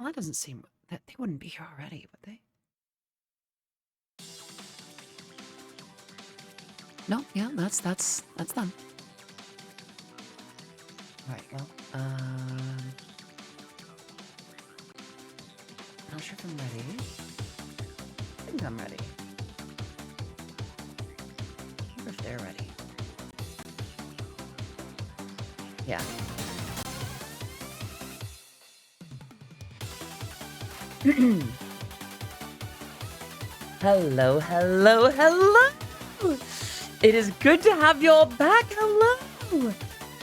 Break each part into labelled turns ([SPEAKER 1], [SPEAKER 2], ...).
[SPEAKER 1] Well, that doesn't seem that they wouldn't be here already, would they? No, yeah, that's them. All right, well, not sure if I'm ready. I think I'm ready. I wonder if they're ready. Yeah. Hello, hello, hello! It is good to have you all back. Hello!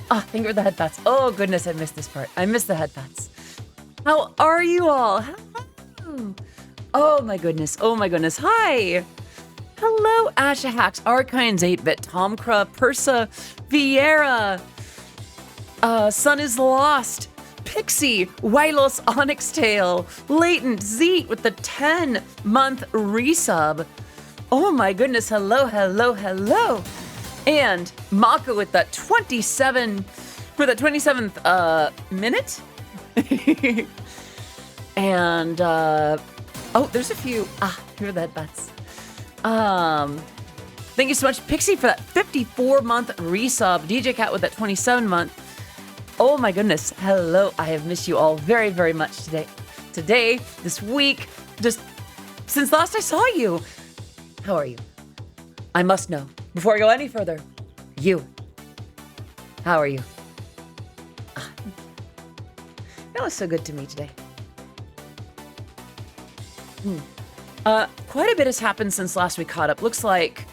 [SPEAKER 1] Ah, thank you for the headpats. Oh, goodness, I missed this part. I missed the headpats. How are you all? Hello! Oh, my goodness. Oh, my goodness. Hi! Hello, Asha Hacks, Arkines 8-Bit, Tomcra, Persa, Vieira, Sun is Lost, Pixie, Wylos, Onyx Tail, Latent, Zeet with the 10-month resub. Oh my goodness, hello, hello, hello. And Mako with that 27, for the 27th minute. And oh, there's a few. Here are the headbutts. Thank you so much, Pixie, for that 54-month resub. DJ Cat with that 27-month. Oh my goodness. Hello. I have missed you all very, very much today. Today, this week, just since last I saw you. How are you? I must know, before I go any further, you. How are you? That was so good to me today. Quite a bit has happened since last we caught up. Looks like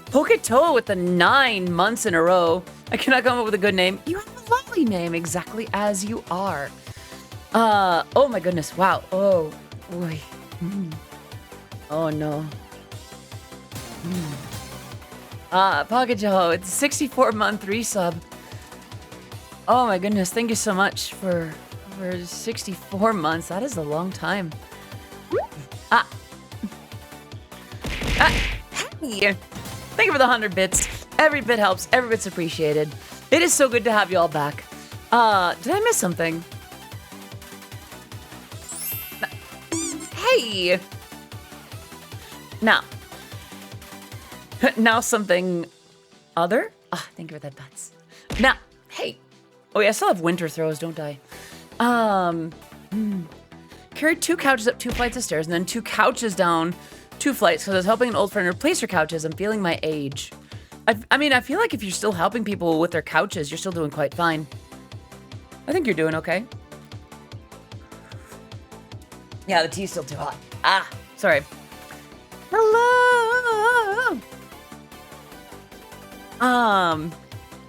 [SPEAKER 1] Poketoa with the 9 months in a row. I cannot come up with a good name. You have a lovely name, exactly as you are. Oh my goodness, wow. Oh, boy. Oh no. Pocket Joe, it's a 64-month resub. Oh my goodness, thank you so much for 64 months. That is a long time. Hey! Thank you for the 100 bits. Every bit helps. Every bit's appreciated. It is so good to have you all back. Did I miss something? Hey! Now something other? Thank you for that, butts. Now, hey. Oh yeah, I still have winter throws, don't I? Carried 2 couches up 2 flights of stairs and then 2 couches down 2 flights because I was helping an old friend replace her couches. I'm feeling my age. I mean, I feel like if you're still helping people with their couches, you're still doing quite fine. I think you're doing okay. Yeah, the tea's still too hot. Sorry. Hello!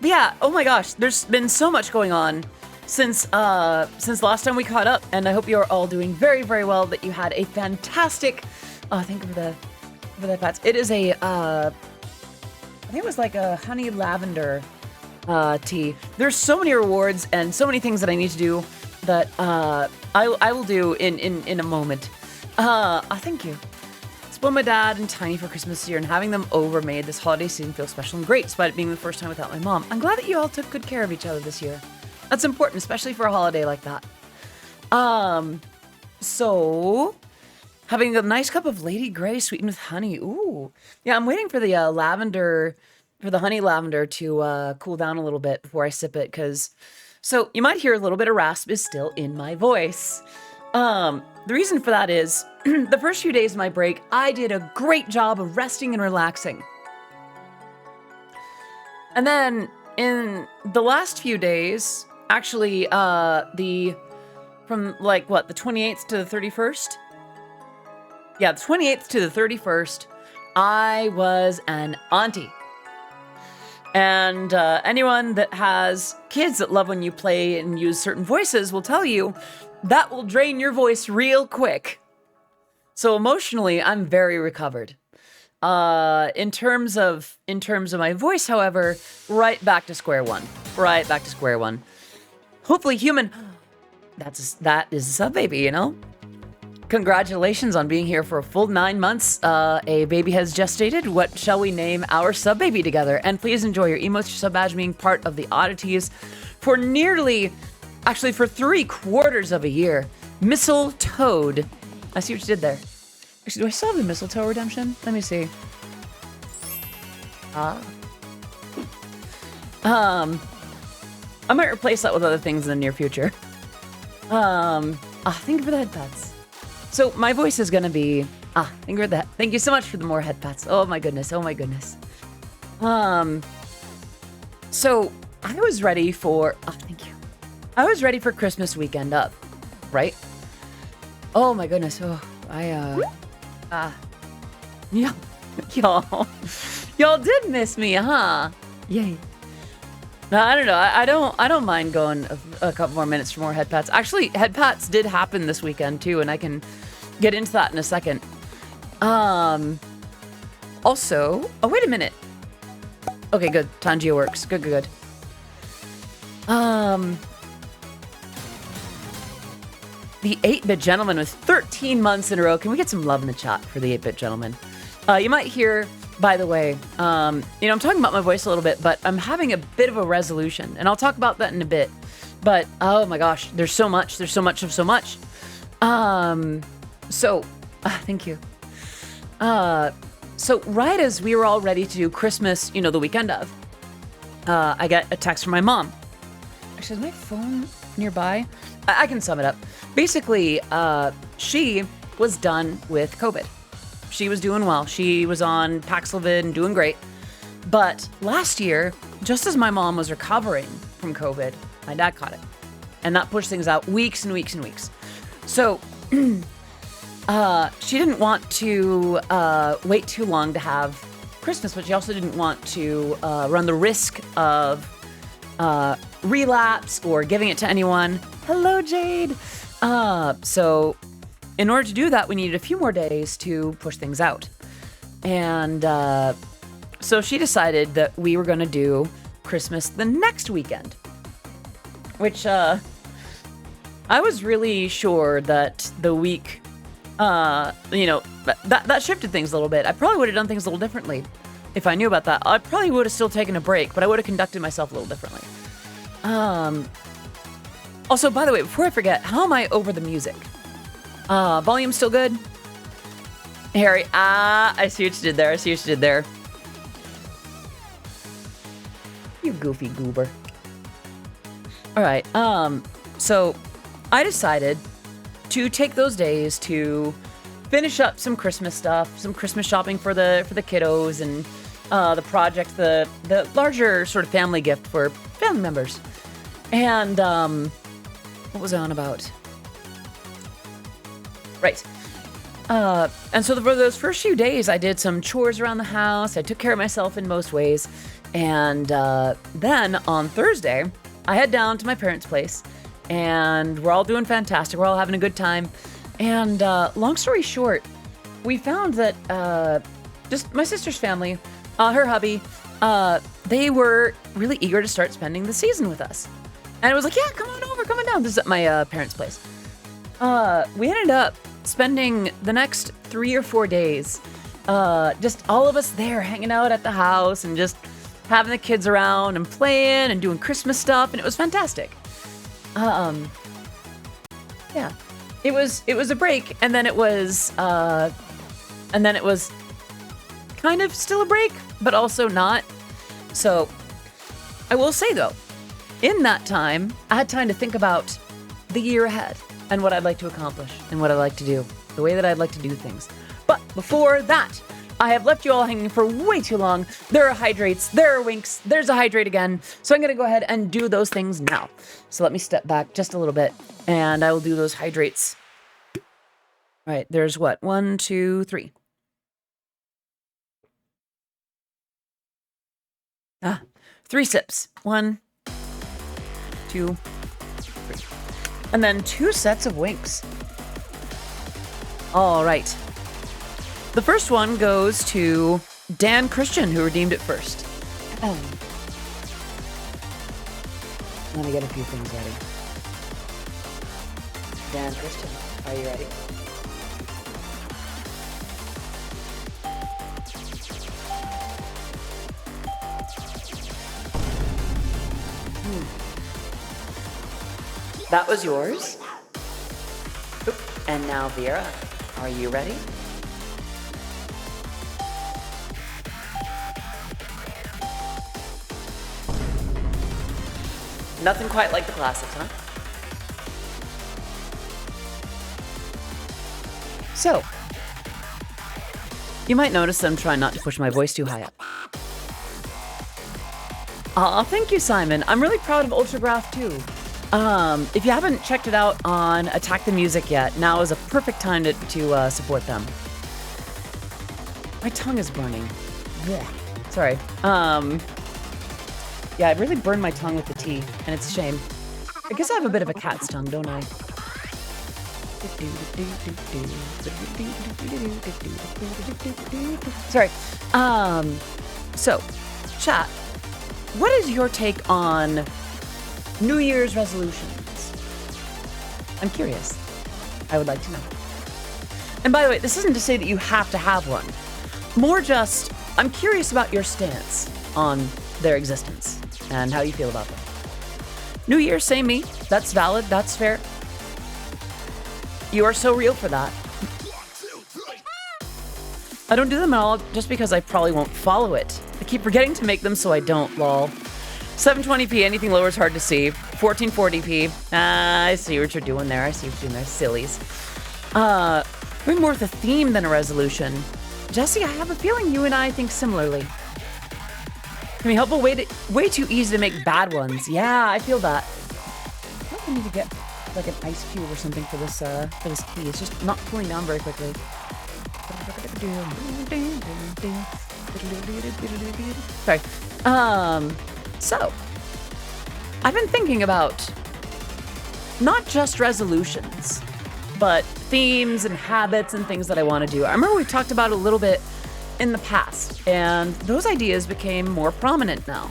[SPEAKER 1] Yeah, oh my gosh, there's been so much going on since last time we caught up, and I hope you're all doing very, very well, that you had a fantastic, thank you for the pats. It is a, I think it was like a honey lavender tea. There's so many rewards and so many things that I need to do that I will do in a moment. Thank you. Spoiled my dad and Tiny for Christmas this year, and having them over made this holiday season feel special and great, despite it being the first time without my mom. I'm glad that you all took good care of each other this year. That's important, especially for a holiday like that. So having a nice cup of Lady Grey sweetened with honey. Ooh. Yeah, I'm waiting for the lavender, for the honey lavender to cool down a little bit before I sip it, so you might hear a little bit of rasp is still in my voice. The reason for that is the first few days of my break, I did a great job of resting and relaxing. And then in the last few days, actually, from like what, the 28th to the 31st? Yeah, the 28th to the 31st, I was an auntie. And anyone that has kids that love when you play and use certain voices will tell you that will drain your voice real quick. So emotionally, I'm very recovered. In terms of my voice, however, right back to square one. Right back to square one. Hopefully human. That is a sub baby, you know? Congratulations on being here for a full 9 months. A baby has gestated. What shall we name our sub baby together? And please enjoy your emotes, your sub badge being part of the oddities for nearly Actually, for 3/4 of a year. Mistletoed. I see what you did there. Actually, do I still have the mistletoe redemption? Let me see. I might replace that with other things in the near future. Thank you for the head pats. So my voice is gonna be thank you for that. Thank you so much for the more head pats. Oh my goodness. Oh my goodness. So I was ready for thank you. I was ready for Christmas weekend up, right? Oh my goodness. Oh, yeah, y'all did miss me, huh? Yay. No, I don't know. I don't mind going a couple more minutes for more head pats. Actually, head pats did happen this weekend too, and I can get into that in a second. Also, oh wait a minute. Okay, good. Tangia works. Good. The 8-bit gentleman with 13 months in a row. Can we get some love in the chat for the 8-bit gentleman? You might hear, by the way, I'm talking about my voice a little bit, but I'm having a bit of a resolution, and I'll talk about that in a bit. But oh my gosh, there's so much. There's so much of so much. Thank you. So right as we were all ready to do Christmas, the weekend of, I get a text from my mom. Actually, is my phone nearby? I can sum it up. Basically, she was done with COVID. She was doing well. She was on Paxlovid and doing great. But last year, just as my mom was recovering from COVID, my dad caught it. And that pushed things out weeks and weeks and weeks. So she didn't want to wait too long to have Christmas, but she also didn't want to run the risk of relapse or giving it to anyone. Hello, Jade. So in order to do that, we needed a few more days to push things out. And so she decided that we were going to do Christmas the next weekend, which I was really sure that the week, that shifted things a little bit. I probably would have done things a little differently if I knew about that. I probably would have still taken a break, but I would have conducted myself a little differently. Also, by the way, before I forget, how am I over the music? Volume still good? Harry, I see what you did there. You goofy goober. All right, so I decided to take those days to finish up some Christmas stuff, some Christmas shopping for the kiddos, and the project, the larger sort of family gift for family members. And what was I on about? Right. And so for those first few days, I did some chores around the house. I took care of myself in most ways. And then on Thursday, I head down to my parents' place, and we're all doing fantastic. We're all having a good time. And long story short, we found that just my sister's family, her hubby, they were really eager to start spending the season with us. And it was like, yeah, come on down. This is at my parents' place. We ended up spending the next 3 or 4 days, just all of us there hanging out at the house and just having the kids around and playing and doing Christmas stuff. And it was fantastic. Yeah, it was a break. And then it was kind of still a break, but also not. So I will say though, in that time, I had time to think about the year ahead and what I'd like to accomplish and what I'd like to do, the way that I'd like to do things. But before that, I have left you all hanging for way too long. There are hydrates, there are winks, there's a hydrate again. So I'm going to go ahead and do those things now. So let me step back just a little bit and I will do those hydrates. All right, there's what? 1, 2, 3. 3 sips. 1, 2, 3. And then 2 sets of winks. All right. The first one goes to Dan Christian, who redeemed it first. Let me get a few things ready. Dan Christian, are you ready? That was yours. Oop. And now, Vera, are you ready? Nothing quite like the classics, huh? So, you might notice that I'm trying not to push my voice too high up. Aw, thank you, Simon. I'm really proud of Ultragraph too. If you haven't checked it out on Attack the Music yet, now is a perfect time to support them. My tongue is burning. Yeah. Sorry. Yeah, I really burned my tongue with the tea, and it's a shame. I guess I have a bit of a cat's tongue, don't I? Sorry. So, chat, what is your take on New Year's resolutions? I'm curious. I would like to know. And by the way, this isn't to say that you have to have one. More just, I'm curious about your stance on their existence and how you feel about them. New Year, same me. That's valid. That's fair. You are so real for that. I don't do them at all just because I probably won't follow it. I keep forgetting to make them so I don't, lol. 720p, anything lower is hard to see. 1440p. I see what you're doing there. I see what you're doing there, sillies. Maybe more with a theme than a resolution. Jesse, I have a feeling you and I think similarly. Can we help? Way too easy to make bad ones. Yeah, I feel that. I think I need to get like an ice cube or something for this key. It's just not cooling down very quickly. Sorry. So I've been thinking about not just resolutions, but themes and habits and things that I want to do. I remember we talked about it a little bit in the past, and those ideas became more prominent now.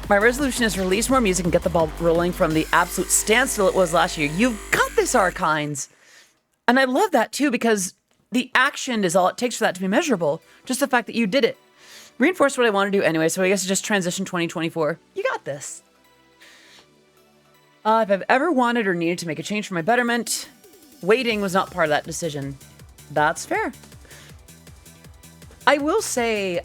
[SPEAKER 1] My resolution is to release more music and get the ball rolling from the absolute standstill it was last year. You've got this, Arkines. And I love that too, because the action is all it takes for that to be measurable. Just the fact that you did it. Reinforce what I want to do anyway, so I guess just transition 2024. You got this. If I've ever wanted or needed to make a change for my betterment, waiting was not part of that decision. That's fair. I will say,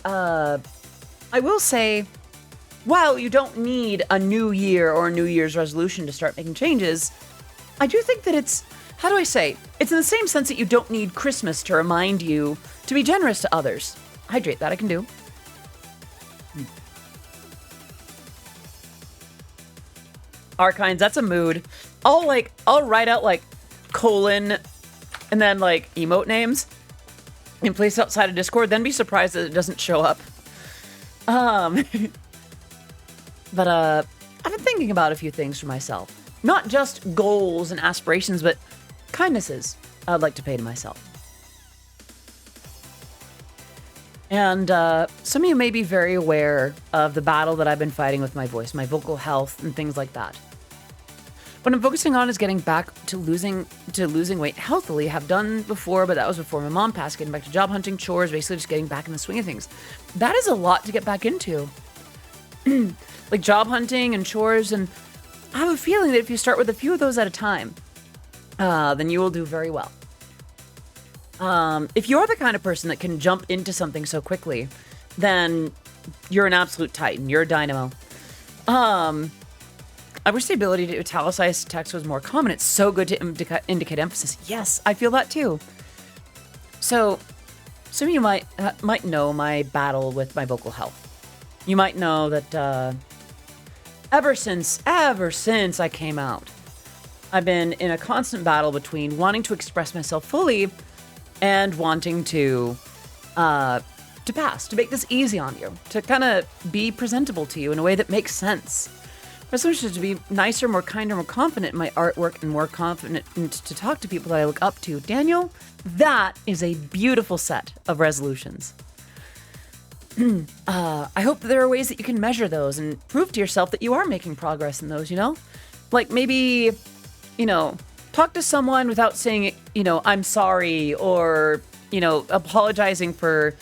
[SPEAKER 1] while you don't need a new year or a New Year's resolution to start making changes, I do think that it's, how do I say? It's in the same sense that you don't need Christmas to remind you to be generous to others. Hydrate, that I can do. Arkines, that's a mood. I'll write out like colon and then like emote names and place it outside of Discord, then be surprised that it doesn't show up. But I've been thinking about a few things for myself. Not just goals and aspirations, but kindnesses I'd like to pay to myself. And some of you may be very aware of the battle that I've been fighting with my voice, my vocal health, and things like that. What I'm focusing on is getting back to losing weight healthily. Have done before, but that was before my mom passed. Getting back to job hunting, chores, basically just getting back in the swing of things. That is a lot to get back into. Like job hunting and chores, and I have a feeling that if you start with a few of those at a time, then you will do very well. If you're the kind of person that can jump into something so quickly, then you're an absolute titan. You're a dynamo. I wish the ability to italicize text was more common. It's so good to indicate emphasis. Yes, I feel that too. So, some of you might know my battle with my vocal health. You might know that ever since I came out, I've been in a constant battle between wanting to express myself fully and wanting to pass, to make this easy on you, to kind of be presentable to you in a way that makes sense. Resolution is to be nicer, more kinder, more confident in my artwork, and more confident to talk to people that I look up to. Daniel, that is a beautiful set of resolutions. I hope that there are ways that you can measure those and prove to yourself that you are making progress in those, you know? Like maybe, talk to someone without saying, I'm sorry, or, apologizing for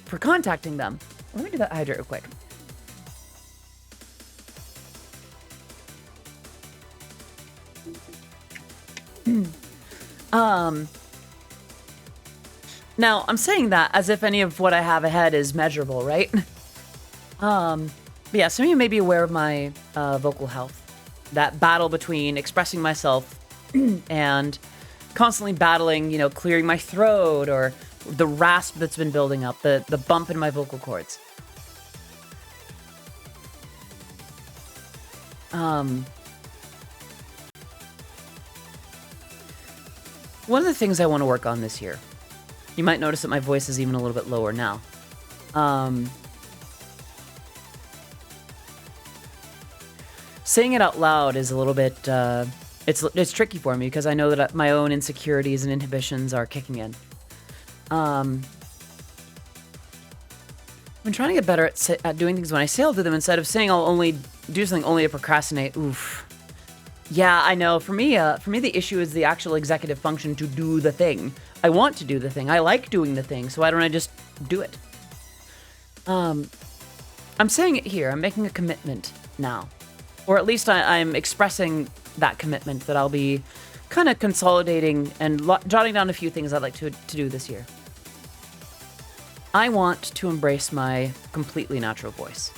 [SPEAKER 1] contacting them. Let me do that hydrate real quick. Now, I'm saying that as if any of what I have ahead is measurable, right? But yeah, some of you may be aware of my vocal health. That battle between expressing myself and constantly battling, you know, clearing my throat or the rasp that's been building up, the bump in my vocal cords. One of the things I want to work on this year, you might notice that my voice is even a little bit lower now. Saying it out loud is a little bit, it's tricky for me because I know that my own insecurities and inhibitions are kicking in. I'm trying to get better at doing things when I say I'll do them instead of saying I'll only do something only to procrastinate. Oof. Yeah, I know. For me, the issue is the actual executive function to do the thing. I want to do the thing. I like doing the thing, so why don't I just do it? I'm saying it here. I'm making a commitment now. Or at least I'm expressing that commitment that I'll be kind of consolidating and jotting down a few things I'd like to do this year. I want to embrace my completely natural voice.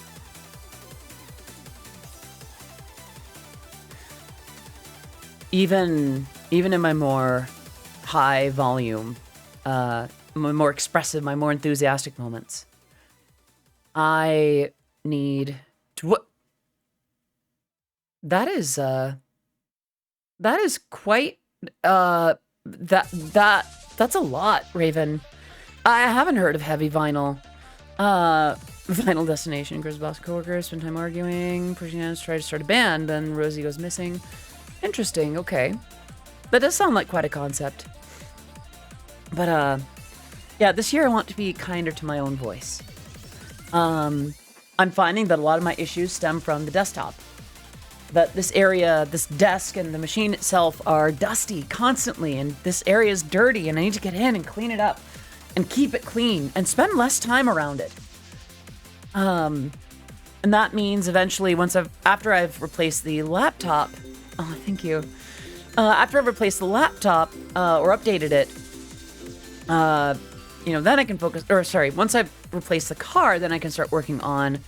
[SPEAKER 1] Even in my more high volume, my more expressive, my more enthusiastic moments, I need to. That is quite that's a lot, Raven. I haven't heard of heavy vinyl. Vinyl destination. Chris boss coworkers spend time arguing, pushing hands, try to start a band, then Rosie goes missing. Interesting, okay. That does sound like quite a concept. But, yeah, this year I want to be kinder to my own voice. I'm finding that a lot of my issues stem from the desktop. That this area, this desk and the machine itself are dusty constantly, and this area is dirty, and I need to get in and clean it up and keep it clean and spend less time around it. And that means eventually after I've replaced the laptop. Oh, thank you. After I've replaced the laptop or updated it, you know, then I can focus. Or sorry, once I've replaced the car, then I can start working on,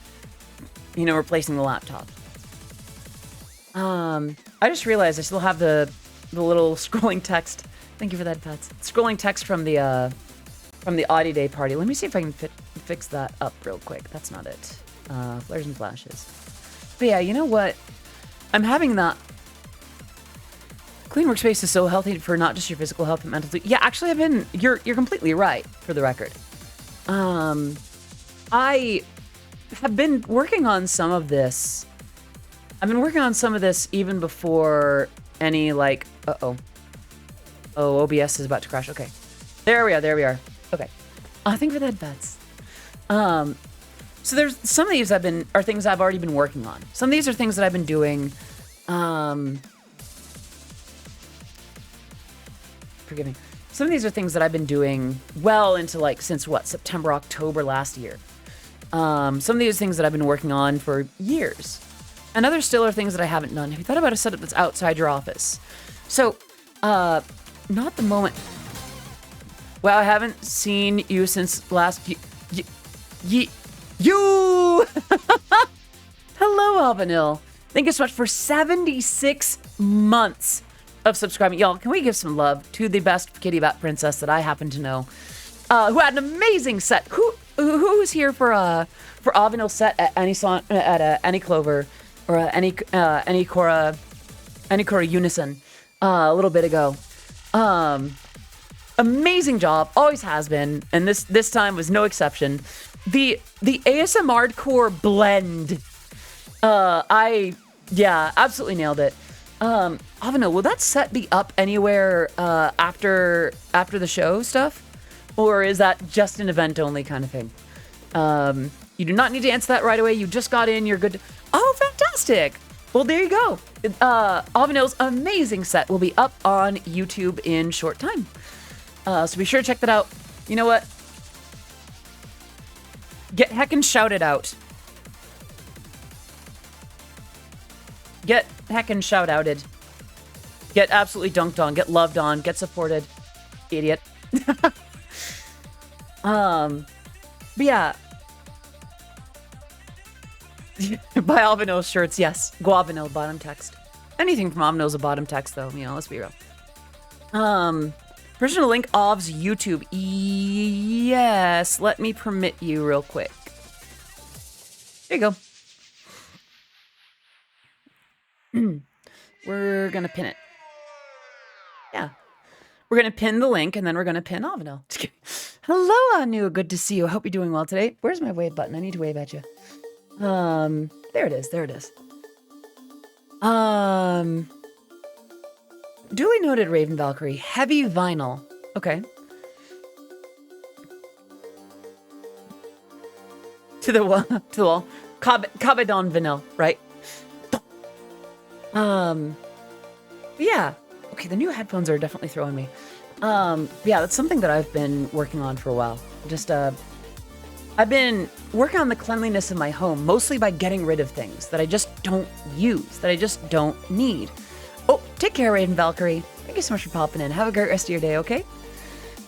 [SPEAKER 1] you know, replacing the laptop. I just realized I still have the little scrolling text. Thank you for that, Pets. Scrolling text from the Audi Day party. Let me see if I can fix that up real quick. That's not it. Flares and flashes. But yeah, you know what? I'm having that. Clean workspace is so healthy for not just your physical health, but mental. Yeah, actually, you're completely right, for the record. I have been working on some of this. I've been working on some of this even before any, like, Oh, OBS is about to crash. Okay. There we are. Okay. Thank you for the headbats. So there's some of these are things I've already been working on. Some of these are things that I've been doing, forgive me. Some of these are things that I've been doing well into since September, October last year. Some of these are things that I've been working on for years. And others still are things that I haven't done. Have you thought about a setup that's outside your office? So, not the moment. Well, I haven't seen you since last you. Hello, Albanil. Thank you so much for 76 months of subscribing. Y'all, can we give some love to the best kitty bat princess that I happen to know, who had an amazing set. Who was here for Albanil's set at Any Clover or any Cora Unison a little bit ago. Amazing job, always has been, and this time was no exception. The ASMR core blend. Absolutely nailed it. Avano, will that set be up anywhere after the show stuff? Or is that just an event only kind of thing? You do not need to answer that right away. You just got in, you're good. Oh, fantastic. Well, there you go. Avano's amazing set will be up on YouTube in short time. So be sure to check that out. You know what? Get heckin' shouted out. Get heckin' shout-outed. Get absolutely dunked on, get loved on, get supported. Idiot. But yeah. Buy Alvino shirts, yes. Guavino, bottom text. Anything from Omno's a bottom text, though. You know, let's be real. Permission to link Ov's YouTube. Yes, let me permit you real quick. There you go. We're gonna pin it. Yeah. We're gonna pin the link, and then we're gonna pin Alvino. Hello, Anu. Good to see you. I hope you're doing well today. Where's my wave button? I need to wave at you. There it is. There it is. Duly noted, Raven Valkyrie. Heavy vinyl. Okay. To the wall. To the wall. Cabedon vinyl, right? Yeah. Okay, the new headphones are definitely throwing me. Yeah, that's something that I've been working on for a while. Just, I've been working on the cleanliness of my home, mostly by getting rid of things that I just don't use, that I just don't need. Oh, take care, Raven Valkyrie. Thank you so much for popping in. Have a great rest of your day, okay?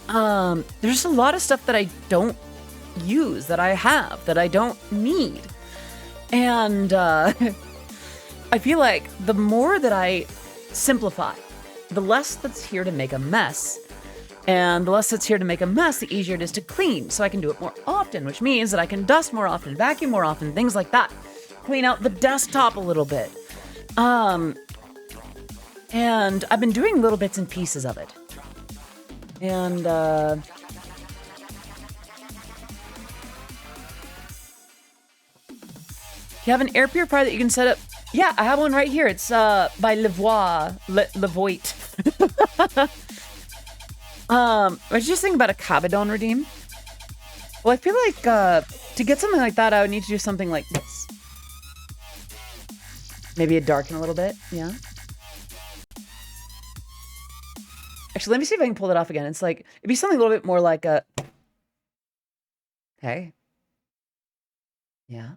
[SPEAKER 1] There's just a lot of stuff that I don't use, that I have, that I don't need. And, I feel like the more that I simplify, the less that's here to make a mess. And the less that's here to make a mess, the easier it is to clean. So I can do it more often, which means that I can dust more often, vacuum more often, things like that. Clean out the desktop a little bit. And I've been doing little bits and pieces of it. And, you have an air purifier that you can set up? Yeah, I have one right here. It's by Levoit. I was just thinking about a Cabedon redeem. Well, I feel like to get something like that, I would need to do something like this. Maybe it darken a little bit, yeah. Actually, let me see if I can pull that off again. It's like, it'd be something a little bit more like a... Hey. Yeah.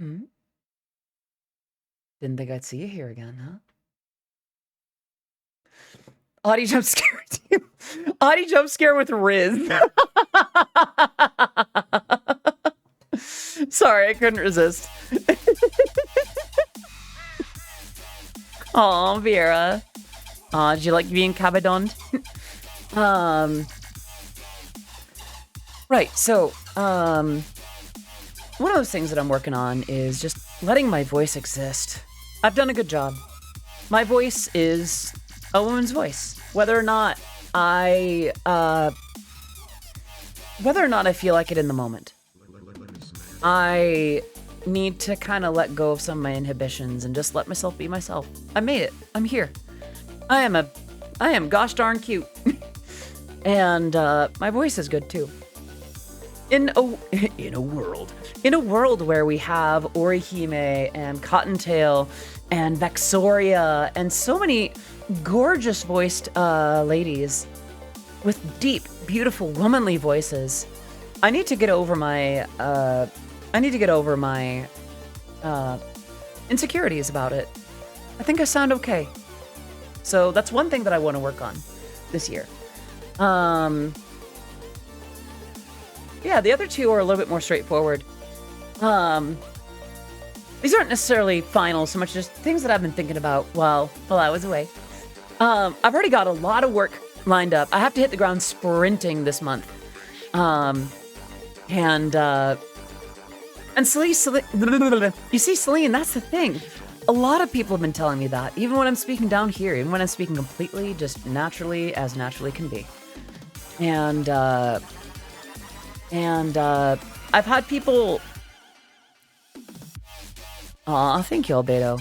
[SPEAKER 1] Hmm? Didn't think I'd see you here again, huh? Audie jump scare team. Audie jump scare with Riz. Sorry, I couldn't resist. Aw, Vera. Aw, did you like being cabedoned? Right, so, one of those things that I'm working on is just letting my voice exist. I've done a good job. My voice is a woman's voice. Whether or not I feel like it in the moment. I need to kind of let go of some of my inhibitions and just let myself be myself. I made it. I'm here. I am gosh darn cute. And my voice is good too. In a world where we have Orihime and Cottontail and Vexoria and so many gorgeous voiced ladies with deep, beautiful, womanly voices, I need to get over my insecurities about it. I think I sound okay. So that's one thing that I want to work on this year. Yeah, the other two are a little bit more straightforward. These aren't necessarily final so much, just things that I've been thinking about while I was away. I've already got a lot of work lined up. I have to hit the ground sprinting this month. And Celine, you see, Celine, that's the thing. A lot of people have been telling me that, even when I'm speaking down here, even when I'm speaking completely, just naturally, as naturally can be. And I've had people... Aw, thank you, Albedo.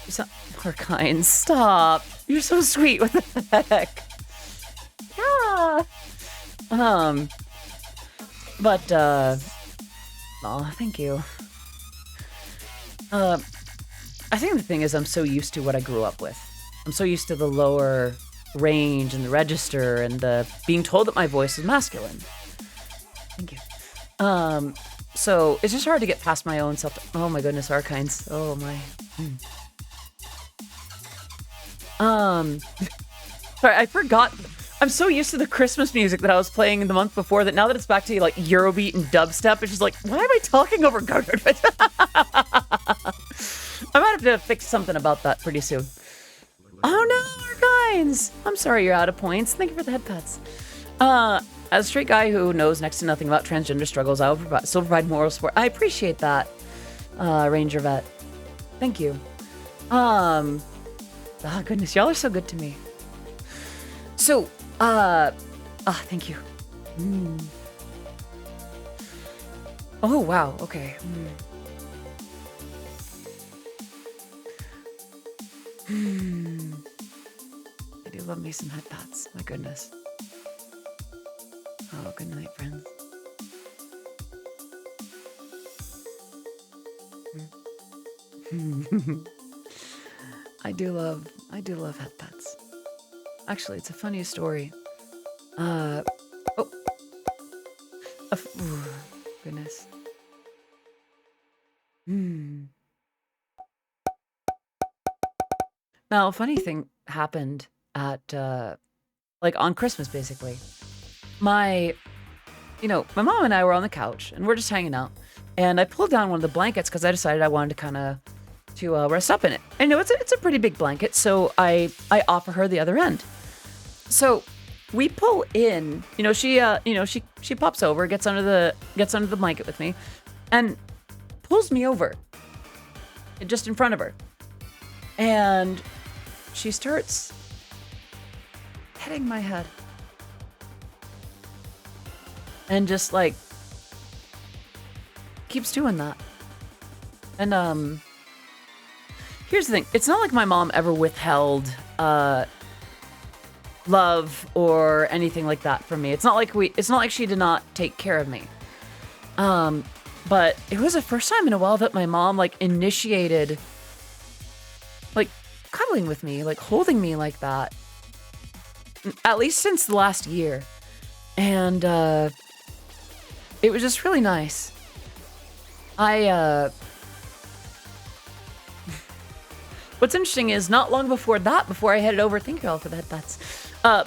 [SPEAKER 1] You're so kind. Stop. You're so sweet. What the heck? Yeah. But, aw, thank you. I think the thing is I'm so used to what I grew up with. I'm so used to the lower range and the register and the being told that my voice is masculine. Thank you. So it's just hard to get past my own self. Oh my goodness, Archines. Oh my. Um, sorry, I forgot. I'm so used to the Christmas music that I was playing the month before that now that it's back to like Eurobeat and dubstep, it's just like, why am I talking over Gargoyle? I might have to fix something about that pretty soon. Oh no, Arkines! I'm sorry you're out of points. Thank you for the head pats. As a straight guy who knows next to nothing about transgender struggles, I will still provide moral support. I appreciate that, Ranger Vet. Thank you. Oh goodness, y'all are so good to me. So, thank you. Oh, wow, okay. I do love me some head pats, my goodness. Oh, good night, friends. I do love head pats. Actually, it's a funny story. Goodness. Now, a funny thing happened at, like on Christmas, basically. My mom and I were on the couch and we're just hanging out. And I pulled down one of the blankets because I decided I wanted to kind of rest up in it. I know it's a pretty big blanket, so I offer her the other end. So we pull in, she pops over, gets under the blanket with me, and pulls me over, just in front of her, and she starts petting my head, and just like keeps doing that. And here's the thing: it's not like my mom ever withheld love or anything like that from me. It's not like she did not take care of me. But it was the first time in a while that my mom like initiated like cuddling with me, like holding me like that. At least since the last year. And it was just really nice. What's interesting is not long before that, before I headed over, thank you all for the head pats.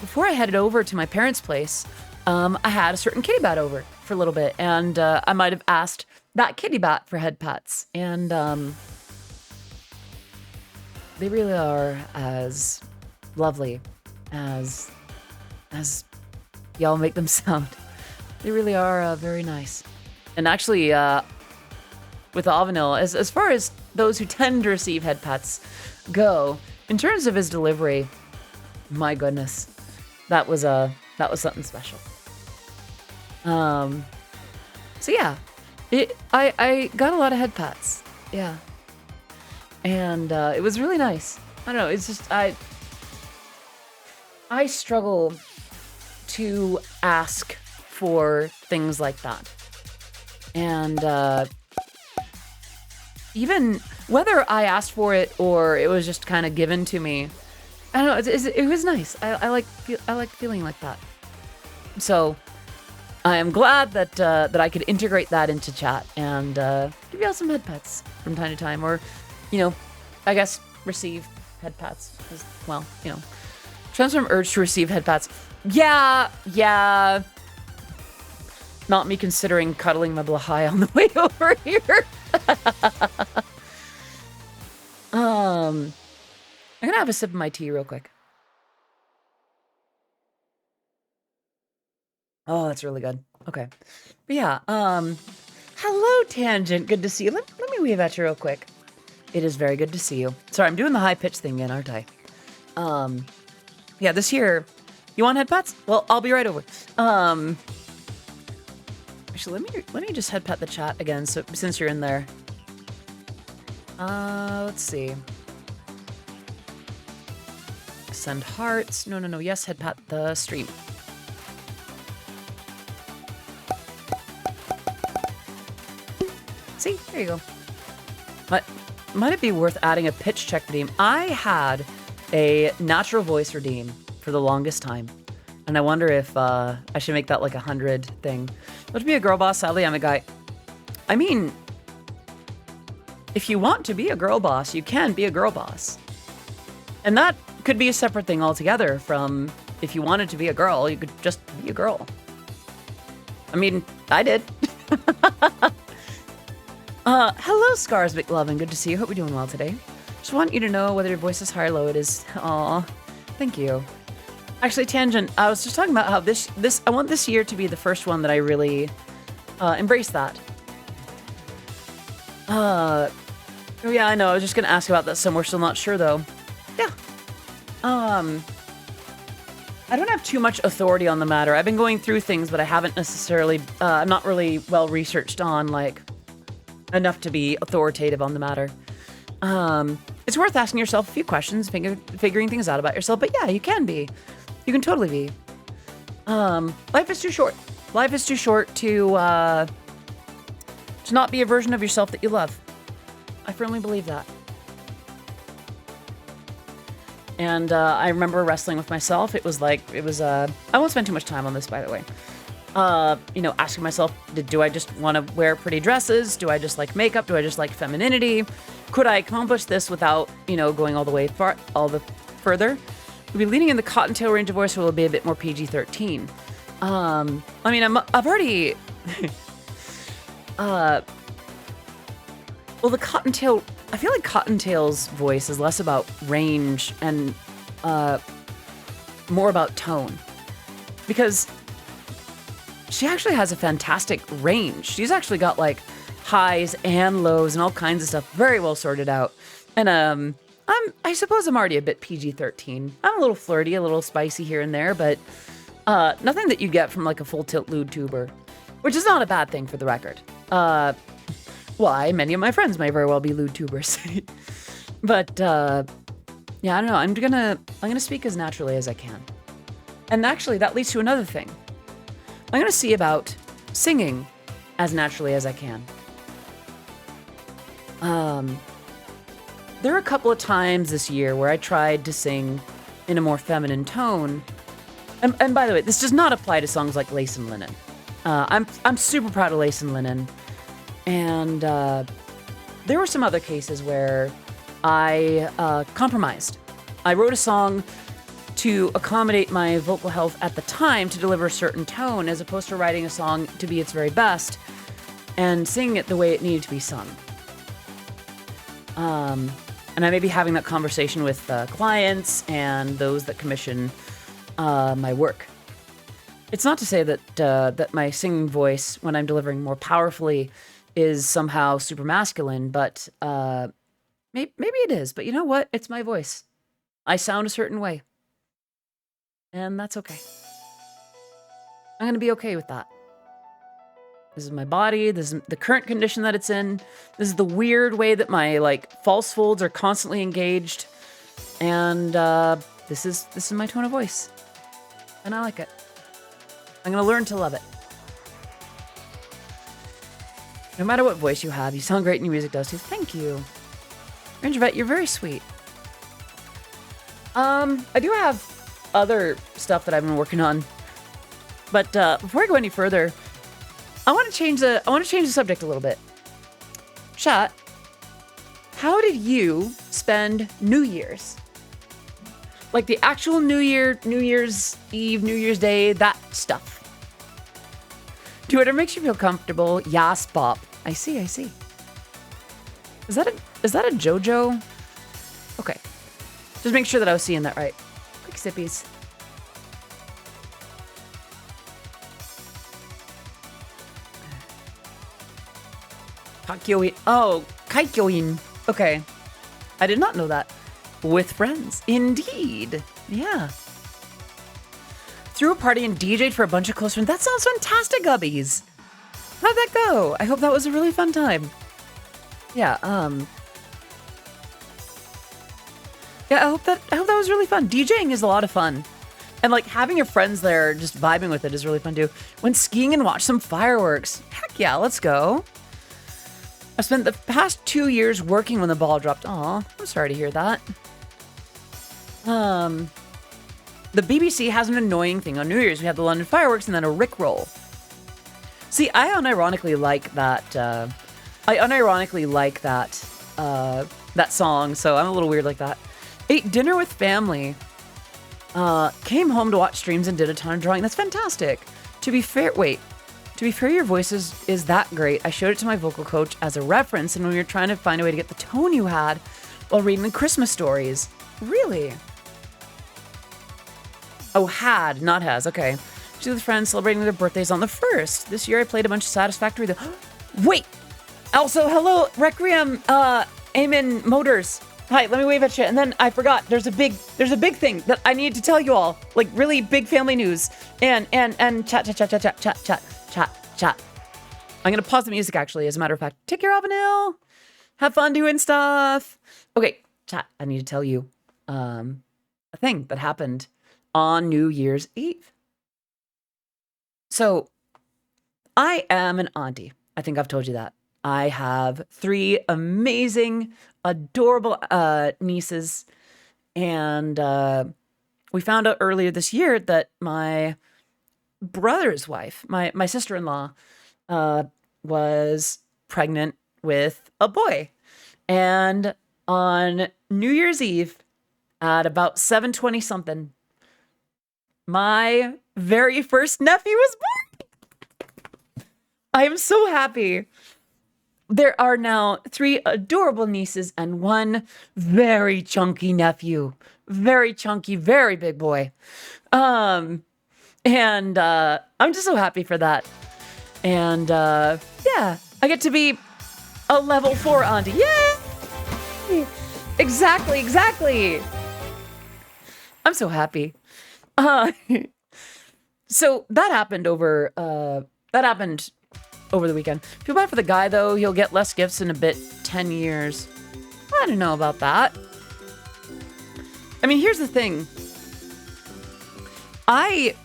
[SPEAKER 1] Before I headed over to my parents' place, I had a certain kitty bat over for a little bit, and I might have asked that kitty bat for head pats, and they really are as lovely as y'all make them sound. They really are very nice. And actually, with Avenil, as far as those who tend to receive head pats go, in terms of his delivery, my goodness, that was something special. So yeah, I got a lot of head pats, yeah, and it was really nice. I don't know, it's just I struggle to ask for things like that, and even whether I asked for it or it was just kind of given to me, I don't know. It was nice. I like feeling like that. So I am glad that I could integrate that into chat and give y'all some head pats from time to time, or I guess receive head pats as well. Transform urge to receive head pats. Yeah. Not me considering cuddling my Blahai on the way over here. I'm gonna have a sip of my tea real quick. Oh, that's really good. Okay. But yeah, hello, Tangent. Good to see you. Let me wave at you real quick. It is very good to see you. Sorry, I'm doing the high pitch thing again, aren't I? Yeah, this here. You want head pats? Well, I'll be right over. Actually, let me just head pat the chat again, so since you're in there. Let's see. Send hearts. No. Yes, head pat the stream. See, there you go. Might it be worth adding a pitch check redeem? I had a natural voice redeem for the longest time, and I wonder if I should make that like 100 thing. But to be a girl boss, sadly, I'm a guy. I mean, if you want to be a girl boss, you can be a girl boss. And that could be a separate thing altogether from if you wanted to be a girl, you could just be a girl. I mean, I did. Hello, Scars McLovin. Good to see you. Hope you're doing well today. Just want you to know whether your voice is high or low. It is. Aw, thank you. Actually, Tangent, I was just talking about how I want this year to be the first one that I really embrace that. Oh yeah, I know. I was just gonna ask about that somewhere, still not sure though. Yeah. I don't have too much authority on the matter. I've been going through things, but I haven't necessarily, I'm not really well researched on, like, enough to be authoritative on the matter. It's worth asking yourself a few questions, figuring things out about yourself, but yeah, you can be. You can totally be. Life is too short. Life is too short to not be a version of yourself that you love. I firmly believe that. And I remember wrestling with myself. I won't spend too much time on this, by the way. Asking myself, do I just want to wear pretty dresses? Do I just like makeup? Do I just like femininity? Could I accomplish this without, going all the further? We'll be leaning in the cottontail range of voice, or will it be a bit more PG-13? I've already... well, the cottontail... I feel like Cottontail's voice is less about range and more about tone. Because she actually has a fantastic range. She's actually got like highs and lows and all kinds of stuff very well sorted out. And I suppose I'm already a bit PG-13. I'm a little flirty, a little spicy here and there, but nothing that you get from like a full tilt lewd tuber, which is not a bad thing for the record. Why? Many of my friends may very well be lewd tubers. But, yeah, I don't know. I'm gonna speak as naturally as I can. And actually, that leads to another thing. I'm gonna see about singing as naturally as I can. There are a couple of times this year where I tried to sing in a more feminine tone. And by the way, this does not apply to songs like Lace and Linen. I'm super proud of Lace and Linen. And there were some other cases where I compromised. I wrote a song to accommodate my vocal health at the time to deliver a certain tone, as opposed to writing a song to be its very best and singing it the way it needed to be sung. And I may be having that conversation with clients and those that commission my work. It's not to say that my singing voice, when I'm delivering more powerfully, is somehow super masculine, but maybe it is. But you know what? It's my voice. I sound a certain way. And that's okay. I'm going to be okay with that. This is my body. This is the current condition that it's in. This is the weird way that my false folds are constantly engaged. And this is my tone of voice. And I like it. I'm going to learn to love it. No matter what voice you have, you sound great and your music does too. Thank you. Rangervet, you're very sweet. I do have other stuff that I've been working on. But before I go any further, I want to change the subject a little bit. Chat, how did you spend New Year's? Like the actual New Year, New Year's Eve, New Year's Day, that stuff. Do whatever makes you feel comfortable. Yas, bop. I see. Is that a JoJo? Okay. Just make sure that I was seeing that right. Quick sippies. Kakyoin. Oh, Kaikyoin. Okay. I did not know that. With friends. Indeed. Yeah. Threw a party and DJ'd for a bunch of close friends. That sounds fantastic, Gubbies. How'd that go? I hope that was a really fun time. Yeah, yeah, I hope that was really fun. DJing is a lot of fun. And having your friends there just vibing with it is really fun too. Went skiing and watched some fireworks. Heck yeah, let's go. I spent the past 2 years working when the ball dropped. Aw, I'm sorry to hear that. The BBC has an annoying thing on New Year's. We have the London fireworks and then a Rickroll. See, I unironically like that. That song, so I'm a little weird like that. ate dinner with family, came home to watch streams and did a ton of drawing. That's fantastic. To be fair, your voice is that great. I showed it to my vocal coach as a reference, and when we were trying to find a way to get the tone you had while reading the Christmas stories. Really? Oh, had, not has. Okay. She's with friends celebrating their birthdays on the 1st. This year I played a bunch of Satisfactory. Wait! Also, hello, Requiem, Eamon Motors. Hi, let me wave at you. And then I forgot, there's a big thing that I need to tell you all. Like, really big family news. And chat. I'm gonna pause the music, actually, as a matter of fact. Take care, Avanil. Have fun doing stuff. Okay, chat, I need to tell you a thing that happened on New Year's Eve. So, I am an auntie. I think I've told you that. I have 3 amazing, adorable nieces. And we found out earlier this year that my brother's wife, my sister-in-law, was pregnant with a boy. And on New Year's Eve at about 7:20 something, my very first nephew was born. I am so happy. There are now 3 adorable nieces and 1 very chunky nephew. Very chunky, very big boy. And I'm just so happy for that. And yeah, I get to be a level 4 auntie. Yay! Exactly. I'm so happy. So that happened over the weekend. Feel bad for the guy, though. He'll get less gifts in a bit. 10 years. I don't know about that. I mean, here's the thing. I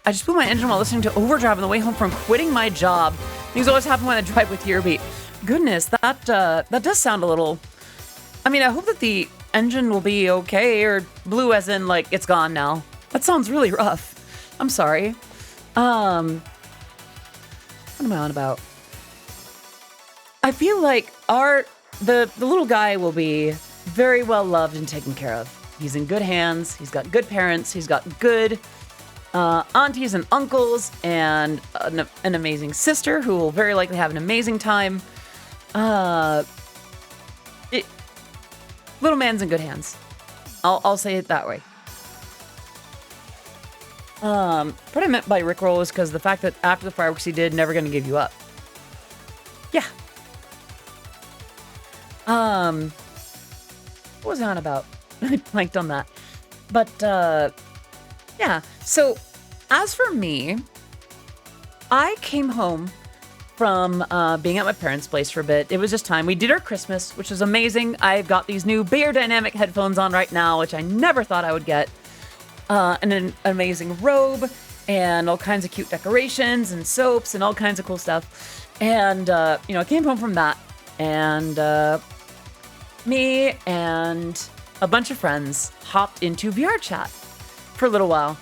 [SPEAKER 1] just put my engine while listening to Overdrive on the way home from quitting my job. Things always happen when I drive with Eurobeat. Goodness, that does sound a little... I mean, I hope that the engine will be okay, or blue as in, like, it's gone now. That sounds really rough. I'm sorry. What am I on about? I feel like the little guy will be very well loved and taken care of. He's in good hands. He's got good parents. He's got good aunties and uncles, and an amazing sister who will very likely have an amazing time. Little man's in good hands. I'll say it that way. What I meant by Rickroll was because the fact that after the fireworks he did, never gonna give you up. Yeah. What was I on about? I blanked on that. But, yeah. So, as for me, I came home from being at my parents' place for a bit. It was just time. We did our Christmas, which was amazing. I've got these new Bayer Dynamic headphones on right now, which I never thought I would get. And an amazing robe, and all kinds of cute decorations, and soaps, and all kinds of cool stuff. And, I came home from that, and me and a bunch of friends hopped into VR chat for a little while.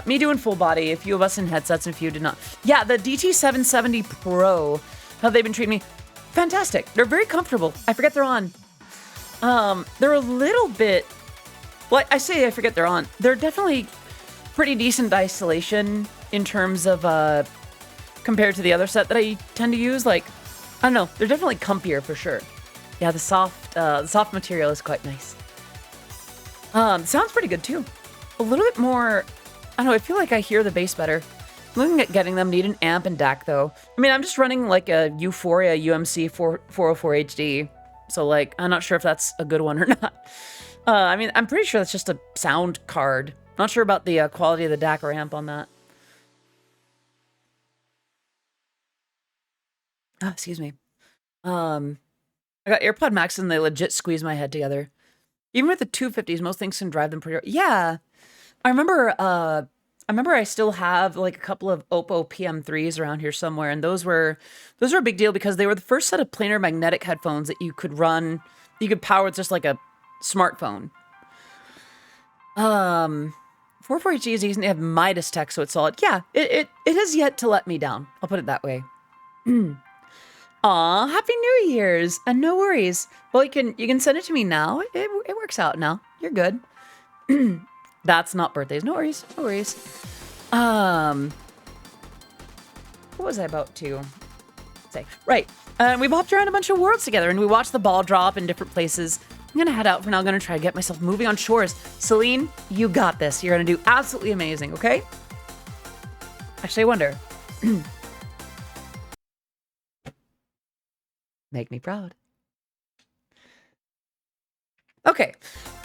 [SPEAKER 1] Me doing full body, a few of us in headsets, and a few did not. Yeah, the DT770 Pro, how they've been treating me, fantastic. They're very comfortable. I forget they're on. They're a little bit... Well, I say I forget they're on. They're definitely pretty decent isolation in terms of, compared to the other set that I tend to use. Like, I don't know, they're definitely comfier for sure. Yeah, the soft material is quite nice. Sounds pretty good too. A little bit more, I don't know, I feel like I hear the bass better. Looking at getting them, need an amp and DAC though. I mean, I'm just running like a Euphoria UMC 404 HD. So like, I'm not sure if that's a good one or not. I mean, I'm pretty sure that's just a sound card. Not sure about the quality of the DAC or amp on that. Excuse me. I got AirPod Max and they legit squeeze my head together. Even with the 250s, most things can drive them pretty... Yeah. I remember I still have like a couple of Oppo PM3s around here somewhere, and those were a big deal because they were the first set of planar magnetic headphones that you could power with just like a smartphone. 440G is easy. They have Midas tech, so it's solid. Yeah, it has yet to let me down. I'll put it that way. Aw, Happy New Year's! And no worries. Well, you can send it to me now. It works out now. You're good. That's not birthdays. No worries. No worries. What was I about to say? Right. We bopped around a bunch of worlds together, and we watched the ball drop in different places. I'm gonna head out for now. I'm gonna try to get myself moving on shores. Celine, you got this. You're gonna do absolutely amazing, okay? Actually, I wonder. Make me proud. Okay.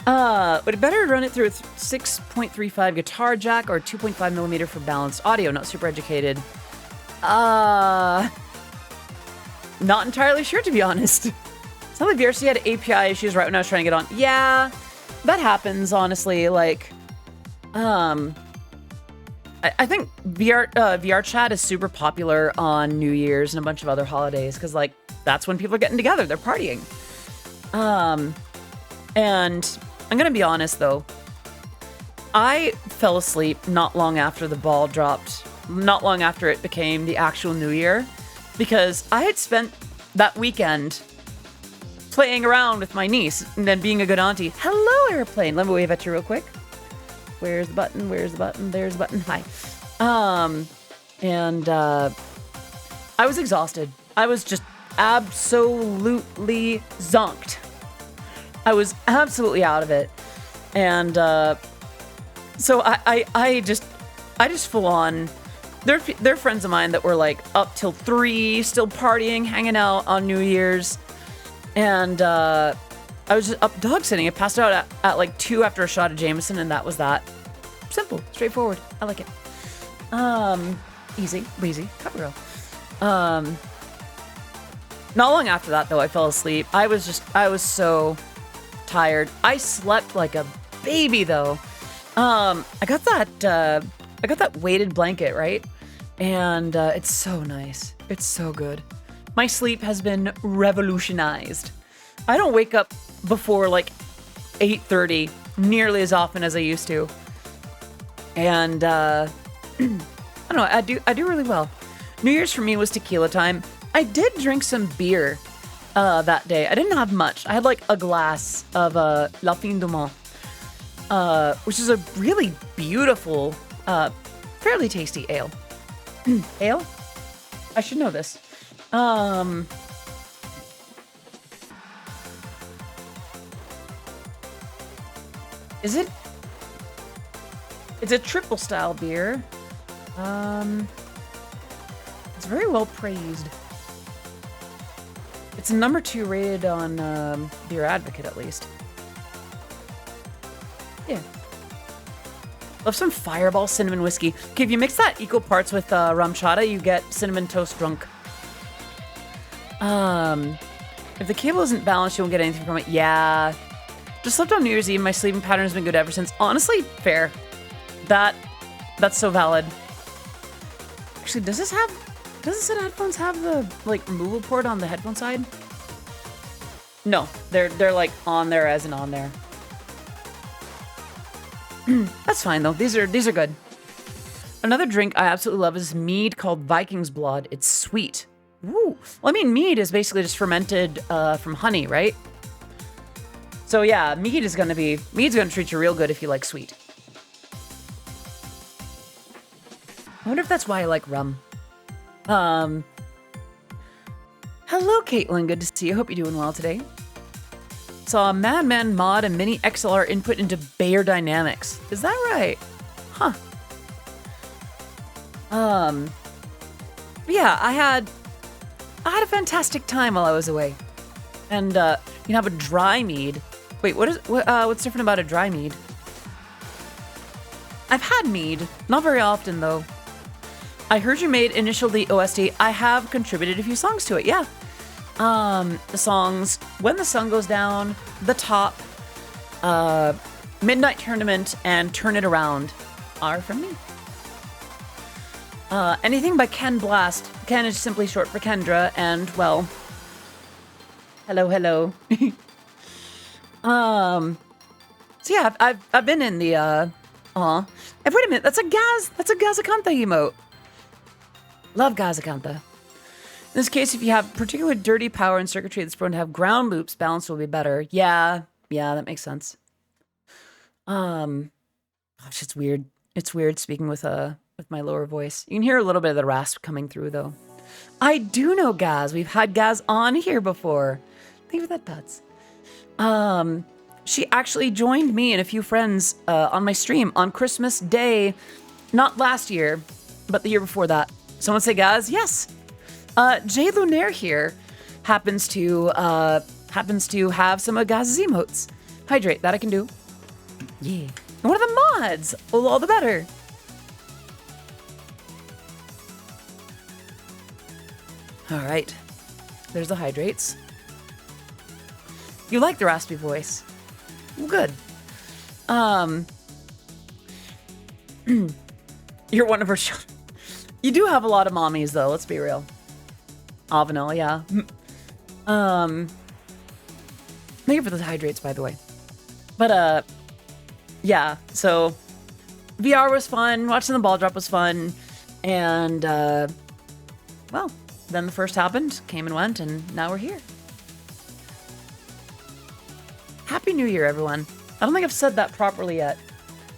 [SPEAKER 1] Would it better run it through a 6.35 guitar jack or 2.5 millimeter for balanced audio? Not super educated. Not entirely sure, to be honest. Some of the VRC had API issues right when I was trying to get on. Yeah, that happens, honestly. Like, I think VR chat is super popular on New Year's and a bunch of other holidays because, like, that's when people are getting together. They're partying. And I'm gonna be honest, though. I fell asleep not long after the ball dropped, not long after it became the actual New Year, because I had spent that weekend playing around with my niece and then being a good auntie. Hello, airplane. Let me wave at you real quick. Where's the button? Where's the button? There's the button. Hi. I was exhausted. I was just absolutely zonked. I was absolutely out of it. And so I just full on. They're friends of mine that were like up till 3, still partying, hanging out on New Year's. And I was just up dog sitting. I passed out at like 2 after a shot of Jameson, and that was that. Simple, straightforward. I like it. Easy, breezy, cut real. Not long after that, though, I fell asleep. I was so tired. I slept like a baby, though. I got that weighted blanket, right? And it's so nice. It's so good. My sleep has been revolutionized. I don't wake up before like 8:30 nearly as often as I used to. And I don't know, I do really well. New Year's for me was tequila time. I did drink some beer that day. I didn't have much. I had like a glass of La Fin du Monde, which is a really beautiful, fairly tasty ale. Ale? I should know this. Is it? It's a triple style beer. It's very well praised. It's number 2 rated on Beer Advocate, at least. Yeah. Love some Fireball cinnamon whiskey. Okay, if you mix that equal parts with rum chata, you get cinnamon toast drunk. If the cable isn't balanced, you won't get anything from it. Yeah. Just slept on New Year's Eve. My sleeping pattern has been good ever since. Honestly, fair. That's so valid. Actually, does this set of headphones have the like removal port on the headphone side? No, they're like on there as in on there. That's fine though. These are good. Another drink I absolutely love is mead called Viking's Blood. It's sweet. Woo. Well, I mean, mead is basically just fermented from honey, right? So yeah, mead's gonna treat you real good if you like sweet. I wonder if that's why I like rum. Hello, Caitlin. Good to see you. Hope you're doing well today. Saw a Madman mod and mini XLR input into Bayer Dynamics. Is that right? Huh. Yeah, I had a fantastic time while I was away. And you can have a dry mead. Wait, what's different about a dry mead? I've had mead, not very often though. I heard you made Initial D OST. I have contributed a few songs to it, yeah. The songs When the Sun Goes Down, The Top, Midnight Tournament, and Turn It Around are from me. Anything by Ken Blast. Ken is simply short for Kendra, and well, hello. So yeah, I've been in the wait a minute, that's a Gazakantha emote. Love Gazakantha. In this case, if you have particular dirty power and circuitry that's prone to have ground loops, balance will be better. Yeah, that makes sense. Gosh, it's weird. It's weird speaking with my lower voice. You can hear a little bit of the rasp coming through, though. I do know Gaz. We've had Gaz on here before. Thank you for that, Pets. She actually joined me and a few friends on my stream on Christmas Day, not last year, but the year before that. Someone say Gaz? Yes. Jay Lunaire here happens to have some of Gaz's emotes. Hydrate, that I can do. Yeah. And one of the mods. Well, all the better. All right. There's the hydrates. You like the raspy voice. Well, good. You're one of her children. You do have a lot of mommies, though. Let's be real. Vanilla, yeah. Thank you for the hydrates, by the way. But, yeah. So, VR was fun. Watching the ball drop was fun. And, well, then the first happened, came and went, and now we're here. Happy New Year, everyone. I don't think I've said that properly yet.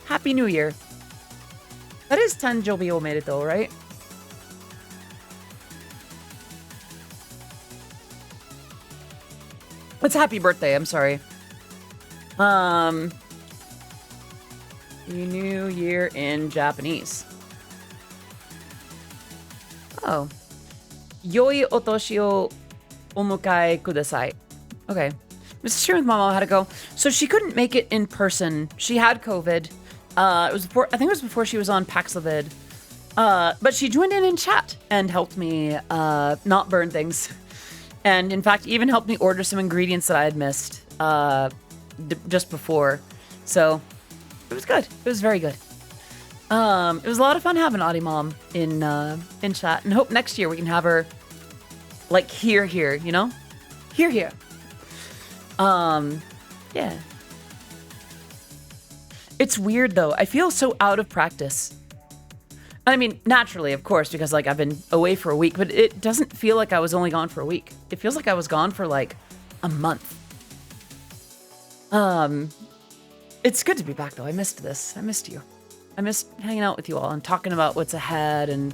[SPEAKER 1] Happy New Year. That is Tanjobio made it, though, right? It's happy birthday, I'm sorry. New Year in Japanese. Oh. Yoi otoshi o omukai kudasai. Okay. Mrs. Sharon with Mama had to go. So she couldn't make it in person. She had COVID. It was before, I think it was before she was on Paxlovid. But she joined in chat and helped me not burn things. And in fact, even helped me order some ingredients that I had missed just before. So it was good. It was very good. It was a lot of fun having Audie Mom in chat, and hope next year we can have her like here, you know? Here. Yeah. It's weird though. I feel so out of practice. I mean, naturally, of course, because like I've been away for a week, but it doesn't feel like I was only gone for a week. It feels like I was gone for like a month. It's good to be back though. I missed this. I missed you. I missed hanging out with you all and talking about what's ahead and...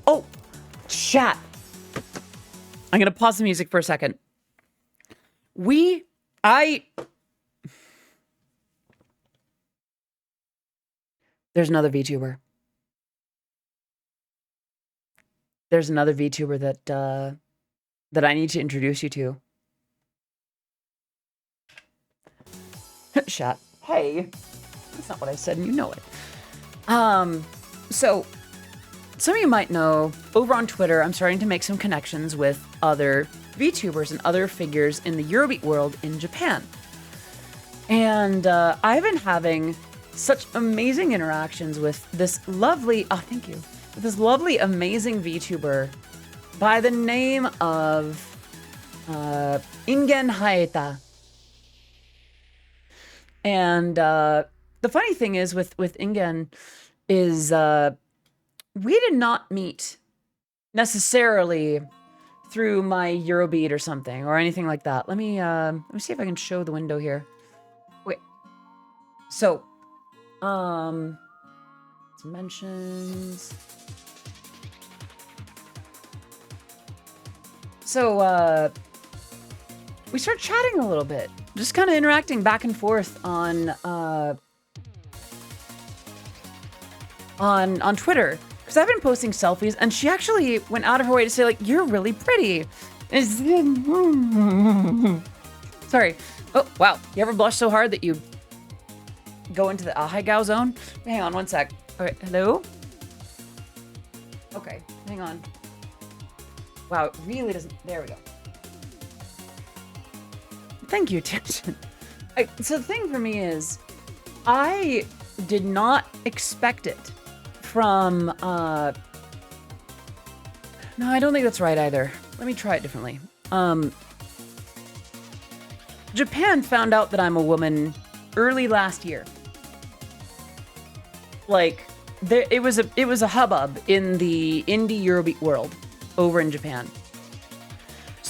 [SPEAKER 1] Oh! Chat! I'm gonna pause the music for a second. There's another VTuber. There's another VTuber that I need to introduce you to. Chat. Hey! That's not what I said, and you know it. So, some of you might know, over on Twitter, I'm starting to make some connections with other VTubers and other figures in the Eurobeat world in Japan. And I've been having such amazing interactions with this lovely, thank you, with this lovely, amazing VTuber by the name of Ingen Haeta. And the funny thing is with Ingen is we did not meet necessarily through my Eurobeat or something or anything like that. Let me see if I can show the window here. Wait. So, mentions. So, we start chatting a little bit, just kind of interacting back and forth on Twitter, because I've been posting selfies, and she actually went out of her way to say, like, you're really pretty. Sorry. Oh, wow. You ever blush so hard that you go into the ahegao zone? Hang on one sec. All right, hello? Okay, hang on. Wow, it really doesn't... There we go. Thank you, Tipton. So the thing for me is, I did not expect it from... No, I don't think that's right either. Let me try it differently. Japan found out that I'm a woman early last year. Like, it was a hubbub in the indie Eurobeat world over in Japan.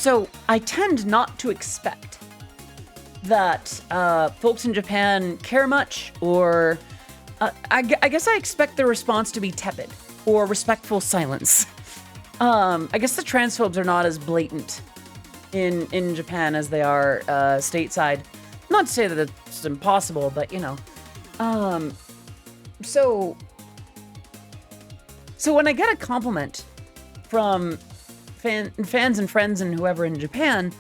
[SPEAKER 1] So I tend not to expect that folks in Japan care much, or I guess I expect the response to be tepid or respectful silence. I guess the transphobes are not as blatant in Japan as they are stateside. Not to say that it's impossible, but you know. So when I get a compliment from fans and friends and whoever in Japan,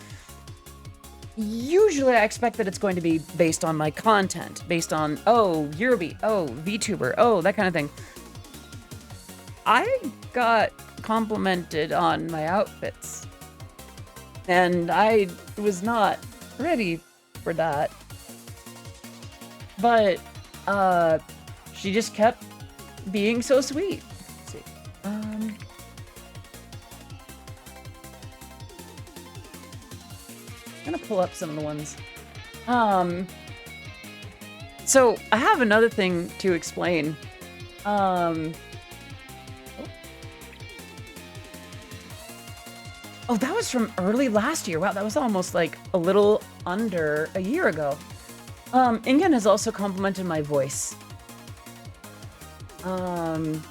[SPEAKER 1] usually I expect that it's going to be based on my content, based on, oh, Eurobeat, oh, VTuber, oh, that kind of thing. I got complimented on my outfits, and I was not ready for that. But she just kept being so sweet. Let's see. I'm gonna pull up some of the ones. So I have another thing to explain. Oh, that was from early last year. Wow, that was almost like a little under a year ago. Ingen has also complimented my voice. And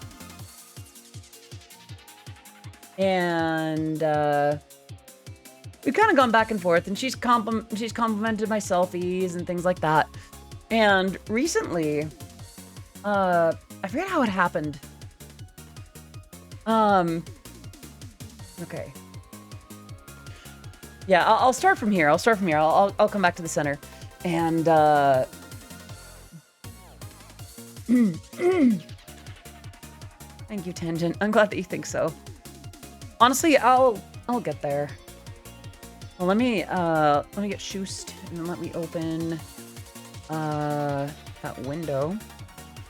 [SPEAKER 1] we've kind of gone back and forth, and she's complimented my selfies and things like that. And recently, I forget how it happened. Okay. Yeah, I'll start from here. I'll come back to the center. And thank you, Tangent. I'm glad that you think so. Honestly, I'll get there. Well, let me get Shoost, and then let me open that window.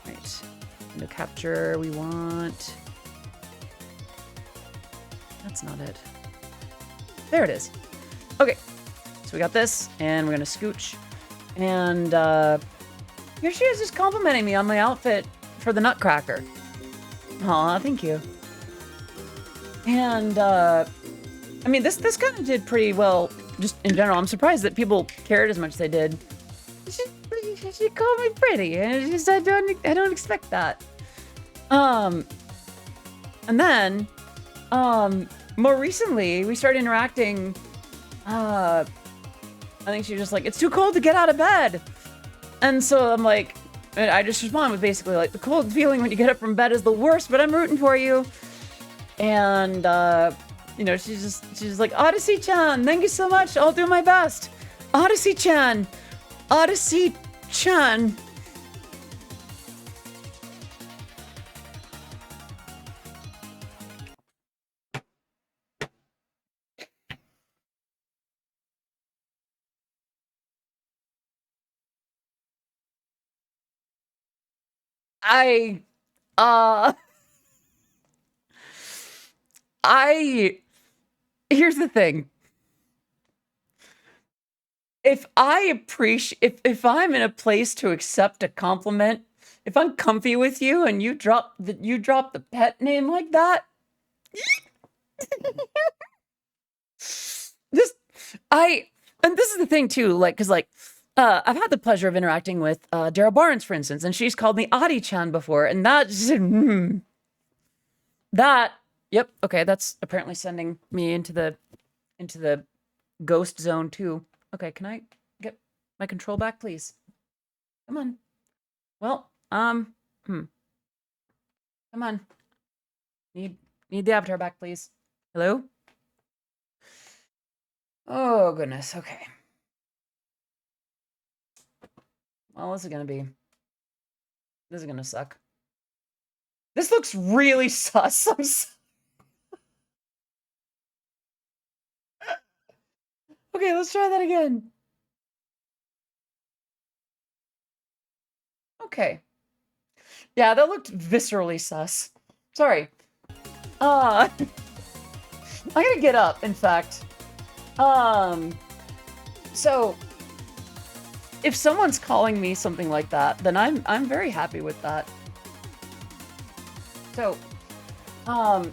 [SPEAKER 1] Right. Window capture we want. That's not it. There it is. Okay. So we got this, and we're gonna scooch. And here she is, just complimenting me on my outfit for the Nutcracker. Aw, thank you. And I mean, this kind of did pretty well, just in general. I'm surprised that people cared as much as they did. She called me pretty, and just I don't expect that. And then more recently we started interacting. I think she was just like, it's too cold to get out of bed. And so I'm like, and I just respond with basically like, the cold feeling when you get up from bed is the worst, but I'm rooting for you. And, you know, she's like, Odyssey-chan, thank you so much. I'll do my best. Odyssey-chan. Odyssey-chan. Here's the thing. If I'm in a place to accept a compliment, if I'm comfy with you and you drop the pet name like that, and this is the thing too, like, cause like, I've had the pleasure of interacting with Daryl Barnes, for instance, and she's called me Adi-chan before, and yep, okay, that's apparently sending me into the ghost zone too. Okay, can I get my control back, please? Come on. Well, come on. Need the avatar back, please. Hello? Oh, goodness, okay. Well, this is gonna suck. This looks really sus. Okay, let's try that again. Okay. Yeah, that looked viscerally sus. Sorry. I'm gonna get up, in fact. So if someone's calling me something like that, then I'm very happy with that. So, I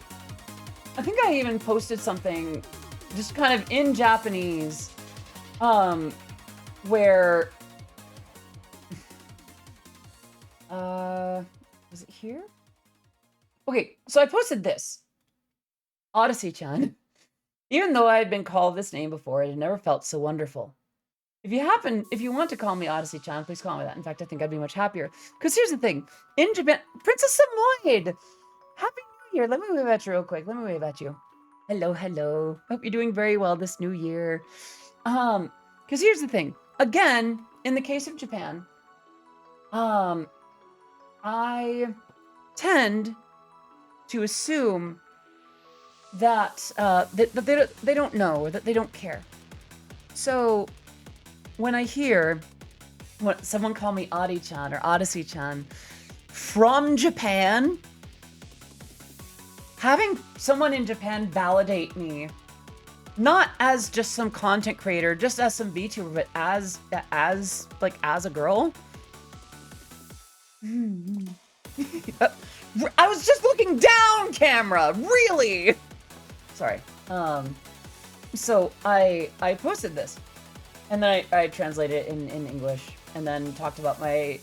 [SPEAKER 1] think I even posted something just kind of in Japanese, where, was it here? Okay, so I posted this, Odyssey-chan. Even though I had been called this name before, it had never felt so wonderful. If you want to call me Odyssey-chan, please call me that. In fact, I think I'd be much happier. Because here's the thing. In Japan, Princess Samoyed! Happy New Year! Let me wave at you real quick. Let me wave at you. Hello, hello. Hope you're doing very well this new year. Because here's the thing. Again, in the case of Japan, I tend to assume that that they don't know, or that they don't care. So when I hear someone call me Adi-chan or Odyssey-chan from Japan, having someone in Japan validate me, not as just some content creator, just as some VTuber, but as a girl. I was just looking down, camera, really. Sorry. So I posted this, and then I translated it in English, and then talked about my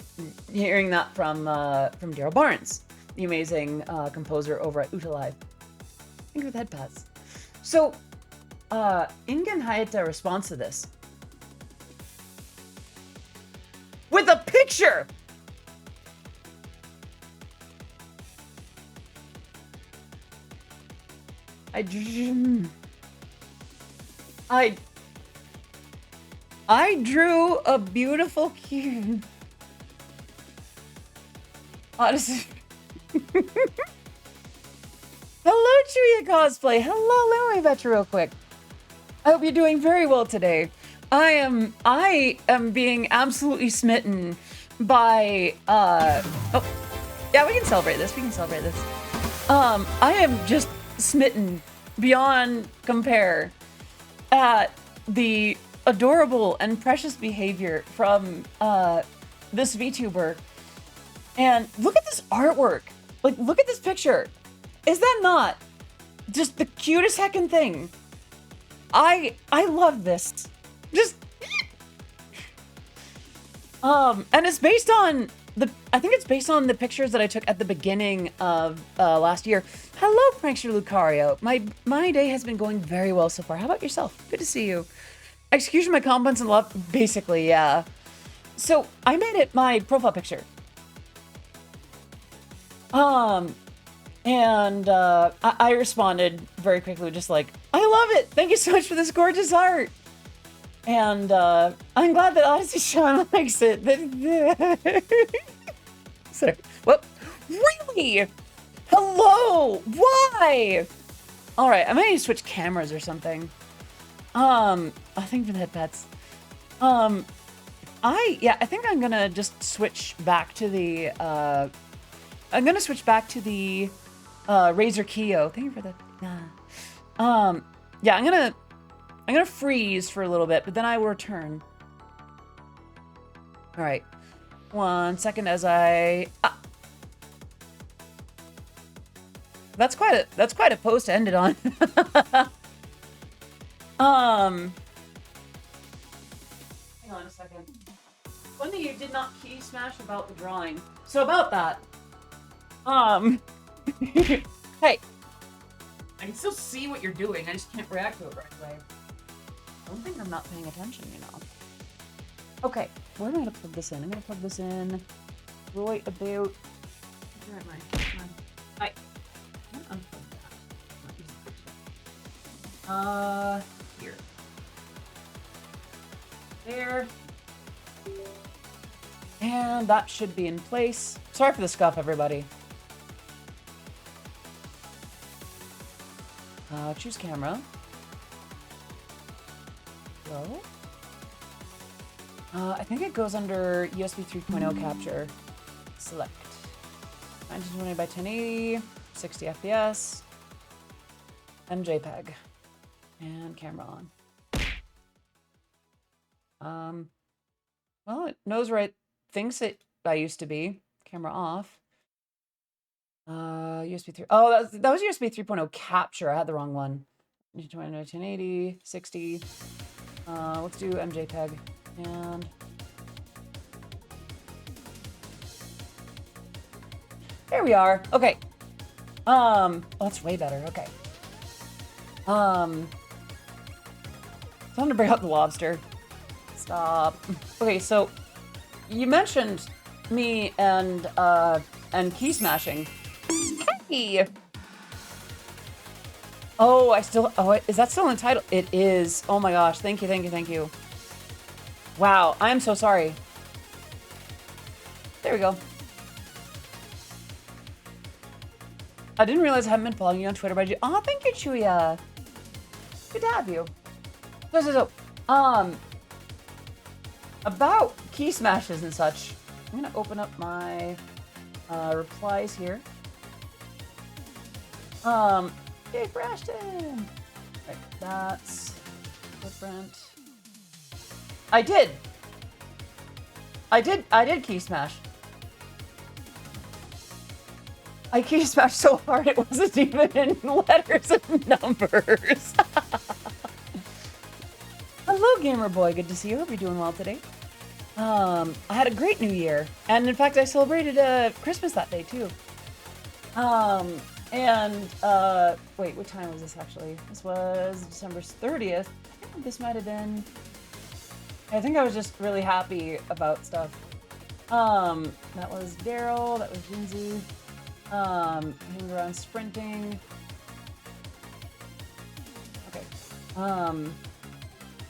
[SPEAKER 1] hearing that from Daryl Barnes, the amazing composer over at Utalive. Think with headpads. So Ingen Hayata responds to this with a picture. I drew a beautiful cube. Odyssey. Hello, Chuya Cosplay. Hello, let me wave at you real quick. I hope you're doing very well today. I am being absolutely smitten by oh yeah, we can celebrate this. We can celebrate this. I am just smitten beyond compare at the adorable and precious behavior from this VTuber. And look at this artwork. Like, look at this picture. Is that not just the cutest heckin' thing? I love this. Just and it's based on I think it's based on the pictures that I took at the beginning of last year. Hello, Prankster Lucario. My day has been going very well so far. How about yourself? Good to see you. Execution my compliments and love, basically, yeah. So I made it my profile picture. And I responded very quickly, just like, I love it. Thank you so much for this gorgeous art. And I'm glad that Odyssey-chan likes it. Sorry. Well, really? Hello? Why? All right, I might need to switch cameras or something. I think for the headpads. I think I'm gonna just switch back to the I'm gonna switch back to the Razer Kiyo. Thank you for the yeah, I'm gonna freeze for a little bit, but then I will return. All right, 1 second as I. That's quite a post to end it on. Hang on a second. One thing you did not key smash about the drawing. So about that. Hey. I can still see what you're doing. I just can't react to it right away. I don't think I'm not paying attention, you know. Okay, where am I gonna plug this in? I'm gonna plug this in right about. Where am I? Hi. I'm gonna unplug that. Here. There. And that should be in place. Sorry for the scuff, everybody. Choose camera. Go. I think it goes under USB 3.0 capture. Select. 1920 by 1080, 60 FPS, and JPEG. And camera on. Well, it knows where it thinks I used to be. Camera off. USB 3. Oh, that was USB 3.0 capture. I had the wrong one. 1080, 60. Let's do MJPEG. And there we are. Okay. Oh, that's way better. Okay. Time to bring out the lobster. Stop. Okay, so you mentioned me and key smashing. Hey. Oh, is that still in the title? It is. Oh my gosh. Thank you, thank you, thank you. Wow, I am so sorry. There we go. I didn't realize I haven't been following you on Twitter, but oh, thank you, Chuya. Good to have you. So, about key smashes and such, I'm gonna open up my replies here. Hey, Brashton! Right, that's different. I did key smash. I key smashed so hard it wasn't even in letters and numbers. Hello, Gamer Boy. Good to see you. Hope you're doing well today. I had a great New Year, and in fact, I celebrated Christmas that day too. Wait, what time was this actually? This was December 30th. I think this might have been. I think I was just really happy about stuff. That was Daryl. That was Jinzu. Hanging around sprinting. Okay.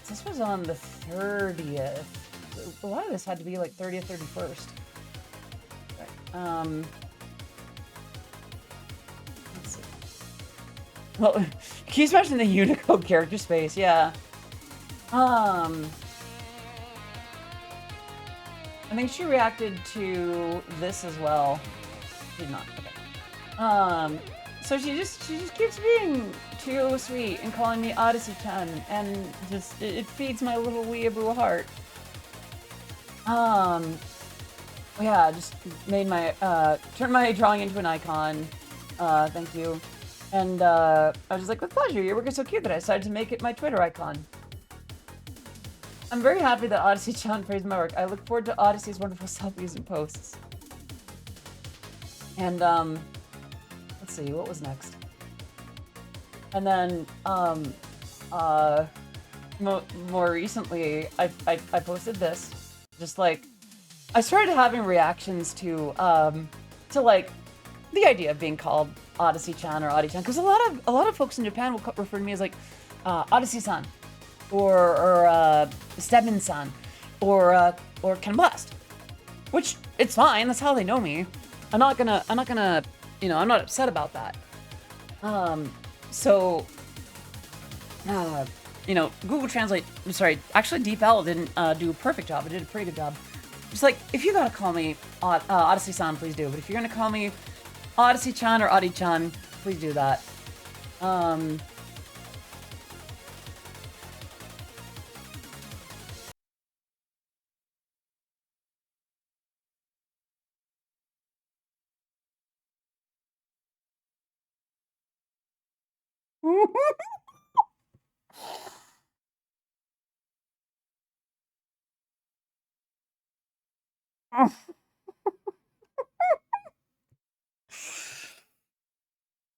[SPEAKER 1] This was on the 30th. A lot of this had to be like 30th, 31st. Right. Let's see. Well, keep smashing the Unicode character space, yeah. I think she reacted to this as well. She did not. Okay. So she just keeps being too sweet and calling me Odyssey-chan, and just it feeds my little weeaboo heart. Yeah, just made my turned my drawing into an icon. Thank you. And I was just like, with pleasure. Your work is so cute that I decided to make it my Twitter icon. I'm very happy that Odyssey-chan praised my work. I look forward to Odyssey's wonderful selfies and posts. And let's see, what was next? And then more recently, I posted this. Just like, I started having reactions to like the idea of being called Odyssey-chan or Odyssey-chan, because a lot of folks in Japan will refer to me as like Odyssey-san, or Stedman-san, or Ken Blast, which it's fine. That's how they know me. I'm not gonna, you know, I'm not upset about that. You know, Google Translate, sorry, actually DeepL didn't do a perfect job. It did a pretty good job. Just like, if you gotta call me Odyssey-san, please do. But if you're gonna call me Odyssey-chan or Odi-chan, please do that.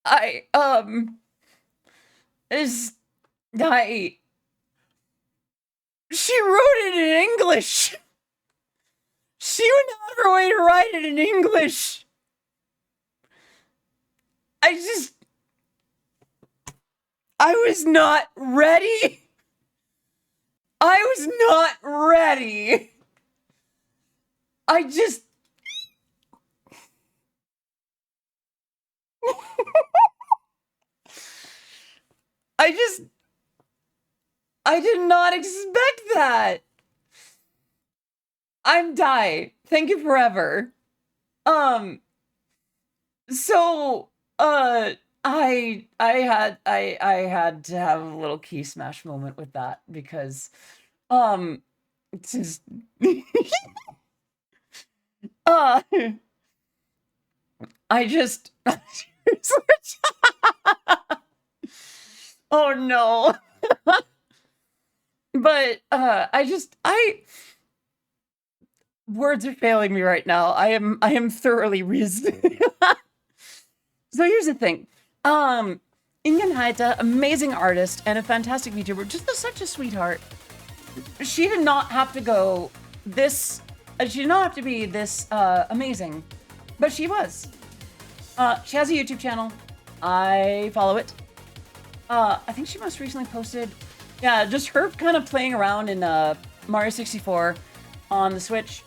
[SPEAKER 1] I is I she wrote it in English. She went out of her way to write it in English. I was not ready. I was not ready. I did not expect that. I'm Die. Thank you forever. So, I had to have a little key smash moment with that because, just, uh, I just, Oh no. But words are failing me right now. I am thoroughly reasoning. So here's the thing. Ingen Haita, amazing artist and a fantastic VTuber, just such a sweetheart. She did not have to go this, she did not have to be this amazing, but she was. She has a YouTube channel. I follow it. I think she most recently posted, yeah, just her kind of playing around in Mario 64 on the Switch.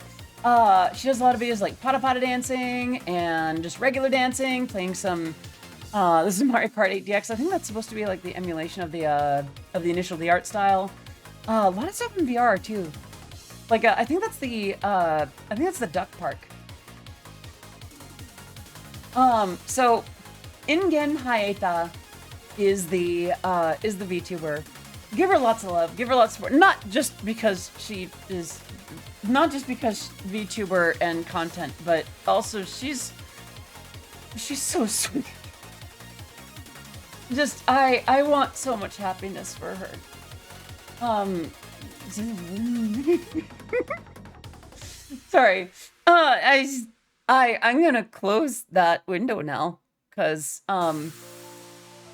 [SPEAKER 1] She does a lot of videos like Pata Pata dancing and just regular dancing, playing some, this is Mario Kart 8 DX. I think that's supposed to be like the emulation of the initial the art style. A lot of stuff in VR too. Like, I think that's the Duck Park. So Ingen Haeta is the VTuber. Give her lots of love. Give her lots of support. Not just because VTuber and content, but also she's so sweet. Just I want so much happiness for her. Sorry. I'm gonna close that window now, cause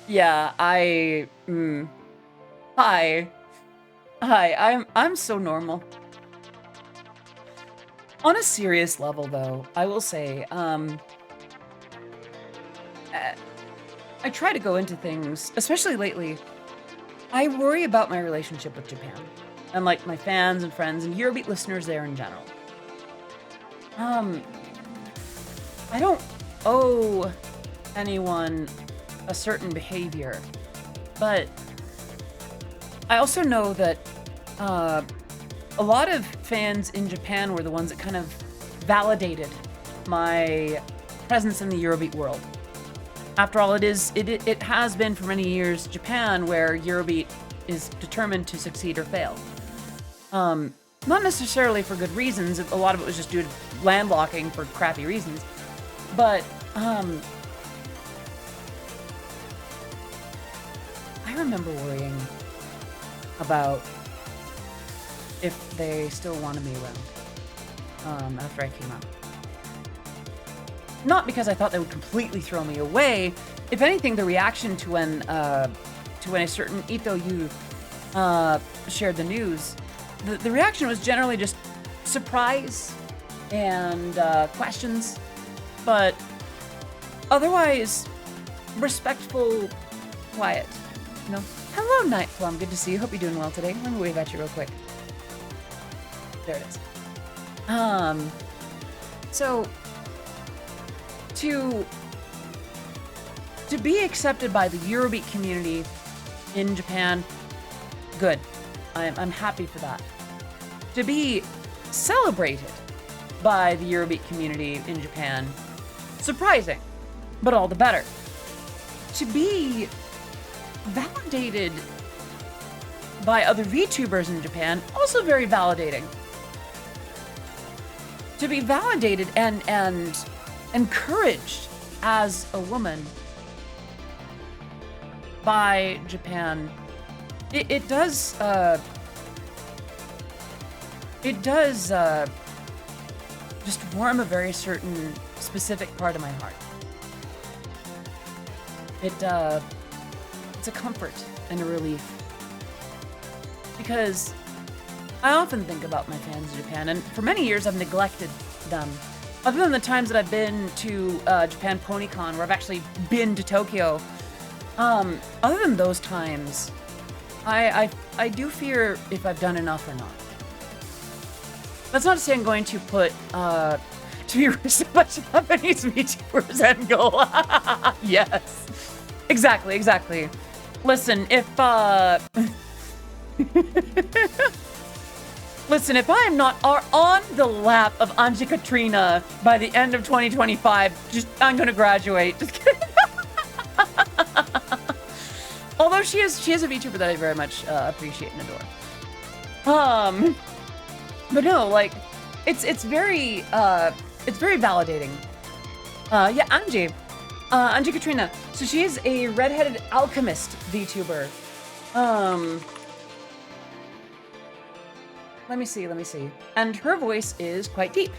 [SPEAKER 1] yeah, hi, I'm so normal. On a serious level, though, I will say, I try to go into things, especially lately. I worry about my relationship with Japan, and like my fans and friends and Eurobeat listeners there in general. I don't owe anyone a certain behavior, but I also know that a lot of fans in Japan were the ones that kind of validated my presence in the Eurobeat world. After all, it has been for many years Japan where Eurobeat is determined to succeed or fail. Not necessarily for good reasons. A lot of it was just due to landlocking for crappy reasons. But I remember worrying about if they still wanted me around after I came out. Not because I thought they would completely throw me away. If anything, the reaction to when a certain Ito Yu shared the news, the reaction was generally just surprise and questions, but otherwise respectful, quiet. You know. Hello, Night Plum. Good to see you. Hope you're doing well today. Let me wave at you real quick. There it is. So to be accepted by the Eurobeat community in Japan, good. I'm happy for that. To be celebrated by the Eurobeat community in Japan, surprising, but all the better. To be validated by other VTubers in Japan, also very validating. To be validated and encouraged as a woman by Japan, it does just warm a very certain specific part of my heart. It's a comfort and a relief, because I often think about my fans in Japan, and for many years I've neglected them. Other than the times that I've been to Japan PonyCon, where I've actually been to Tokyo, other than those times, I do fear if I've done enough or not. That's not to say I'm going to put to be so much Japanese VTubers and go, yes, exactly. Listen, if listen, if I am not on the lap of Anji Katrina by the end of 2025, I'm gonna graduate. Just kidding. Although she is a VTuber that I very much appreciate and adore. But no, like, it's very validating. Yeah, Anji, Angie Katrina. So she is a redheaded alchemist VTuber. Let me see. And her voice is quite deep.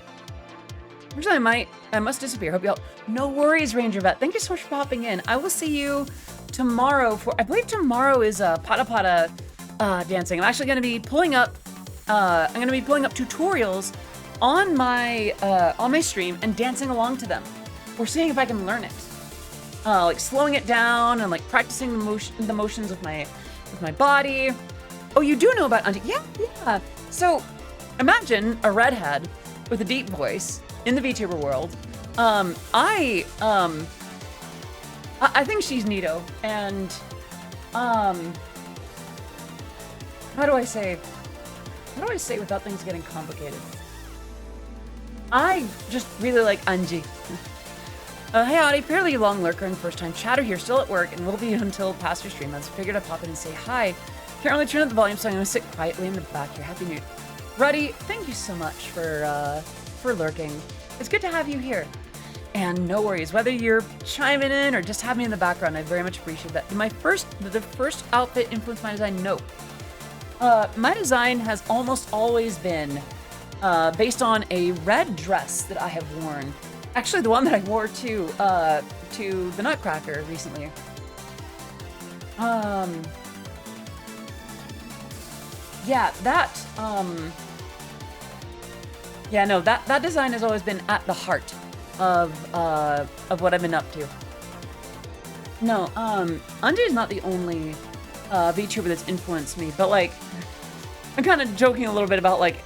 [SPEAKER 1] Originally, I must disappear. Hope you all. No worries, Ranger Vet. Thank you so much for popping in. I will see you tomorrow for. I believe tomorrow is Pata Pata dancing. I'm actually going to be pulling up. I'm going to be pulling up tutorials on my stream and dancing along to them. We're seeing if I can learn it. Like slowing it down and like practicing the motions with my body. Oh, you do know about Auntie? Yeah. So imagine a redhead with a deep voice in the VTuber world. I think she's neato, and how do I say without things getting complicated? I just really like Angie. Hey Audie, fairly long lurker and first time chatter here, still at work, and will be until past your stream. I figured I'd pop in and say hi. Can't really turn up the volume, so I'm gonna sit quietly in the back here. Happy New Year. Ruddy, thank you so much for lurking. It's good to have you here. And no worries, whether you're chiming in or just have me in the background, I very much appreciate that. The first outfit influenced my design? No. My design has almost always been based on a red dress that I have worn. Actually, the one that I wore to the Nutcracker recently. Yeah, that design has always been at the heart of what I've been up to. No, Anji is not the only VTuber that's influenced me, but like, I'm kind of joking a little bit about like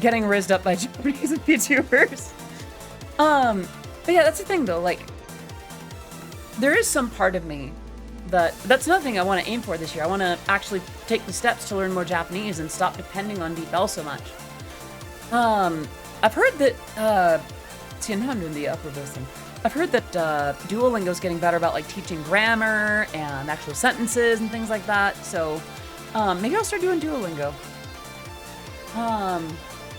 [SPEAKER 1] getting rizzed up by Japanese VTubers. But yeah, that's the thing though, like, there is some part of me that's another thing I want to aim for this year. I want to actually take the steps to learn more Japanese and stop depending on DeepL so much. I've heard that, see, now I'm doing the upper voice thing. I've heard that Duolingo's getting better about like teaching grammar and actual sentences and things like that. So maybe I'll start doing Duolingo.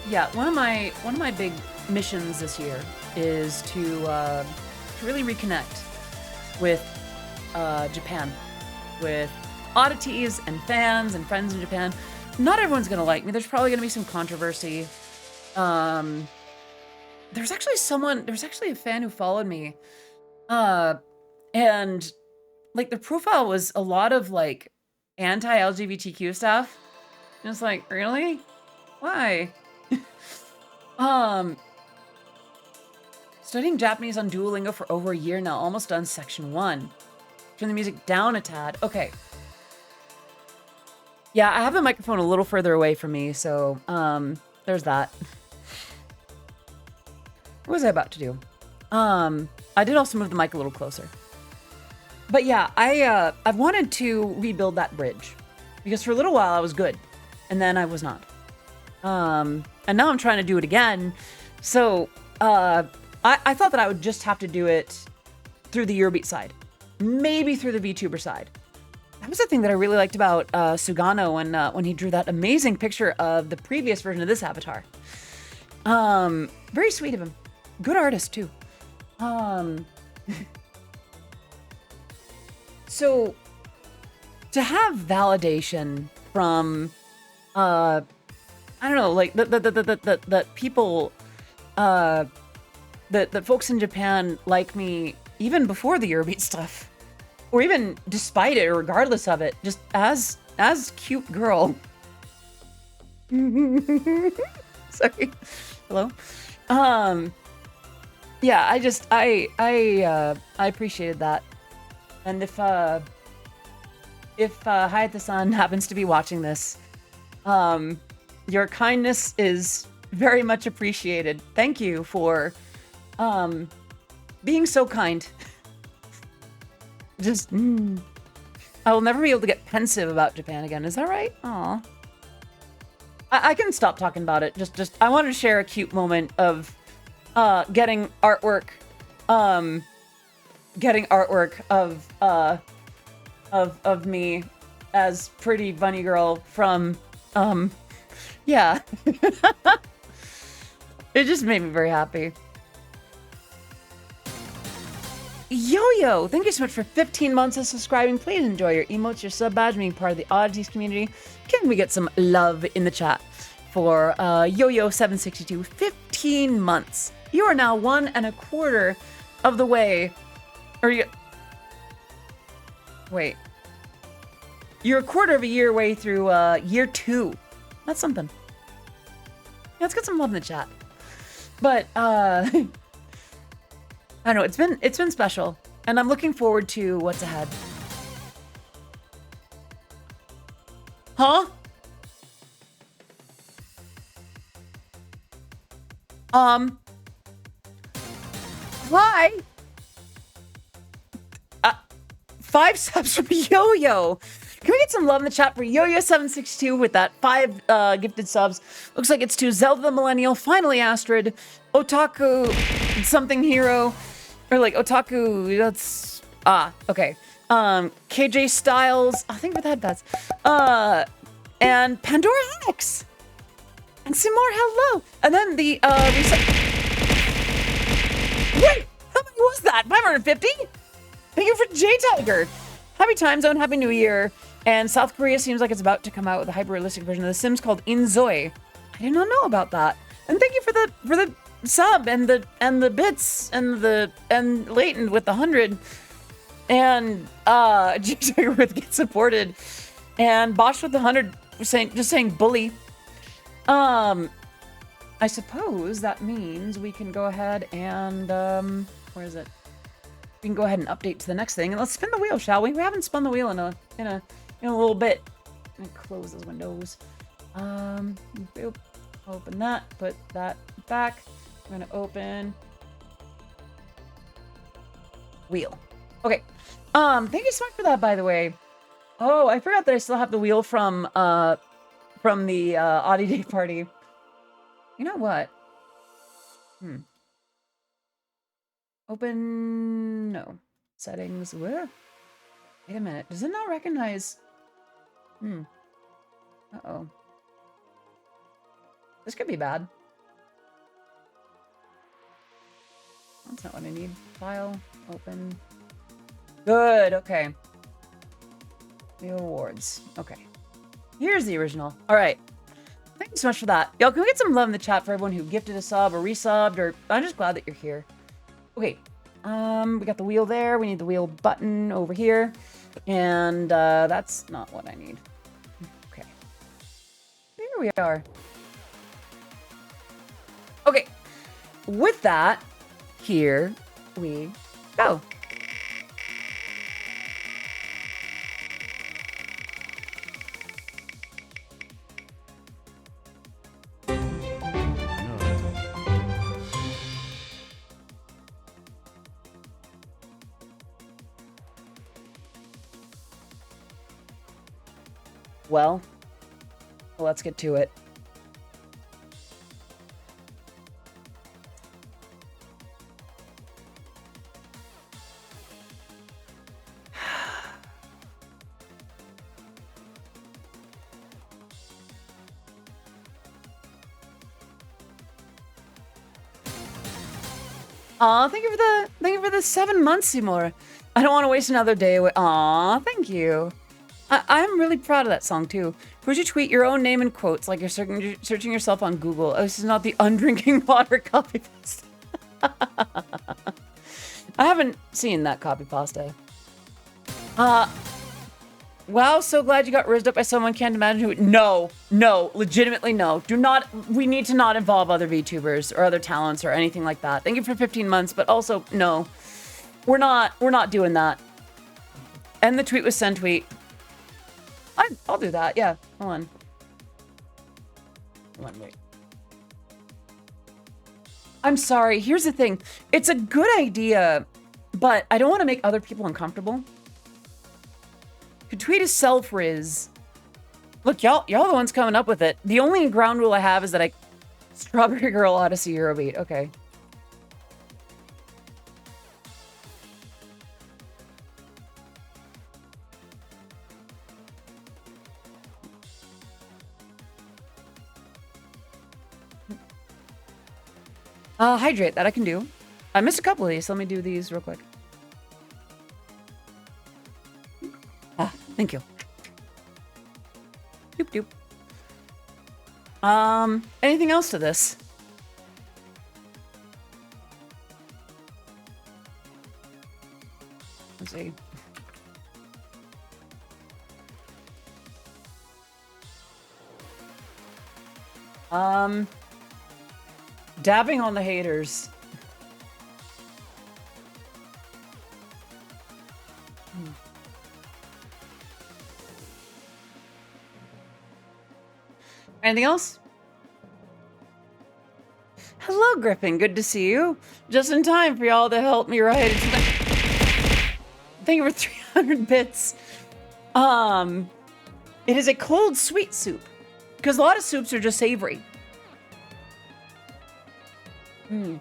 [SPEAKER 1] Yeah, one of my big missions this year is to really reconnect with Japan, with oddities and fans and friends in Japan. Not everyone's gonna like me. There's probably gonna be some controversy. There's actually a fan who followed me, and like the profile was a lot of like anti-LGBTQ stuff. And it's like, really? Why? Studying Japanese on Duolingo for over a year now, almost done section 1. Turn the music down a tad. Okay. Yeah, I have the microphone a little further away from me, so there's that. What was I about to do? I did also move the mic a little closer. But yeah, I've wanted to rebuild that bridge because for a little while I was good, and then I was not. And now I'm trying to do it again. So I thought that I would just have to do it through the Eurobeat side, maybe through the VTuber side. That was the thing that I really liked about Sugano when he drew that amazing picture of the previous version of this avatar. Very sweet of him. Good artist too. So to have validation from I don't know, like that people that folks in Japan like me even before the Eurobeat stuff, or even despite it or regardless of it, just as cute girl. Sorry. Hello. Yeah, I appreciated that. And if Hayate-san happens to be watching this, your kindness is very much appreciated. Thank you for being so kind. Just I will never be able to get pensive about Japan again. Is that right? Aw. I can stop talking about it. Just I wanted to share a cute moment of getting artwork of me as pretty bunny girl from yeah. It just made me very happy. Yo-Yo, thank you so much for 15 months of subscribing. Please enjoy your emotes, your sub badge, being part of the Oddities community. Can we get some love in the chat for Yo-Yo762? 15 months. You are now 1.25 of the way. Or you... Wait. You're a quarter of a year way through year 2. That's something. Yeah, let's get some love in the chat. But I don't know, it's been special, and I'm looking forward to what's ahead. Huh? Hi. 5 subs from Yo-Yo. Can we get some love in the chat for Yo-Yo762 with that 5 gifted subs? Looks like it's to Zelda the Millennial, finally Astrid, Otaku something hero, or like Otaku, that's, okay. KJ Styles, I think with headpads. And Pandora X. And some more hello. And then the, wait, how many was that? 550? Thank you for J-Tiger. Happy time zone, happy new year. And South Korea seems like it's about to come out with a hyper-realistic version of The Sims called Inzoi. I did not know about that. And thank you for the sub and the bits and Leighton with the 100 and J-Tiger with get supported and Bosch with the 100 saying bully. I suppose that means we can go ahead and where is it? We can go ahead and update to the next thing, and let's spin the wheel, shall we? We haven't spun the wheel in a little bit. I'm gonna close those windows. Boop. Open that. Put that back. I'm gonna open wheel. Okay. Thank you so much for that, by the way. Oh, I forgot that I still have the wheel from the Audi Day party. You know what? Open, no. Settings, where? Wait a minute, does it not recognize? Uh-oh. This could be bad. That's not what I need. File, open. Good, okay. The awards, okay. Here's the original. All right. Thank you so much for that. Y'all, can we get some love in the chat for everyone who gifted a sub or resubbed, or I'm just glad that you're here. Okay, we got the wheel there. We need the wheel button over here. And that's not what I need. Okay. There we are. Okay, with that, here we go. Well, let's get to it. Aw, thank you for the 7 months, Seymour. I don't want to waste another day with. Aw, thank you. I'm really proud of that song, too. Would you tweet your own name in quotes like you're searching yourself on Google? Oh, this is not the undrinking water copy pasta. I haven't seen that copy pasta. Wow, so glad you got rizzed up by someone. Can't imagine who. No, legitimately no. Do not. We need to not involve other VTubers or other talents or anything like that. Thank you for 15 months, but also no. We're not doing that. End the tweet with send tweet. I'll do that. Yeah. Hold on. Wait. I'm sorry. Here's the thing. It's a good idea, but I don't want to make other people uncomfortable. To tweet a self-riz. Look, y'all the ones coming up with it. The only ground rule I have is that Strawberry Girl Odyssey Eurobeat. Okay. Hydrate, that I can do. I missed a couple of these, so let me do these real quick. Thank you. Doop doop. Anything else to this? Let's see. Dabbing on the haters. Anything else? Hello, Griffin. Good to see you. Just in time for y'all to help me write it. Thank you for 300 bits. It is a cold sweet soup. Because a lot of soups are just savory. Imagine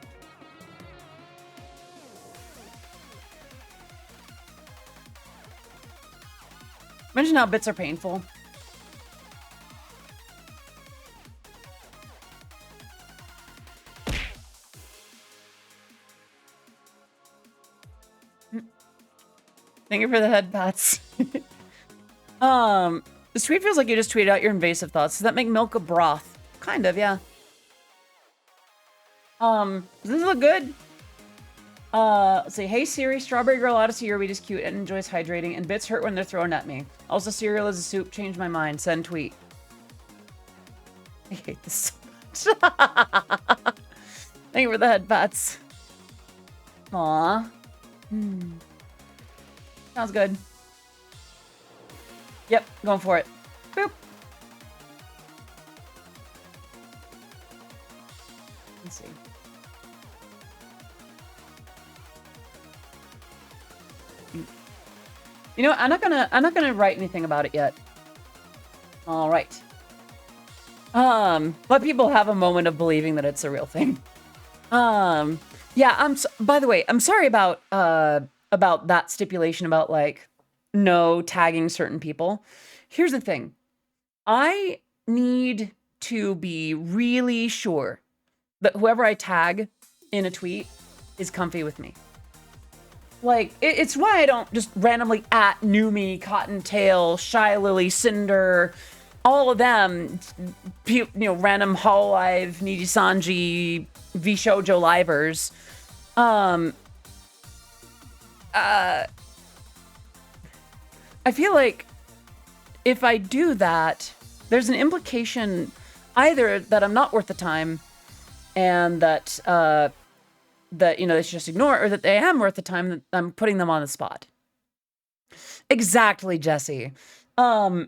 [SPEAKER 1] how bits are painful. Thank you for the head pats. The tweet feels like you just tweeted out your invasive thoughts. Does that make milk a broth? Kind of, yeah. Does this look good? Let's see. Hey Siri, Strawberry Girl Odyssey Eurobeat is cute and enjoys hydrating, and bits hurt when they're thrown at me. Also, cereal is a soup. Change my mind. Send tweet. I hate this so much. Thank you for the head pats. Aw. Sounds good. Yep, going for it. Boop. Let's see. You know, I'm not gonna write anything about it yet. All right. Let people have a moment of believing that it's a real thing. Yeah. By the way, I'm sorry about that stipulation about like no tagging certain people. Here's the thing. I need to be really sure that whoever I tag in a tweet is comfy with me. Like, it's why I don't just randomly at Numi, Cottontail, Shy Lily, Cinder, all of them, you know, random Hololive, Nijisanji, Vshoujo livers. I feel like if I do that, there's an implication either that I'm not worth the time and that, you know, they should just ignore it, or that they am worth the time that I'm putting them on the spot. Exactly, Jesse. There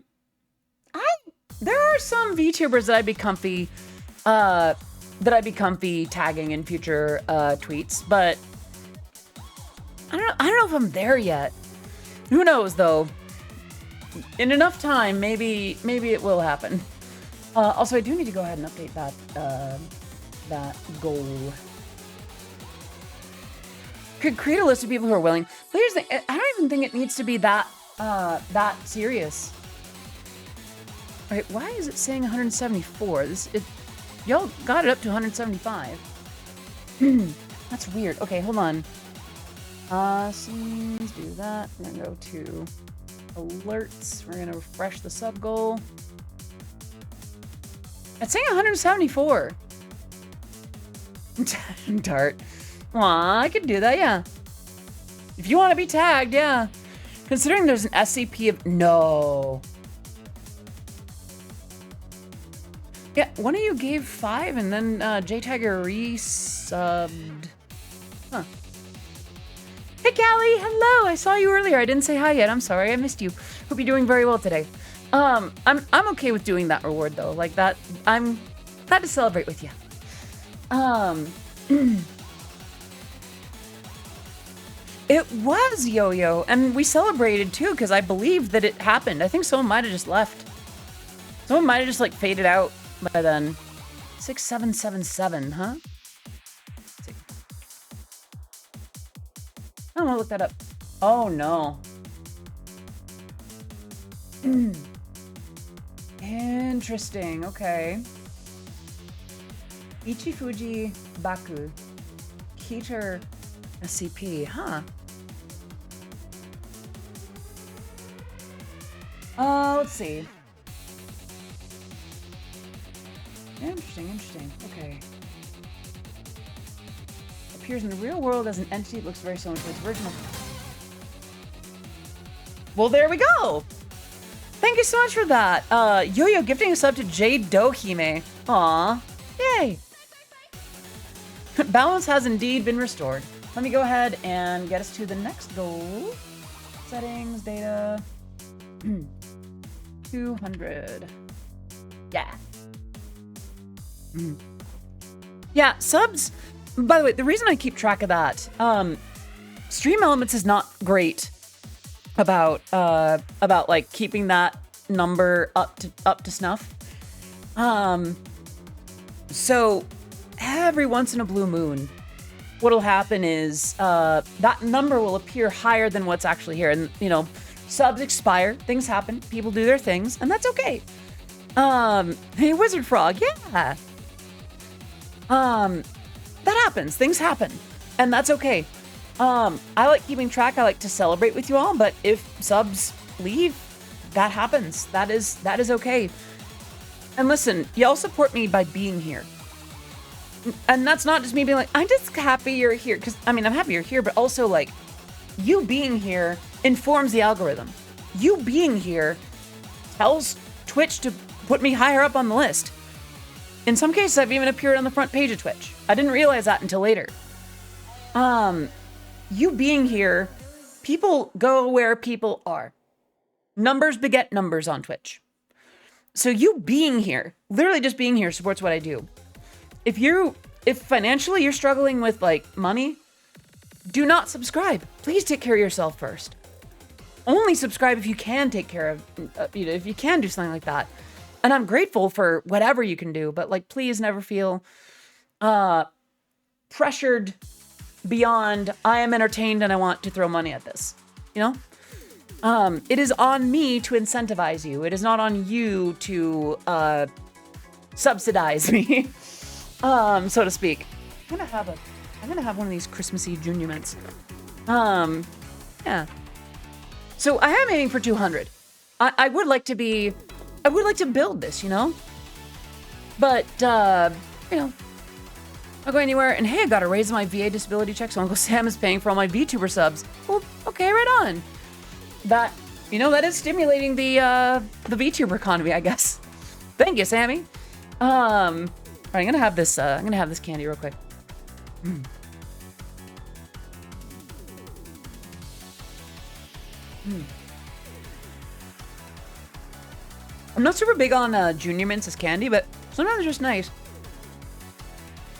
[SPEAKER 1] are some VTubers that I'd be comfy, tagging in future, tweets, but I don't know if I'm there yet. Who knows, though? In enough time, maybe it will happen. Also, I do need to go ahead and update that goal. Could create a list of people who are willing. But here's the thing, I don't even think it needs to be that serious. All right, why is it saying 174? Y'all got it up to 175. That's weird. Okay, hold on. Scenes, do that. We're gonna go to alerts. We're gonna refresh the sub goal. It's saying 174. Dart. Aw, I could do that, yeah. If you want to be tagged, yeah. Considering there's an SCP of... No. Yeah, one of you gave 5 and then J-Tiger resubbed. Huh. Hey, Callie, hello. I saw you earlier. I didn't say hi yet. I'm sorry. I missed you. Hope you're doing very well today. I'm okay with doing that reward, though. Like that, I'm glad to celebrate with you. It was Yo-Yo, and we celebrated too because I believed that it happened. I think someone might have just left. Someone might have just like faded out by then. 6777, huh? Let's see. I don't want to look that up. Oh no. Interesting. Okay. Ichifuji Baku. Keter SCP, huh? Let's see. Interesting, interesting. Okay. Appears in the real world as an entity that looks very similar to its original. Well, there we go. Thank you so much for that. Yo-Yo gifting a sub to Jade Dohime. Aw. Yay. Balance has indeed been restored. Let me go ahead and get us to the next goal. Settings, data. 200. Yeah. Yeah, subs. By the way, the reason I keep track of that, Stream Elements is not great about like keeping that number up to snuff. So every once in a blue moon, what'll happen is that number will appear higher than what's actually here, and you know, subs expire, things happen, people do their things, and that's okay. Hey, Wizard Frog, yeah. That happens, things happen, and that's okay. I like keeping track, I like to celebrate with you all, but if subs leave, that happens. That is okay. And listen, y'all support me by being here. And that's not just me being like, I'm just happy you're here. Because, I mean, I'm happy you're here, but also, like, you being here informs the algorithm. You being here tells Twitch to put me higher up on the list. In some cases, I've even appeared on the front page of Twitch. I didn't realize that until later. You being here, people go where people are. Numbers beget numbers on Twitch. So you being here, literally just being here, supports what I do. If financially you're struggling with like money, do not subscribe. Please take care of yourself first. Only subscribe if you can take care of, if you can do something like that. And I'm grateful for whatever you can do, but like, please never feel pressured beyond, I am entertained and I want to throw money at this, you know? It is on me to incentivize you. It is not on you to subsidize me, so to speak. I'm gonna have one of these Christmassy Junior Mints. Yeah. So I am aiming for 200. I would like to build this, you know? But, you know, I'll go anywhere. And hey, I got to raise my VA disability check, so Uncle Sam is paying for all my VTuber subs. Well, okay, right on. That, you know, that is stimulating the VTuber economy, I guess. Thank you, Sammy. All right, I'm gonna have this candy real quick. I'm not super big on Junior Mints as candy, but sometimes they're just nice.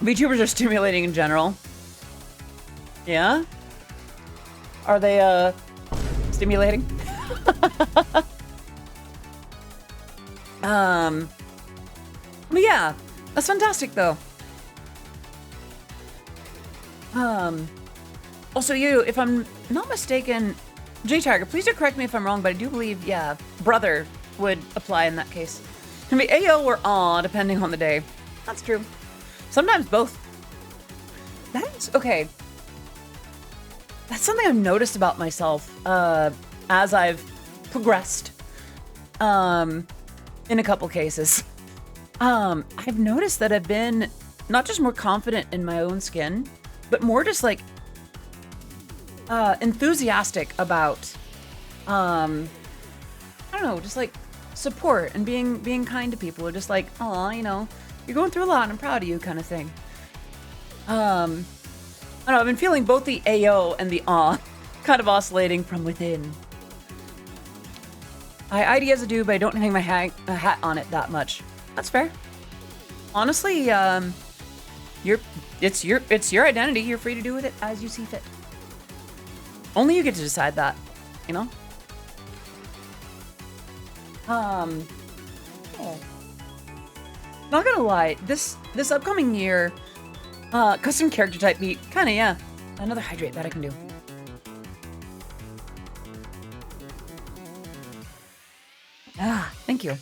[SPEAKER 1] VTubers are stimulating in general. Yeah? Are they, stimulating? But yeah, that's fantastic though. Also you, if I'm not mistaken, J-Tiger, please do correct me if I'm wrong, but I do believe, yeah, brother would apply in that case. It can be AO or aw, depending on the day. That's true. Sometimes both. That's okay. That's something I've noticed about myself as I've progressed in a couple cases. I've noticed that I've been not just more confident in my own skin, but more just like enthusiastic about I don't know, just like support and being kind to people, or just like, oh, you know, you're going through a lot and I'm proud of you kind of thing. I don't know, I've been feeling both the AO and the awe kind of oscillating from within. I ID as a dude, but I don't hang my hat on it that much. That's fair. Honestly, it's your identity. You're free to do with it as you see fit. Only you get to decide that, you know? Yeah. Not gonna lie, this upcoming year, custom character type beat, kinda, yeah. Another hydrate that I can do. Ah, thank you.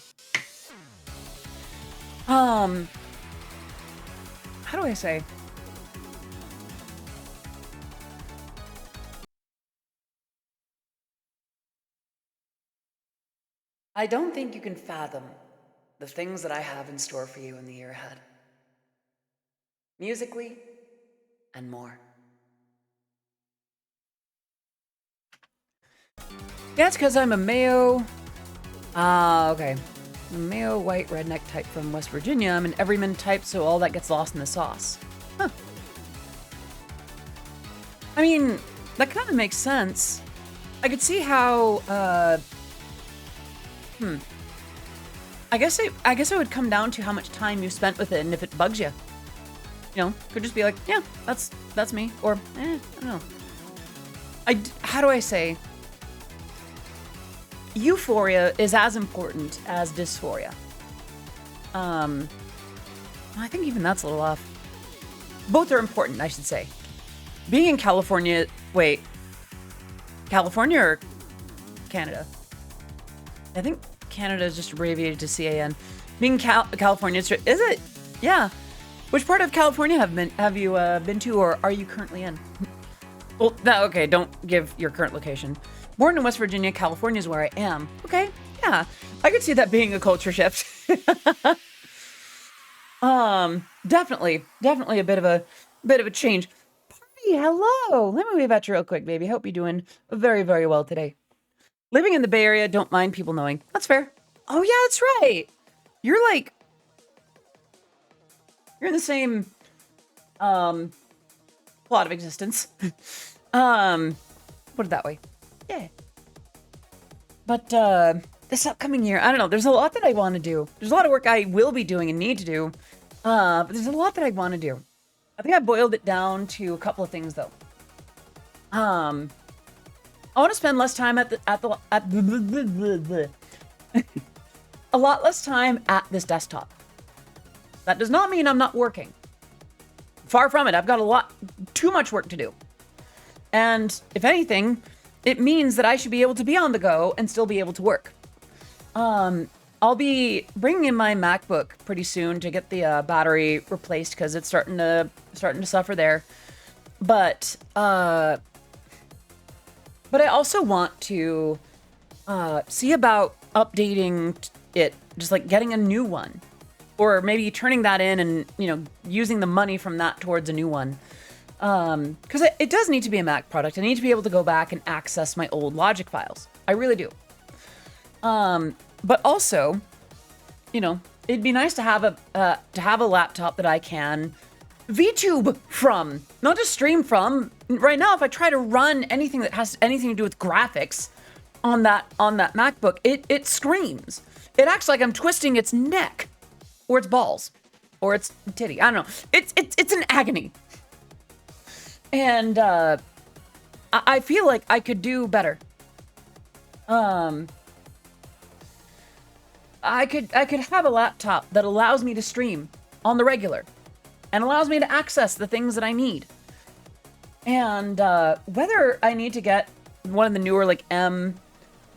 [SPEAKER 1] How do I say? I don't think you can fathom the things that I have in store for you in the year ahead. Musically and more. Yeah, it's because I'm a Mayo. Okay. I'm a Mayo white redneck type from West Virginia. I'm an everyman type, so all that gets lost in the sauce. Huh. I mean, that kind of makes sense. I could see how, I guess it would come down to how much time you spent with it and if it bugs you. You know, could just be like, yeah, that's me. Or, I don't know. How do I say? Euphoria is as important as dysphoria. I think even that's a little off. Both are important, I should say. Being in California, wait, California or Canada? I think Canada is just abbreviated to CAN. Being California, is it? Yeah. Which part of California have you been to, or are you currently in? Well, okay, don't give your current location. Born in West Virginia, California is where I am. Okay, yeah, I could see that being a culture shift. Definitely a bit of a change. Party, hello. Let me wave at you real quick, baby. Hope you're doing very, very well today. Living in the Bay Area, don't mind people knowing. That's fair. Oh yeah, that's right. You're in the same plot of existence. Put it that way. Yeah. But this upcoming year, I don't know. There's a lot that I want to do. There's a lot of work I will be doing and need to do. But there's a lot that I want to do. I think I boiled it down to a couple of things though. I want to spend less time a lot less time at this desktop. That does not mean I'm not working. Far from it. I've got too much work to do. And if anything, it means that I should be able to be on the go and still be able to work. I'll be bringing in my MacBook pretty soon to get the battery replaced because it's starting to suffer there. But I also want to see about updating it, just like getting a new one, or maybe turning that in and using the money from that towards a new one. Because it does need to be a Mac product. I need to be able to go back and access my old Logic files. I really do. But also, it'd be nice to have a laptop that I can VTube from, not just stream from. Right now, if I try to run anything that has anything to do with graphics on that MacBook, it screams. It acts like I'm twisting its neck, or its balls, or its titty. I don't know. It's an agony. And I feel like I could do better. I could have a laptop that allows me to stream on the regular and allows me to access the things that I need. And whether I need to get one of the newer M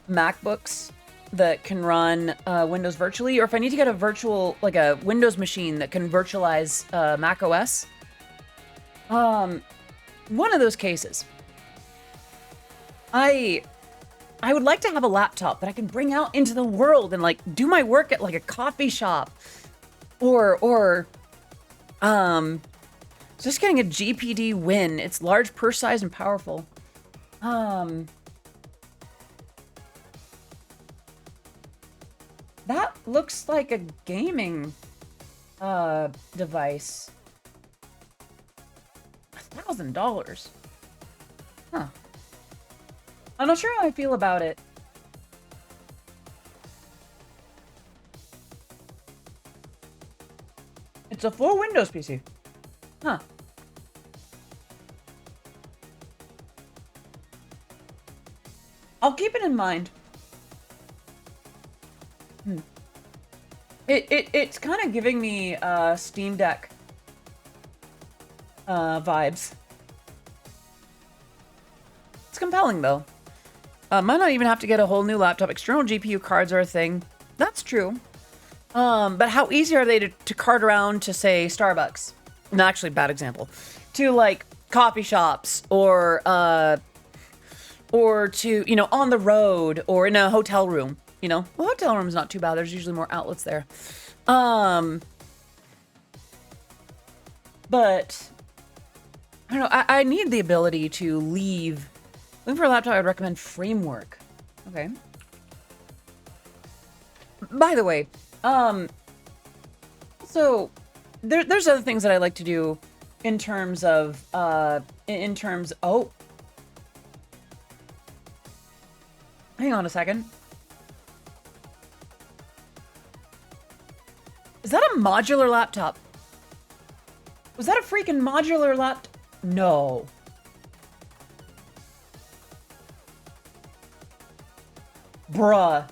[SPEAKER 1] MacBooks that can run Windows virtually, or if I need to get a Windows machine that can virtualize Mac OS, one of those cases, I would like to have a laptop that I can bring out into the world and do my work at a coffee shop, or just getting a GPD Win. It's large, purse size, and powerful. That looks like a gaming device. $1,000. Huh. I'm not sure how I feel about it. It's a full Windows PC. Huh. I'll keep it in mind. It's kind of giving me Steam Deck vibes. It's compelling though. Might not even have to get a whole new laptop. External GPU cards are a thing. That's true. But how easy are they to cart around to, say, Starbucks? No, actually, bad example. To coffee shops or to on the road or in a hotel room. you know, the hotel room's not too bad. There's usually more outlets there. But I don't know. I need the ability to leave. Looking for a laptop, I would recommend Framework. Okay. By the way, so there's other things that I like to do in terms of, oh. Hang on a second. Is that a modular laptop? Was that a freaking modular laptop? No. Bruh.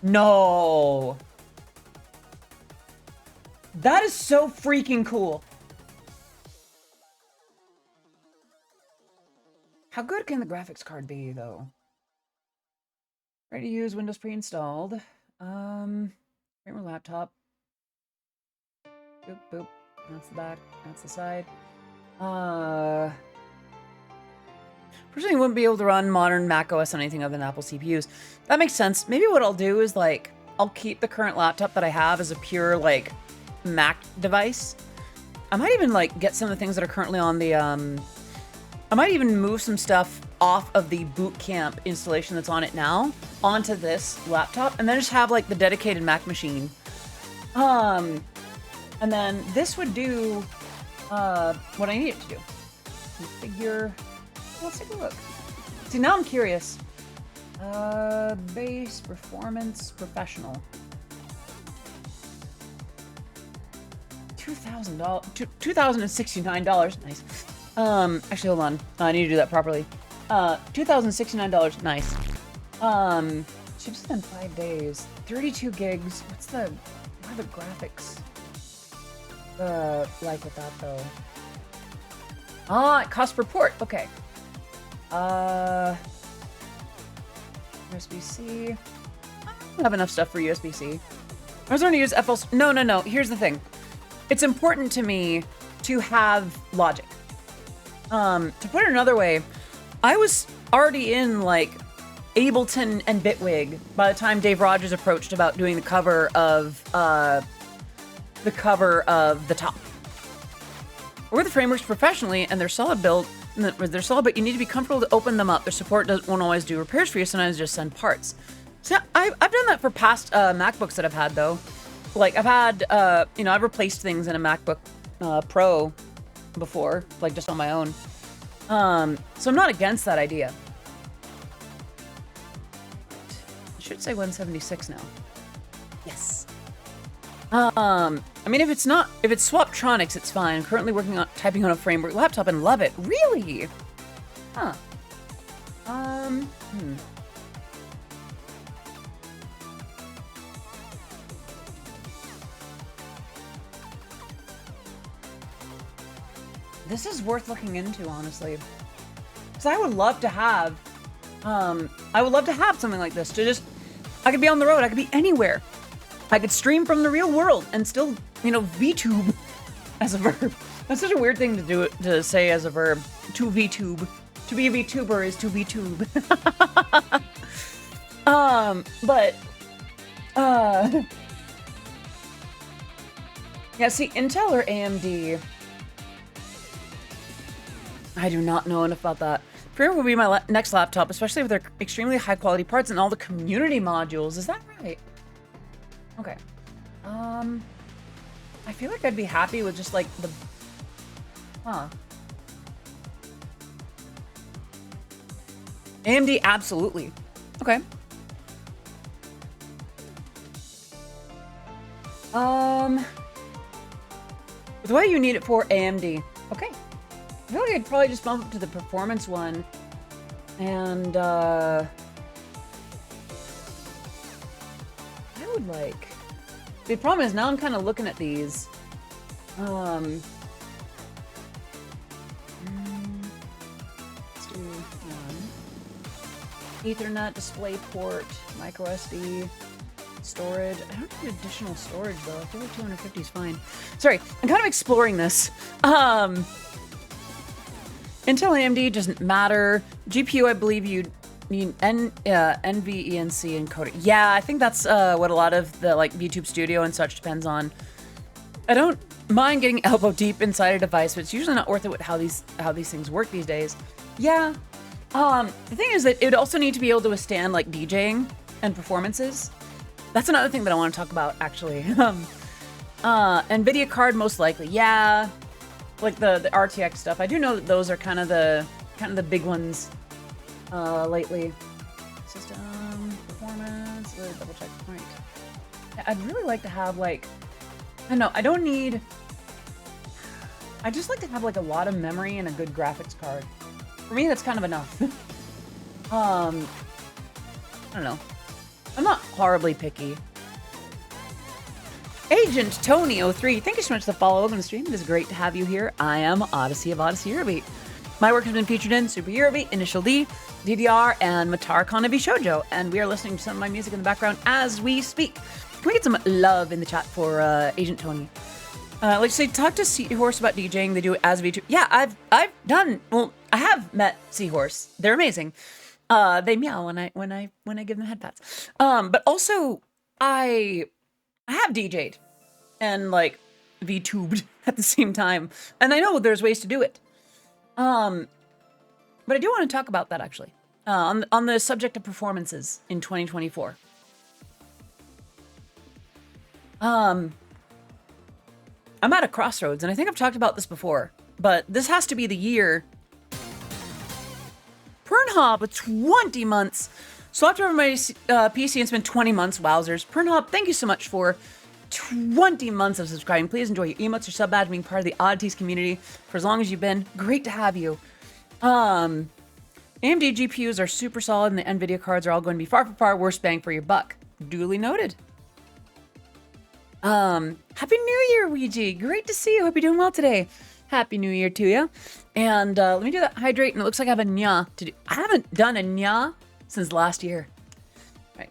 [SPEAKER 1] No. That is so freaking cool. How good can the graphics card be, though? Ready to use, Windows pre-installed. Framer laptop. Boop, boop. That's the back. That's the side. Personally, wouldn't be able to run modern Mac OS on anything other than Apple CPUs. That makes sense. Maybe what I'll do is, like, I'll keep the current laptop that I have as a pure, like, Mac device. I might even, like, get some of the things that are currently on the, I might even move some stuff off of the boot camp installation that's on it now onto this laptop, and then just have, like, the dedicated Mac machine. And then this would do, what I need it to do. Configure. Let's take a look. See, now I'm curious. Base, performance, professional. $2,000. $2,069. Nice. Actually, hold on. I need to do that properly. $2,069. Nice. Ships within 5 days. 32 gigs. What are the graphics? Like with that though. Cost per port. Okay. USB-C. I don't have enough stuff for USB-C. I was going to use FL. No. Here's the thing. It's important to me to have logic. To put it another way, I was already in like Ableton and Bitwig by the time Dave Rogers approached about doing the cover of the top. Or the frameworks professionally, and they're solid build. They're solid, but you need to be comfortable to open them up. Their support won't always do repairs for you. Sometimes just send parts. So I've done that for past MacBooks that I've had though. Like I've had, I've replaced things in a MacBook Pro before, like just on my own. So I'm not against that idea. I should say 176 now. Yes. I mean, if it's Swaptronics, it's fine. I'm currently typing on a framework laptop and love it. Really? Huh. This is worth looking into, honestly. Because I would love to have, something like this to I could be on the road. I could be anywhere. I could stream from the real world and still, VTube as a verb. That's such a weird thing to say as a verb. To VTube. To be a VTuber is to VTube. Yeah, see, Intel or AMD? I do not know enough about that. Framework will be my next laptop, especially with their extremely high quality parts and all the community modules. Is that right? Okay. I feel like I'd be happy with just like the... Huh. AMD, absolutely. Okay. With what you need it for, AMD. Okay. I feel like I'd probably just bump up to the performance one. And, I would like... The problem is now I'm kind of looking at these. Let's do one. Ethernet, display port, micro SD, storage. I don't need additional storage though. I feel like 250 is fine. Sorry, I'm kind of exploring this. Intel AMD doesn't matter. GPU, I believe NVENC encoder. Yeah, I think that's what a lot of the like YouTube Studio and such depends on. I don't mind getting elbow deep inside a device, but it's usually not worth it with how these things work these days. Yeah. The thing is that it would also need to be able to withstand like DJing and performances. That's another thing that I want to talk about actually. NVIDIA card most likely. Yeah. Like the RTX stuff. I do know that those are kind of the big ones lately. System performance. Really double check the point. I'd really like to have like, I don't know, I just like to have like a lot of memory and a good graphics card. For me, that's kind of enough. I don't know. I'm not horribly picky. Agent Tony03, thank you so much for the follow. Welcome to the stream. It is great to have you here. I am Odyssey of Odyssey Eurobeat. My work has been featured in Super Eurobeat, Initial D, DDR, and Matar Kanabi Shoujo, and we are listening to some of my music in the background as we speak. Can we get some love in the chat for Agent Tony? Like say, talk to Seahorse about DJing. They do it as V2. Yeah, I've done. Well, I have met Seahorse. They're amazing. They meow when I give them headpats. But also I have DJ'd and like VTubed at the same time, and I know there's ways to do it. But I do want to talk about that actually on the subject of performances in 2024. I'm at a crossroads, and I think I've talked about this before, but this has to be the year. Pornhub, 20 months. Swapped over my PC and it's been 20 months. Wowzers. Pornhub, thank you so much for 20 months of subscribing. Please enjoy your emotes, your sub badge, being part of the Oddities community for as long as you've been. Great to have you. AMD GPUs are super solid, and the NVIDIA cards are all going to be far worse bang for your buck. Duly noted. Happy New Year, Ouija. Great to see you. Hope you're doing well today. Happy New Year to you. And let me do that hydrate, and it looks like I have a nya to do. I haven't done a nya since last year. Right.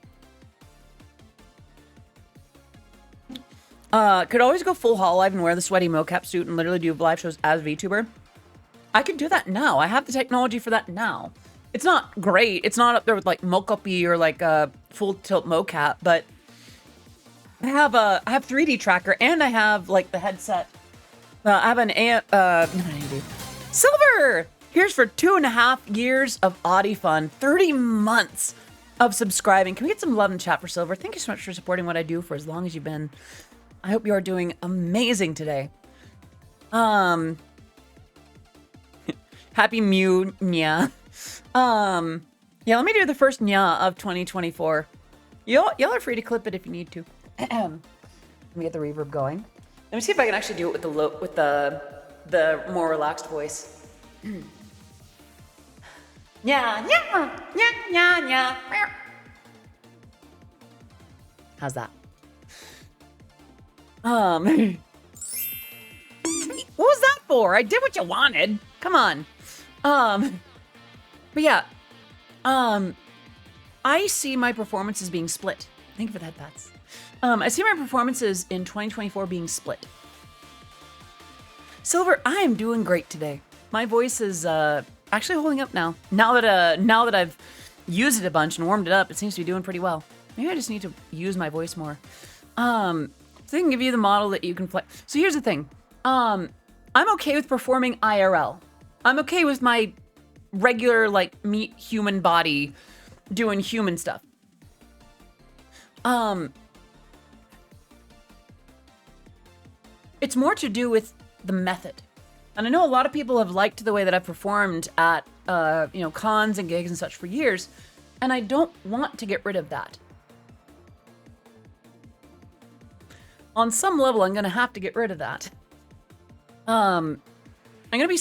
[SPEAKER 1] Could always go full Hololive and wear the sweaty mocap suit and literally do live shows as VTuber. I could do that now. I have the technology for that now. It's not great. It's not up there with like mocap-y or like a full tilt mocap, but I have 3D tracker, and I have like the headset. I have an Silver. Here's for 2.5 years of Audi fun, 30 months of subscribing. Can we get some love in chat for Silver? Thank you so much for supporting what I do for as long as you've been. I hope you are doing amazing today. Happy Mew Nya. Yeah, let me do the first Nya of 2024. Y'all are free to clip it if you need to. Let me get the reverb going. Let me see if I can actually do it with the more relaxed voice. Yeah. How's that? What was that for? I did what you wanted. Come on. But yeah. I see my performances being split. Thank you for the headpats. I see my performances in 2024 being split. Silver, I am doing great today. My voice is actually holding up now. Now that I've used it a bunch and warmed it up, it seems to be doing pretty well. Maybe I just need to use my voice more. So they can give you the model that you can play. So here's the thing. I'm okay with performing IRL. I'm okay with my regular like meat human body doing human stuff. It's more to do with the method. And I know a lot of people have liked the way that I've performed at, cons and gigs and such for years. And I don't want to get rid of that. On some level, I'm going to have to get rid of that. I'm going to be,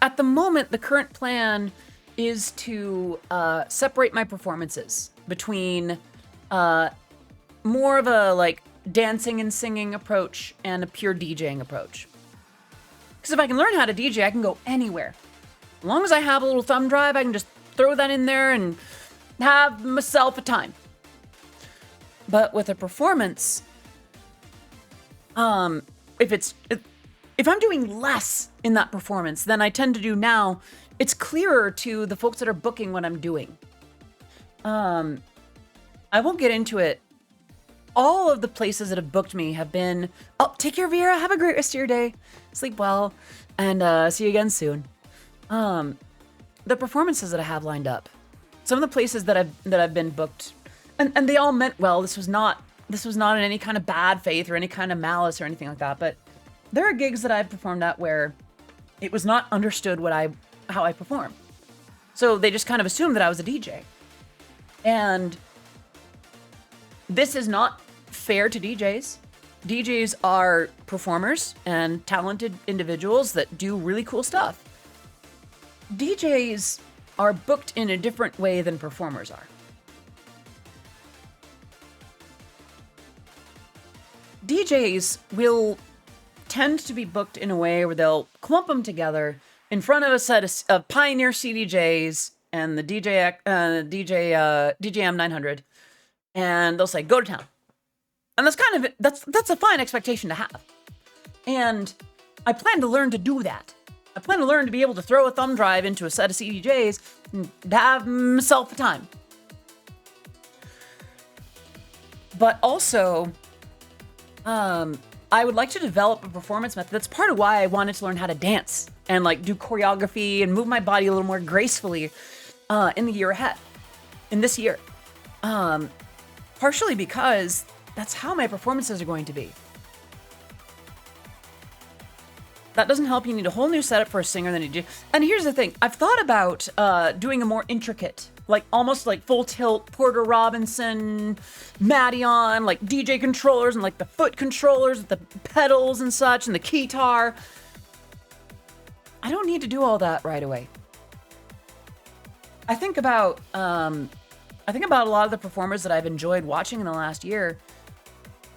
[SPEAKER 1] at the moment, the current plan is to separate my performances between more of a like dancing and singing approach and a pure DJing approach. Because if I can learn how to DJ, I can go anywhere. As long as I have a little thumb drive, I can just throw that in there and have myself a time. But with a performance, if I'm doing less in that performance than I tend to do now, it's clearer to the folks that are booking what I'm doing. I won't get into it. All of the places that have booked me have been, oh, take care, Vera. Have a great rest of your day. Sleep well, and see you again soon. The performances that I have lined up, some of the places that I've been booked, and they all meant well. This was not in any kind of bad faith or any kind of malice or anything like that. But there are gigs that I've performed at where it was not understood how I perform. So they just kind of assumed that I was a DJ. And this is not fair to DJs. DJs are performers and talented individuals that do really cool stuff. DJs are booked in a different way than performers are. DJs will tend to be booked in a way where they'll clump them together in front of a set of Pioneer CDJs and the DJM 900, and they'll say, go to town. And that's a fine expectation to have. And I plan to learn to do that. I plan to learn to be able to throw a thumb drive into a set of CDJs and have myself a time. But also, I would like to develop a performance method. That's part of why I wanted to learn how to dance and like do choreography and move my body a little more gracefully in the year ahead, in this year. Partially because that's how my performances are going to be. That doesn't help. You need a whole new setup for a singer than you do. And here's the thing. I've thought about doing a more intricate, like almost like full tilt Porter Robinson, Madeon, like DJ controllers and like the foot controllers with the pedals and such and the keytar. I don't need to do all that right away. I think about a lot of the performers that I've enjoyed watching in the last year.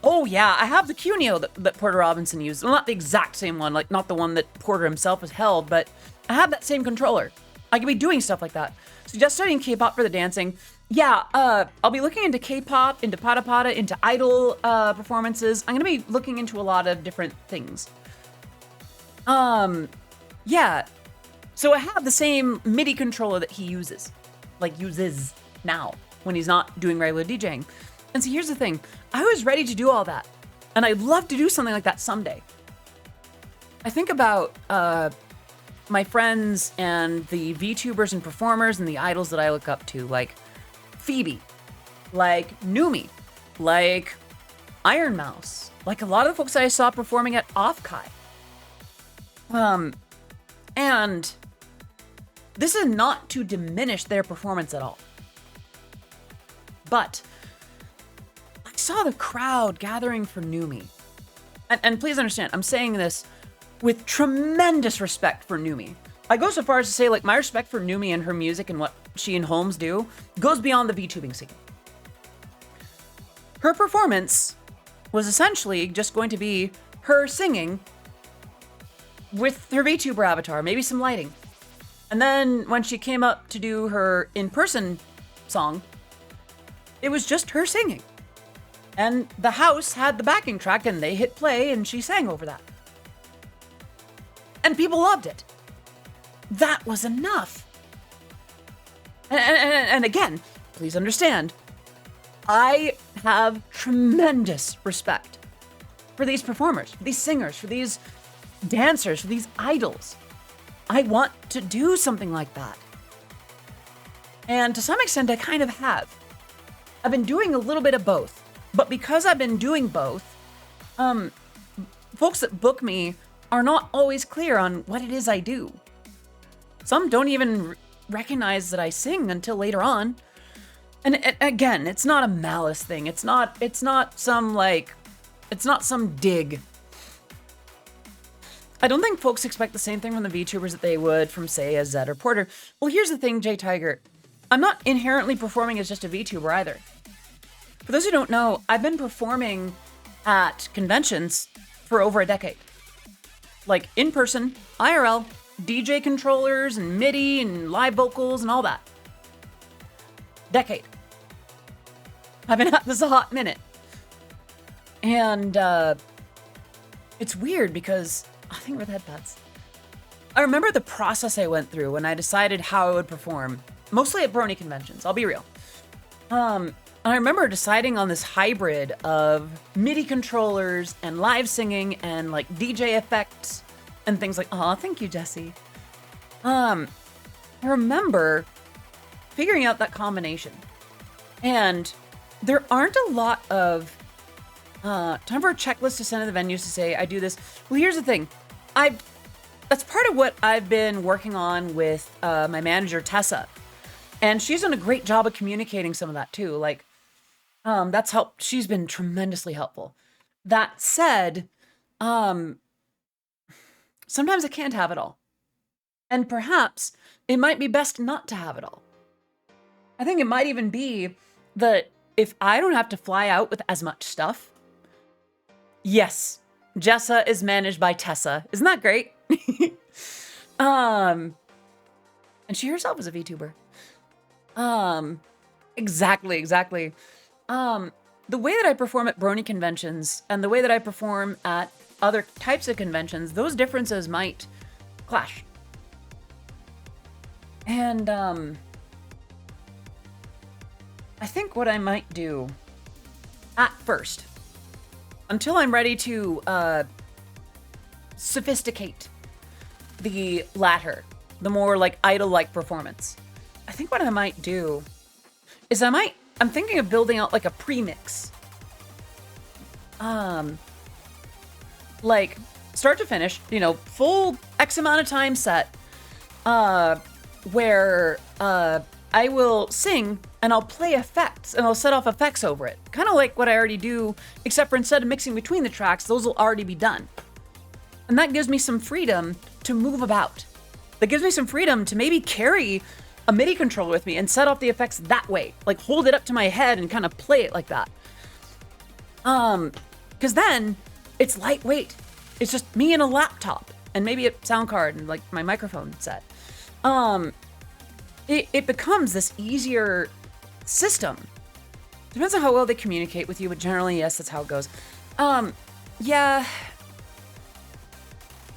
[SPEAKER 1] Oh yeah, I have the Cuneo that Porter Robinson used. Well, not the exact same one, like not the one that Porter himself has held, but I have that same controller. I could be doing stuff like that. So just studying K-pop for the dancing. Yeah, I'll be looking into K-pop, into Pada Pada, into idol performances. I'm gonna be looking into a lot of different things. Yeah. So I have the same MIDI controller that he uses now when he's not doing regular DJing. And so here's the thing. I was ready to do all that. And I'd love to do something like that someday. I think about my friends and the VTubers and performers and the idols that I look up to, like Phoebe, like Numi, like Iron Mouse, like a lot of the folks that I saw performing at Offkai. And this is not to diminish their performance at all. But I saw the crowd gathering for Numi. And please understand, I'm saying this with tremendous respect for Numi. I go so far as to say, like, my respect for Numi and her music and what she and Holmes do goes beyond the VTubing scene. Her performance was essentially just going to be her singing with her VTuber avatar, maybe some lighting. And then when she came up to do her in-person song, it was just her singing. And the house had the backing track and they hit play and she sang over that. And people loved it. That was enough. And again, please understand, I have tremendous respect for these performers, for these singers, for these dancers, for these idols. I want to do something like that. And to some extent, I kind of have. I've been doing a little bit of both. But because I've been doing both, folks that book me are not always clear on what it is I do. Some don't even recognize that I sing until later on. And again, it's not a malice thing. It's not some dig. I don't think folks expect the same thing from the VTubers that they would from, say, a Zed or Porter. Well, here's the thing, J Tiger. I'm not inherently performing as just a VTuber either. For those who don't know, I've been performing at conventions for over a decade. Like, in person, IRL, DJ controllers and MIDI and live vocals and all that. Decade. I've been at this a hot minute. And it's weird because, I think we're the headpads. I remember the process I went through when I decided how I would perform, mostly at Brony conventions, I'll be real. I remember deciding on this hybrid of MIDI controllers and live singing and like DJ effects and things like, oh, thank you, Jesse. I remember figuring out that combination. And there aren't a lot of time for a checklist to send to the venues to say, I do this. Well, here's the thing. That's part of what I've been working on with my manager, Tessa. And she's done a great job of communicating some of that too. Like, that's helped. She's been tremendously helpful. That said, sometimes I can't have it all. And perhaps it might be best not to have it all. I think it might even be that if I don't have to fly out with as much stuff, yes, Jessa is managed by Tessa. Isn't that great? And she herself is a VTuber. Exactly. The way that I perform at Brony conventions and the way that I perform at other types of conventions, those differences might clash. And, I think what I might do at first, until I'm ready to, sophisticate the latter, the more like idol-like performance. I think what I might do is I'm thinking of building out like a premix. Like start to finish, full X amount of time set, where I will sing and I'll play effects and I'll set off effects over it. Kind of like what I already do, except for instead of mixing between the tracks, those will already be done. And that gives me some freedom to move about. That gives me some freedom to maybe carry a MIDI controller with me and set off the effects that way. Like hold it up to my head and kind of play it like that. Because then it's lightweight. It's just me and a laptop and maybe a sound card and like my microphone set. It becomes this easier system. Depends on how well they communicate with you, but generally, yes, that's how it goes. Yeah.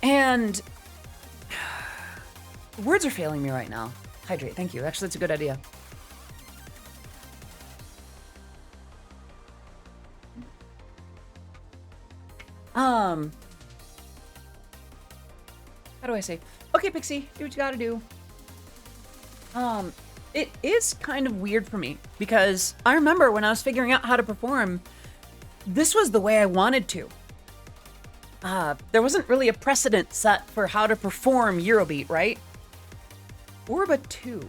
[SPEAKER 1] And words are failing me right now. Hydrate, thank you. Actually, that's a good idea. How do I say? Okay, Pixie, do what you gotta do. It is kind of weird for me because I remember when I was figuring out how to perform, this was the way I wanted to. There wasn't really a precedent set for how to perform Eurobeat, right? Orba 2.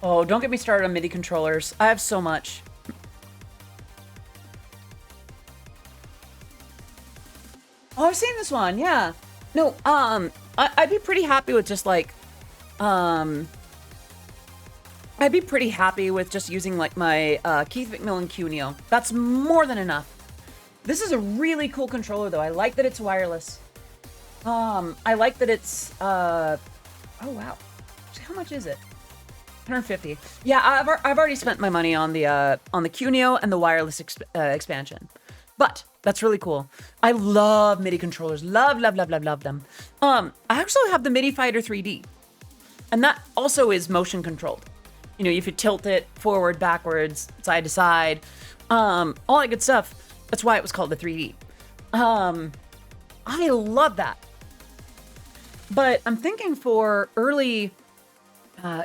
[SPEAKER 1] Oh, don't get me started on MIDI controllers. I have so much. Oh, I've seen this one, yeah. No, I'd be pretty happy with just like, I'd be pretty happy with just using like my Keith McMillan Cuneo. That's more than enough. This is a really cool controller though. I like that it's wireless. I like that it's, oh wow. How much is it? 150. Yeah, I've already spent my money on the Cuneo and the wireless expansion. But that's really cool. I love MIDI controllers. Love them. I actually have the MIDI Fighter 3D. And that also is motion controlled. If you tilt it forward, backwards, side to side, all that good stuff. That's why it was called the 3D. I love that. But I'm thinking for early,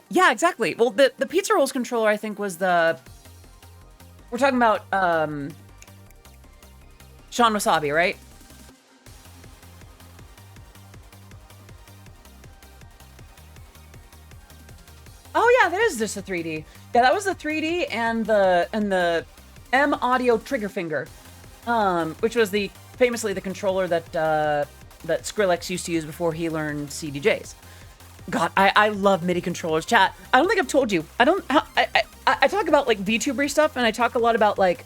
[SPEAKER 1] yeah, exactly. Well, the Pizza Rolls controller, I think, was we're talking about, Sean Wasabi, right? Oh yeah, that is just a 3D. Yeah, that was the 3D and the M Audio trigger finger, which was famously the controller that Skrillex used to use before he learned CDJs. God, I love MIDI controllers. Chat, I don't think I've told you. I talk about like VTuber stuff, and I talk a lot about like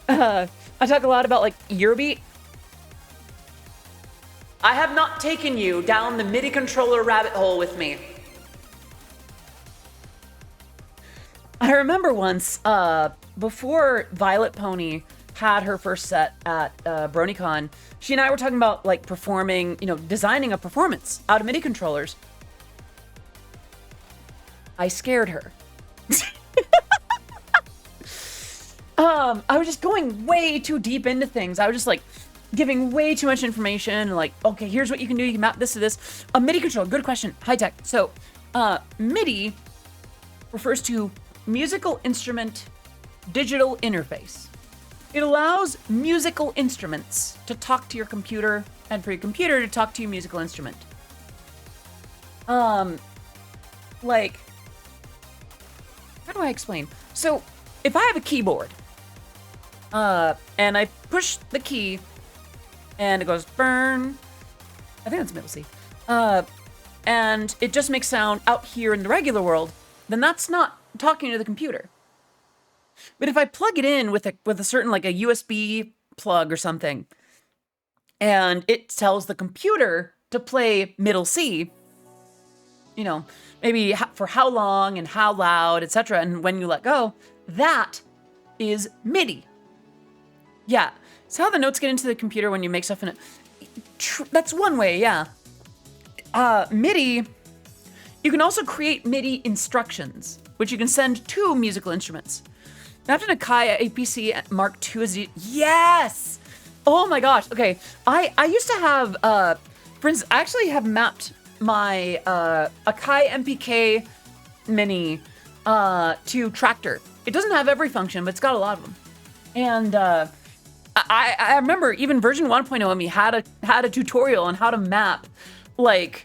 [SPEAKER 1] Eurobeat. I have not taken you down the MIDI controller rabbit hole with me. I remember once, before Violet Pony had her first set at BronyCon, she and I were talking about like performing, designing a performance out of MIDI controllers. I scared her. I was just going way too deep into things. I was just like giving way too much information. Like, okay, here's what you can do. You can map this to this. A MIDI control, good question. High tech. So, MIDI refers to musical instrument digital interface. It allows musical instruments to talk to your computer and for your computer to talk to your musical instrument. Like, how do I explain? So, if I have a keyboard, and I push the key, and it goes burn, I think that's middle C, and it just makes sound out here in the regular world, then that's not talking to the computer. But if I plug it in with a certain, like a USB plug or something, and it tells the computer to play middle C, you know, maybe for how long and how loud, etc., and when you let go, that is MIDI. Yeah, it's how the notes get into the computer when you make stuff in it. That's one way, yeah. MIDI, you can also create MIDI instructions, which you can send to musical instruments. Imagine a Akai APC Mark II is... Yes! Oh my gosh, okay. I used to have, for instance, I actually have mapped my Akai MPK Mini to Tractor. It doesn't have every function, but it's got a lot of them. And I remember even version 1.0 of me had a tutorial on how to map like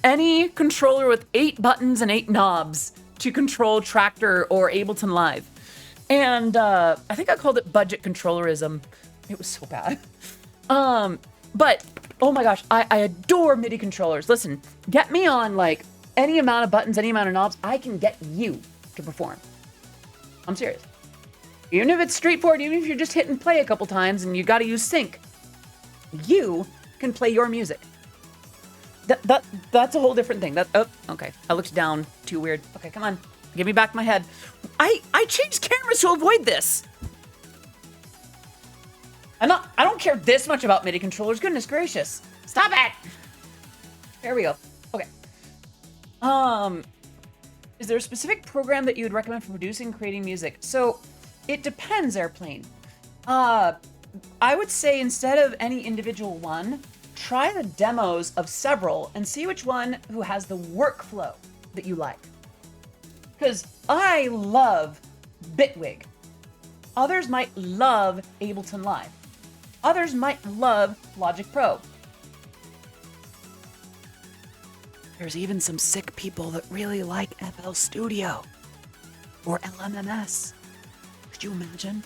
[SPEAKER 1] any controller with 8 buttons and 8 knobs to control Tractor or Ableton Live. And I think I called it budget controllerism. It was so bad. But oh my gosh, I adore MIDI controllers. Listen, get me on like any amount of buttons, any amount of knobs, I can get you to perform. I'm serious. Even if it's straightforward, even if you're just hit and play a couple times and you got to use sync, you can play your music. That's a whole different thing. Okay. I looked down too weird. Okay, come on. Give me back my head. I changed cameras to avoid this. I don't care this much about MIDI controllers. Goodness gracious. Stop it. There we go. Okay. Is there a specific program that you would recommend for producing and creating music? So it depends, Airplane. I would say instead of any individual one, try the demos of several and see which one who has the workflow that you like. Because I love Bitwig. Others might love Ableton Live. Others might love Logic Pro. There's even some sick people that really like FL Studio or LMMS. Could you imagine?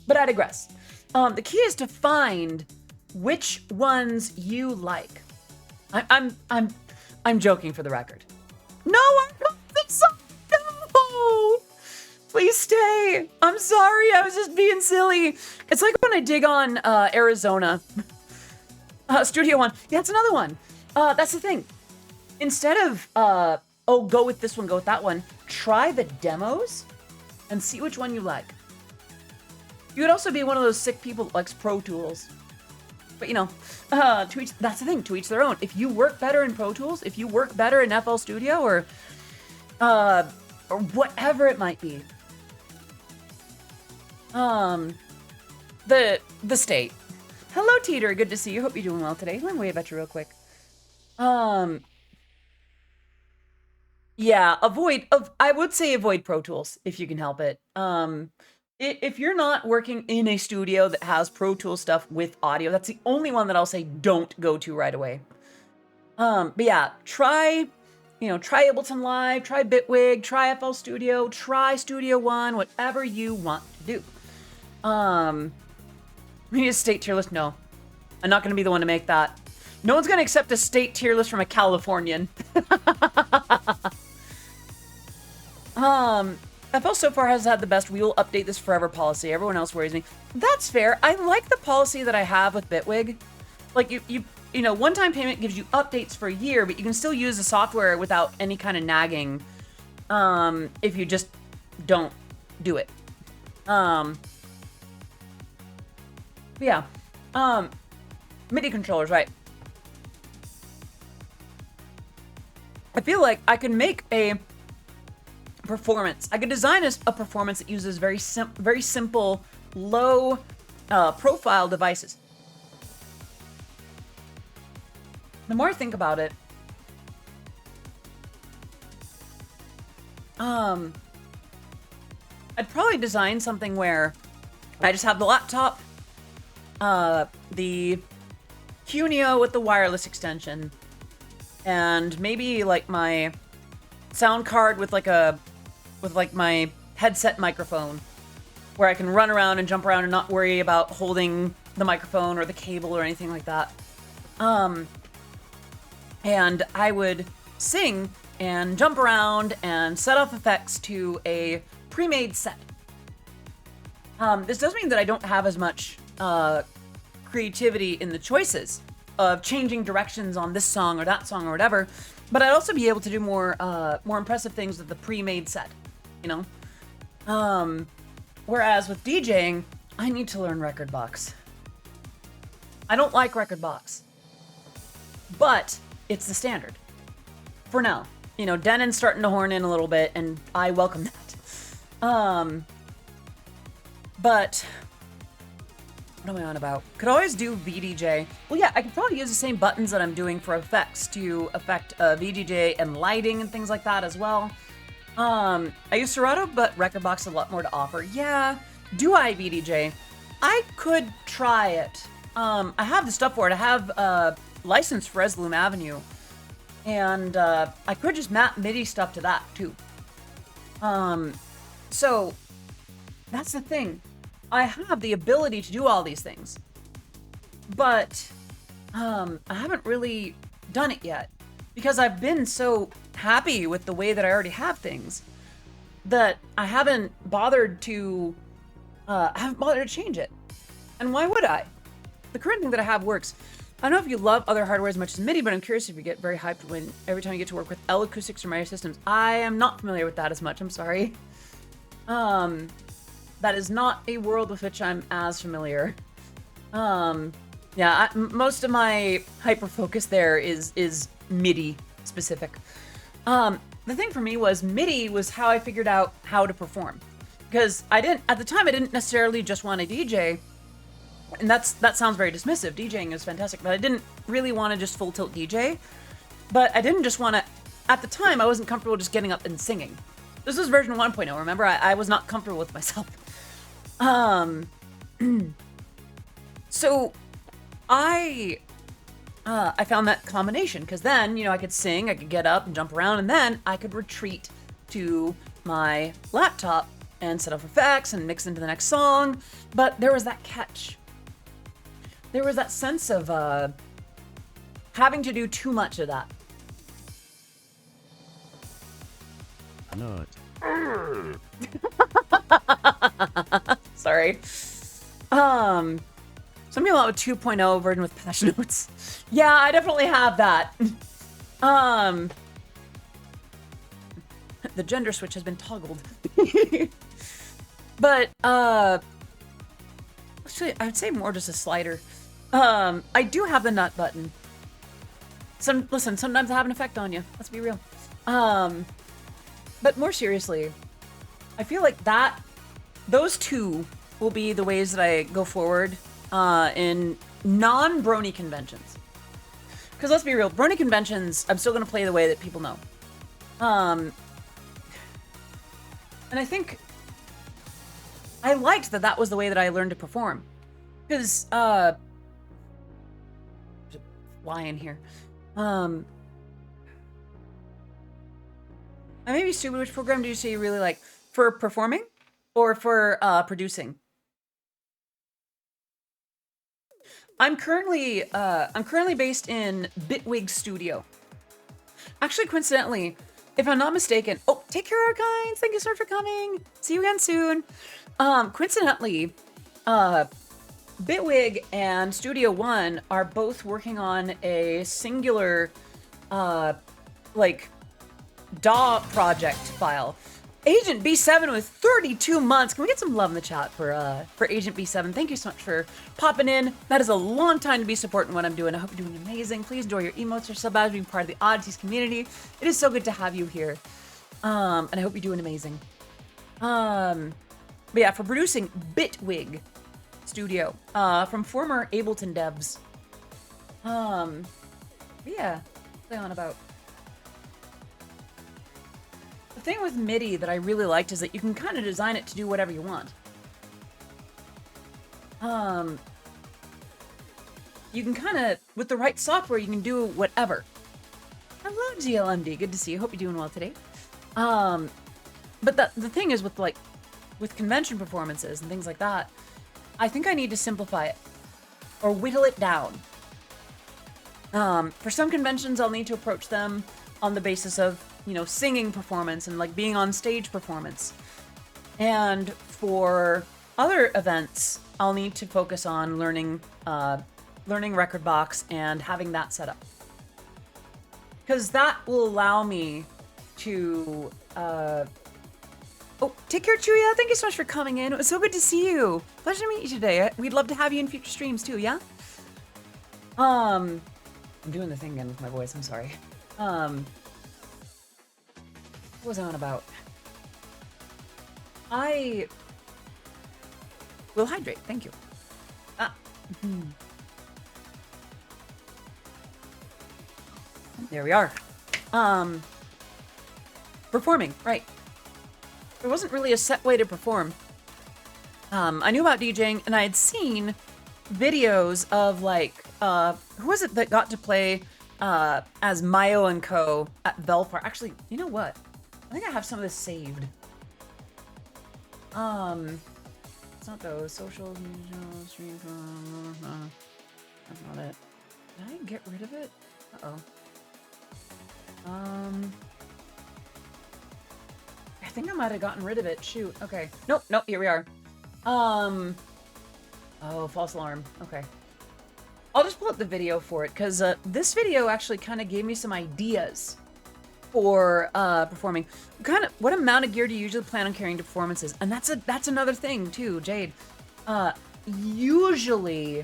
[SPEAKER 1] But I digress. The key is to find which ones you like. I'm joking for the record. No, I don't think so. No! Please stay. I'm sorry. I was just being silly. It's like when I dig on Arizona. Studio One. Yeah, it's another one. That's the thing. Instead of, go with this one, go with that one, try the demos and see which one you like. You would also be one of those sick people that likes Pro Tools. But you know, that's the thing, to each their own. If you work better in Pro Tools, if you work better in FL Studio or whatever it might be. The state. Hello, Teeter. Good to see you. Hope you're doing well today. Let me wave at you real quick. Yeah, I would say avoid Pro Tools if you can help it. If you're not working in a studio that has Pro Tools stuff with audio, that's the only one that I'll say don't go to right away. But yeah, try Ableton Live, try Bitwig, try FL Studio, try Studio One, whatever you want to do. We need a state tier list? No. I'm not going to be the one to make that. No one's going to accept a state tier list from a Californian. FL so far has had the best we will update this forever policy. Everyone else worries me. That's fair. I like the policy that I have with Bitwig. Like you know, one-time payment gives you updates for a year, but you can still use the software without any kind of nagging if you just don't do it. Yeah. MIDI controllers, right. I feel like I can make a performance. I could design a performance that uses very simple, low profile devices. The more I think about it, I'd probably design something where I just have the laptop, the Cuneo with the wireless extension, and maybe like my sound card with like my headset microphone, where I can run around and jump around and not worry about holding the microphone or the cable or anything like that. And I would sing and jump around and set off effects to a pre-made set. This does mean that I don't have as much creativity in the choices of changing directions on this song or that song or whatever, but I'd also be able to do more impressive things with the pre-made set, you know? Whereas with DJing, I need to learn record box. I don't like record box, but it's the standard for now. You know, Denon's starting to horn in a little bit, and I welcome that. But what am I on about? Could always do VDJ. Well, yeah, I could probably use the same buttons that I'm doing for effects to affect VDJ and lighting and things like that as well. I use Serato, but Rekordbox has a lot more to offer. Yeah, do I VDJ? I could try it. I have the stuff for it. I have license for Resolume Avenue, and I could just map MIDI stuff to that too. So that's the thing. I have the ability to do all these things, but I haven't really done it yet because I've been so happy with the way that I already have things that I haven't bothered to change it. And why would I? The current thing that I have works. I don't know if you love other hardware as much as MIDI, but I'm curious if you get very hyped every time you get to work with L Acoustics or Meyer Systems. I am not familiar with that as much. I'm sorry. That is not a world with which I'm as familiar. Yeah, most of my hyper focus there is MIDI specific. The thing for me was MIDI was how I figured out how to perform, because at the time I didn't necessarily just want to DJ, and that sounds very dismissive. DJing is fantastic, but I didn't really want to just full tilt DJ. But I didn't just want to. At the time, I wasn't comfortable just getting up and singing. This was version 1.0. Remember, I was not comfortable with myself. So I found that combination, because then, you know, I could sing, I could get up and jump around, and then I could retreat to my laptop and set up effects and mix into the next song. But there was that catch. There was that sense of having to do too much of that.
[SPEAKER 2] Nut.
[SPEAKER 1] Sorry. Some people have a 2.0 version with patch notes. Yeah, I definitely have that. The gender switch has been toggled. But actually, I would say more just a slider. I do have the nut button. Listen, sometimes I have an effect on you. Let's be real. But more seriously, I feel like those two will be the ways that I go forward in non-brony conventions. Because let's be real, brony conventions, I'm still going to play the way that people know. And I think I liked that was the way that I learned to perform. Because, fly in here. I may be stupid. Which program do you say you really like? For performing or for producing? I'm currently based in Bitwig Studio. Actually, coincidentally, if I'm not mistaken, take care, Arkines. Thank you so much for coming. See you again soon. Coincidentally, Bitwig and Studio One are both working on a singular, DAW project file. Agent B7 with 32 months. Can we get some love in the chat for Agent B7? Thank you so much for popping in. That is a long time to be supporting what I'm doing. I hope you're doing amazing. Please enjoy your emotes or sub badge, being part of the Odysseys community. It is so good to have you here. And I hope you're doing amazing. But yeah, for producing Bitwig Studio, from former Ableton devs. Yeah, play on about. The thing with MIDI that I really liked is that you can kind of design it to do whatever you want. You can kind of, with the right software, you can do whatever. Hello, GLMD. Good to see you. Hope you're doing well today. But the thing is with convention performances and things like that, I think I need to simplify it or whittle it down. For some conventions, I'll need to approach them on the basis of, singing performance and like being on stage performance. And for other events, I'll need to focus on learning Rekordbox and having that set up. Because that will allow me to, take care, Chuya. Thank you so much for coming in. It was so good to see you. Pleasure to meet you today. We'd love to have you in future streams too, yeah? I'm doing the thing again with my voice, I'm sorry. What was I on about? I will hydrate, thank you. There we are. Performing, right. There wasn't really a set way to perform. I knew about DJing, and I had seen videos of like, who was it that got to play as Mayo and Co. at Velfar? Actually, you know what? I think I have some of this saved. It's not those. Socials, stream, that's not it. Did I get rid of it? Uh-oh. I think I might have gotten rid of it. Shoot. Okay. Nope. Here we are. Oh, false alarm. Okay. I'll just pull up the video for it because this video actually kind of gave me some ideas for performing. Kind of what amount of gear do you usually plan on carrying to performances? And that's another thing too, Jade. Usually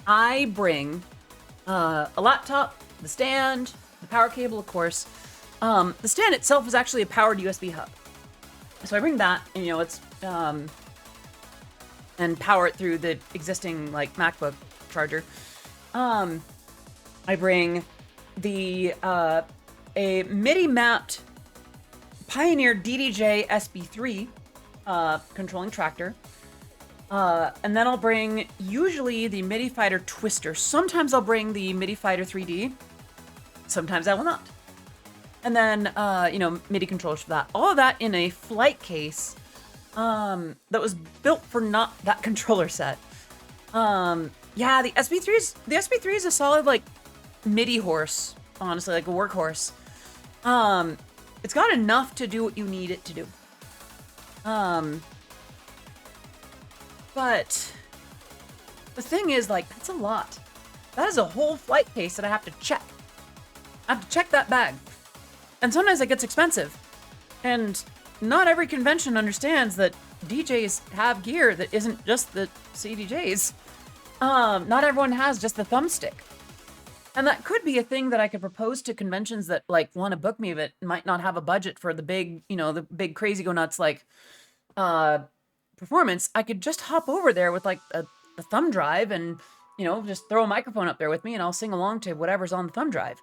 [SPEAKER 1] I bring a laptop, the stand, the power cable, of course. The stand itself is actually a powered USB hub. So I bring that, and it's and power it through the existing like MacBook charger. I bring the a MIDI mapped Pioneer DDJ SB3 controlling tractor. And then I'll bring usually the MIDI Fighter Twister. Sometimes I'll bring the MIDI Fighter 3D. Sometimes I will not. And then, MIDI controllers for that. All of that in a flight case that was built for not that controller set. Yeah, the SB3 is a solid, like, MIDI horse, honestly, like a workhorse. It's got enough to do what you need it to do. But the thing is, like, that's a lot. That is a whole flight case that I have to check. I have to check that bag. And sometimes it gets expensive. And not every convention understands that DJs have gear that isn't just the CDJs. Not everyone has just the thumbstick. And that could be a thing that I could propose to conventions that like want to book me but might not have a budget for the big, the big crazy go nuts like performance. I could just hop over there with like a thumb drive and, just throw a microphone up there with me and I'll sing along to whatever's on the thumb drive.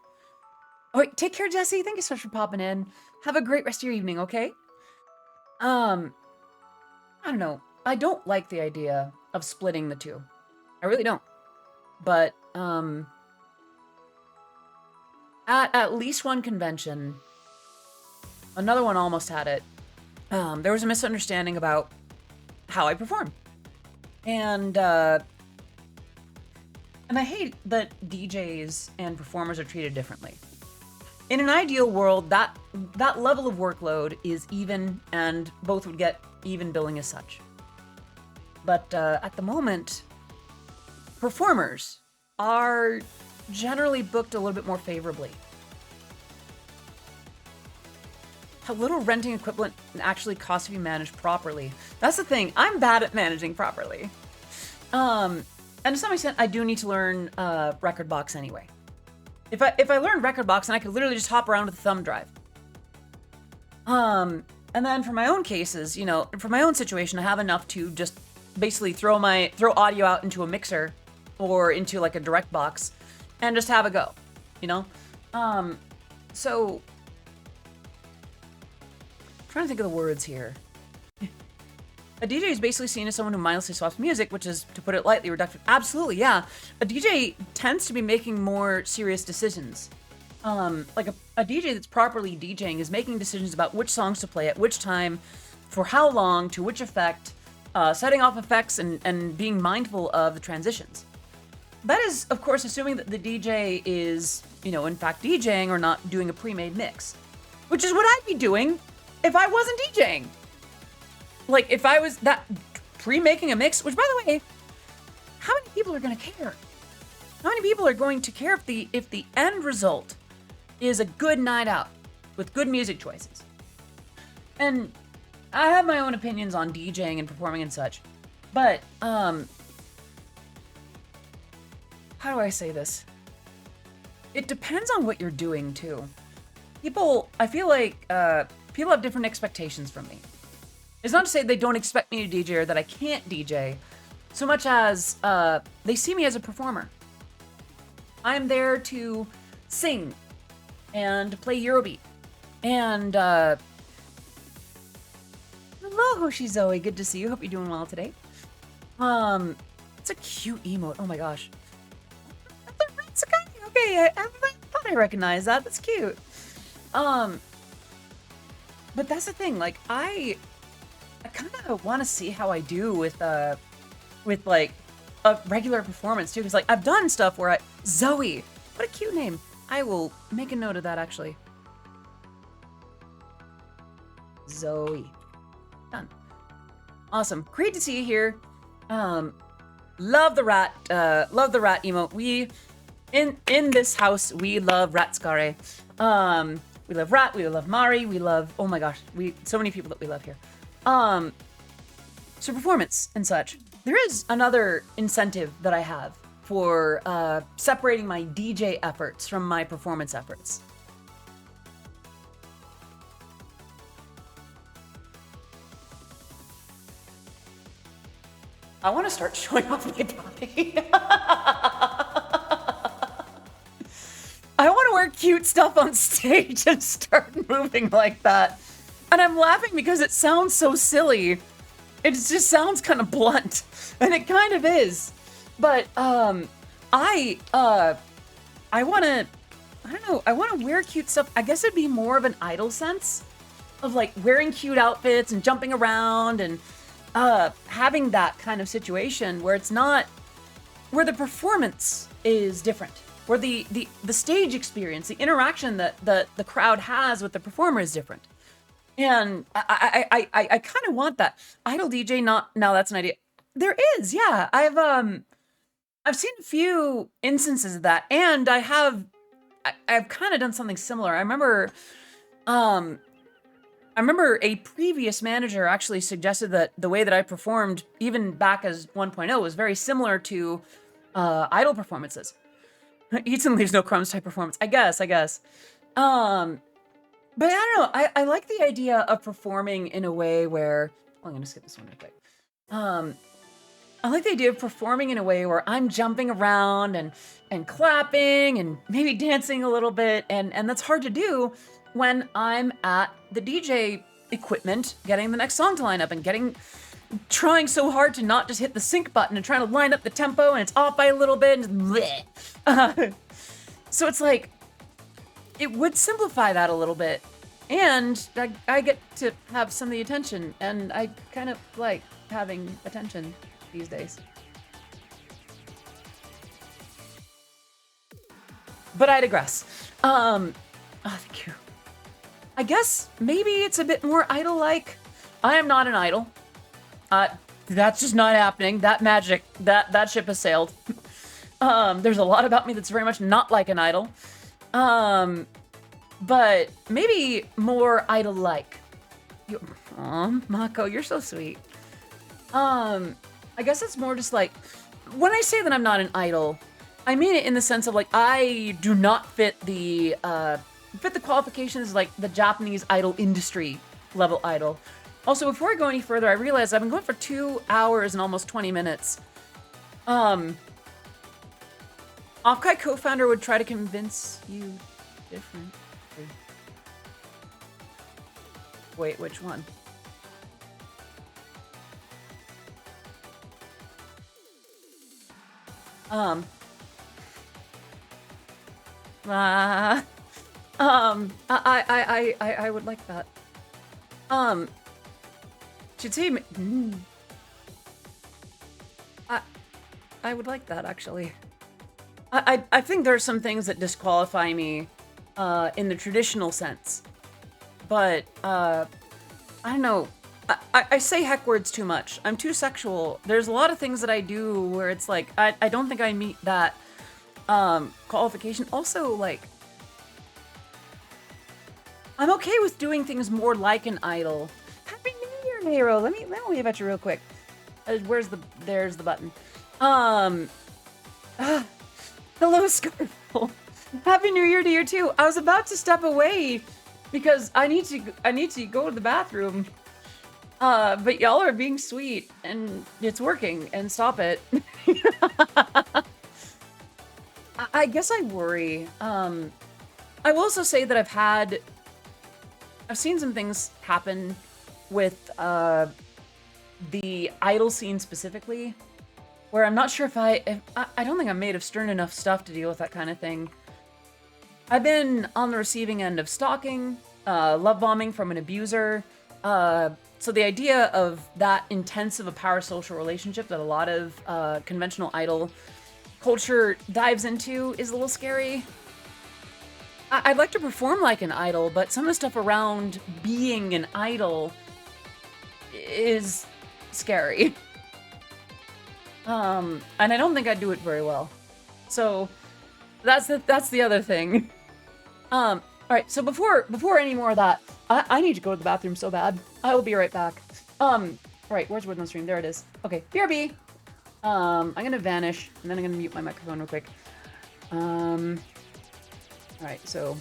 [SPEAKER 1] All right, take care, Jesse. Thank you so much for popping in. Have a great rest of your evening, okay? I don't know. I don't like the idea of splitting the two. I really don't. But, at least one convention, another one almost had it, there was a misunderstanding about how I perform. And I hate that DJs and performers are treated differently. In an ideal world, that level of workload is even, and both would get even billing as such. But at the moment, performers are generally booked a little bit more favorably. How little renting equipment actually costs if you manage properly. That's the thing. I'm bad at managing properly. And to some extent, I do need to learn Rekordbox anyway. If I learned Rekordbox, then I could literally just hop around with a thumb drive. And then for my own cases, you know, for my own situation, I have enough to just basically throw audio out into a mixer or into like a direct box and just have a go, you know? So I'm trying to think of the words here. A DJ is basically seen as someone who mindlessly swaps music, which is, to put it lightly, reductive. Absolutely, yeah. A DJ tends to be making more serious decisions. Like a DJ that's properly DJing is making decisions about which songs to play at which time, for how long, to which effect, setting off effects and being mindful of the transitions. That is, of course, assuming that the DJ is, you know, in fact DJing or not doing a pre-made mix, which is what I'd be doing if I wasn't DJing. Like, if I was that pre-making a mix, which, by the way, how many people are going to care? How many people are going to care if the end result is a good night out with good music choices? And I have my own opinions on DJing and performing and such, but how do I say this? It depends on what you're doing too. I feel like people have different expectations from me. It's not to say they don't expect me to DJ or that I can't DJ, so much as they see me as a performer. I'm there to sing and play Eurobeat. And hello, Hoshi Zoe. Good to see you. Hope you're doing well today. It's a cute emote. Oh my gosh. That's okay. I thought I recognized that. That's cute. But that's the thing. Like, I kind of want to see how I do with like a regular performance too, because like I've done stuff where Zoe, what a cute name. I will make a note of that actually. Zoe, done. Awesome, great to see you here. Love the rat emote. We in this house we love Ratskare. We love Rat. We love Mari. We love, oh my gosh, so many people that we love here. So performance and such. There is another incentive that I have for separating my DJ efforts from my performance efforts. I want to start showing off my body. I want to wear cute stuff on stage and start moving like that. And I'm laughing because it sounds so silly. It just sounds kind of blunt, and it kind of is. But I want to, I don't know, I want to wear cute stuff. I guess it'd be more of an idol sense of like wearing cute outfits and jumping around and having that kind of situation where it's not, where the performance is different, where the stage experience, the interaction that the crowd has with the performer is different. And I kind of want that. Idol DJ, now that's an idea. There is, yeah. I've seen a few instances of that, and I've kind of done something similar. I remember a previous manager actually suggested that the way that I performed, even back as 1.0, was very similar to idol performances. Eats and leaves no crumbs type performance. I guess. But I don't know. I like the idea of performing in a way where, I'm gonna skip this one real quick. I like the idea of performing in a way where I'm jumping around and clapping and maybe dancing a little bit, and that's hard to do when I'm at the DJ equipment getting the next song to line up and trying so hard to not just hit the sync button and trying to line up the tempo, and it's off by a little bit and so it's like, it would simplify that a little bit, and I get to have some of the attention, and I kind of like having attention these days. But I digress. Oh, thank you. I guess maybe it's a bit more idol-like. I am not an idol. That's just not happening. That magic, that ship has sailed. There's a lot about me that's very much not like an idol. But maybe more idol-like. Aw, Mako, you're so sweet. I guess it's more just like, when I say that I'm not an idol, I mean it in the sense of like I do not fit the qualifications like the Japanese idol industry level idol. Also, before I go any further, I realized I've been going for 2 hours and almost 20 minutes. Offkai co-founder would try to convince you different. Wait, which one? I would like that. Should say, I would like that actually. I think there are some things that disqualify me, in the traditional sense, but I don't know. I say heck words too much. I'm too sexual. There's a lot of things that I do where it's like I don't think I meet that qualification. Also, like, I'm okay with doing things more like an idol. Happy New Year, Hero. Let me wave at you real quick. There's the button. Hello, Scarful. Happy New Year to you too. I was about to step away because I need to go to the bathroom. But y'all are being sweet and it's working, and stop it. I guess I worry. I will also say that I've seen some things happen with the idol scene specifically, where I'm not sure if I don't think I'm made of stern enough stuff to deal with that kind of thing. I've been on the receiving end of stalking, love bombing from an abuser. So the idea of that intense of a parasocial relationship that a lot of conventional idol culture dives into is a little scary. I'd like to perform like an idol, but some of the stuff around being an idol is scary. And I don't think I'd do it very well. So that's the other thing. All right, so before any more of that, I need to go to the bathroom so bad. I will be right back. All right, where's Word on Stream? There it is. Okay, BRB. I'm gonna vanish, and then I'm gonna mute my microphone real quick. All right, so.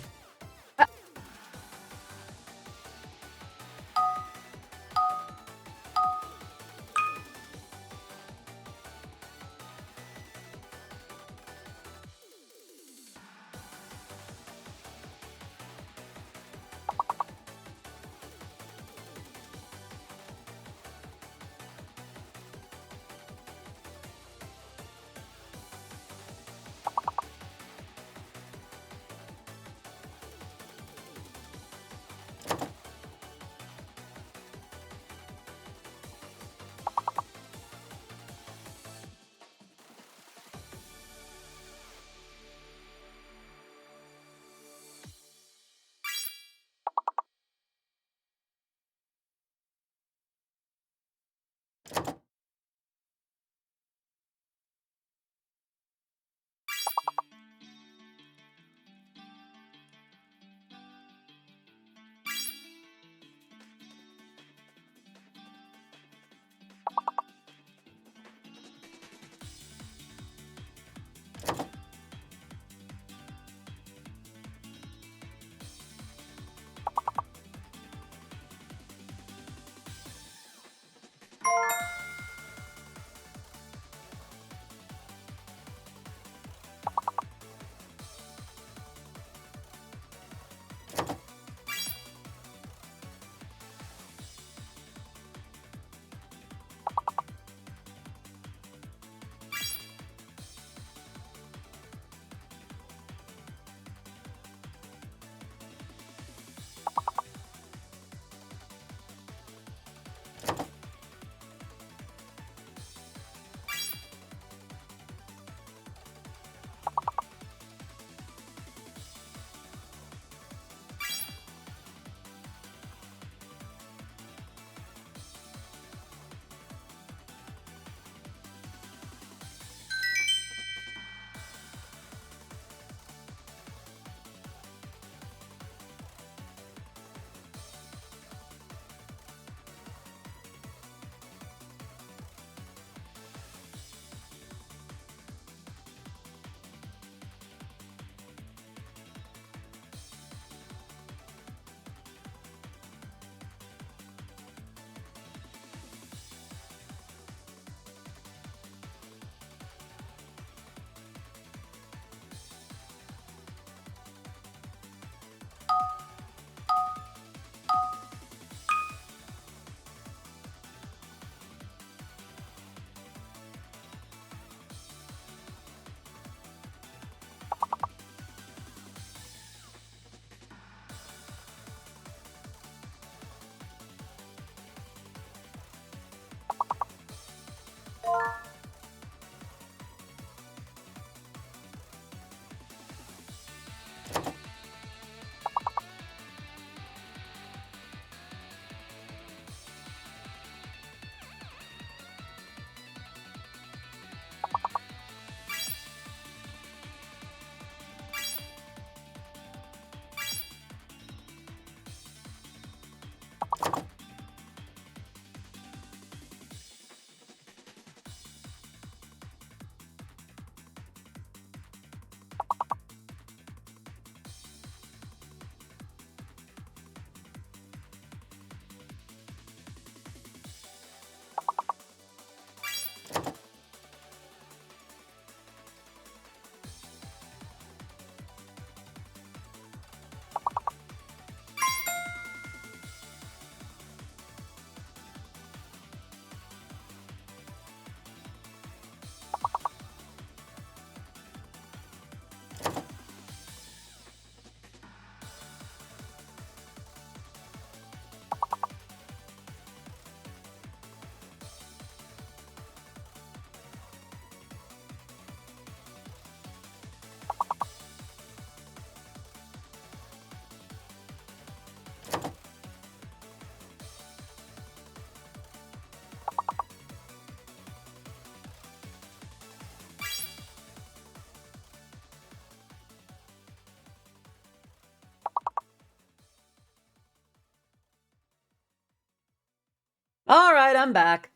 [SPEAKER 1] right, I'm back.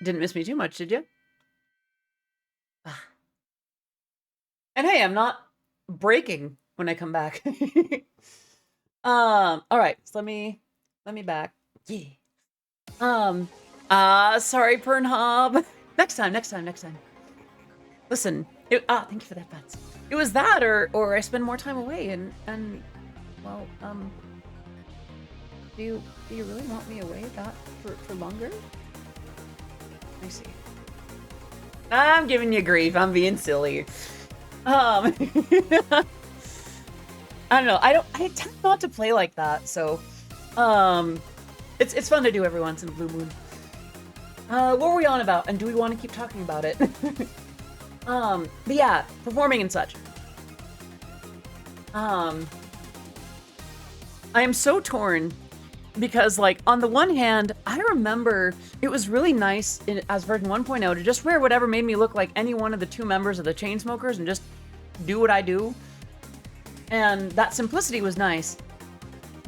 [SPEAKER 1] Didn't miss me too much, did you? And hey, I'm not breaking when I come back. All right, so let me back. Yeah. Sorry, Pernhob. Next time. Listen, thank you for that, Bats. It was that, or I spend more time away, and well, do you really want me away that for longer? I see. I'm giving you grief. I'm being silly. I don't know. I tend not to play like that, so it's fun to do every once in a blue moon. What were we on about, and do we want to keep talking about it? But yeah, performing and such. I am so torn because, like, on the one hand, I remember it was really nice as version 1.0 to just wear whatever made me look like any one of the 2 members of the Chainsmokers and just do what I do. And that simplicity was nice.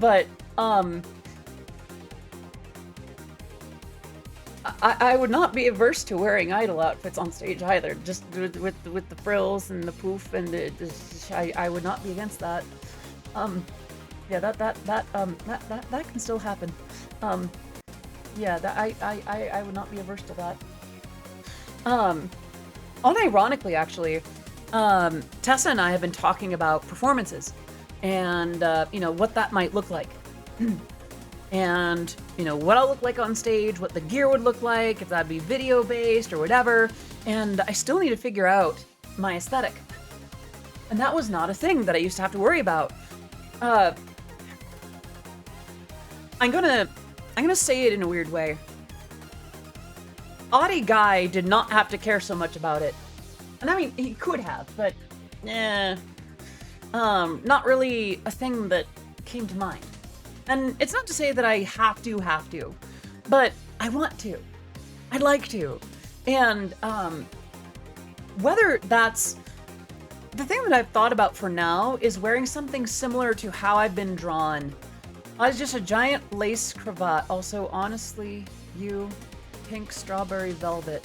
[SPEAKER 1] But, I would not be averse to wearing idol outfits on stage either. Just with the frills and the poof and I would not be against that. Yeah, that can still happen. Yeah, I would not be averse to that. Unironically, actually, Tessa and I have been talking about performances and, you know, what that might look like. And, you know, what I'll look like on stage, what the gear would look like, if that'd be video-based or whatever. And I still need to figure out my aesthetic. And that was not a thing that I used to have to worry about. I'm gonna say it in a weird way. Audi Guy did not have to care so much about it. And I mean, he could have, but not really a thing that came to mind. And it's not to say that I have to, but I want to. I'd like to. And whether that's... The thing that I've thought about for now is wearing something similar to how I've been drawn. It's just a giant lace cravat. Also, honestly, you, pink strawberry velvet.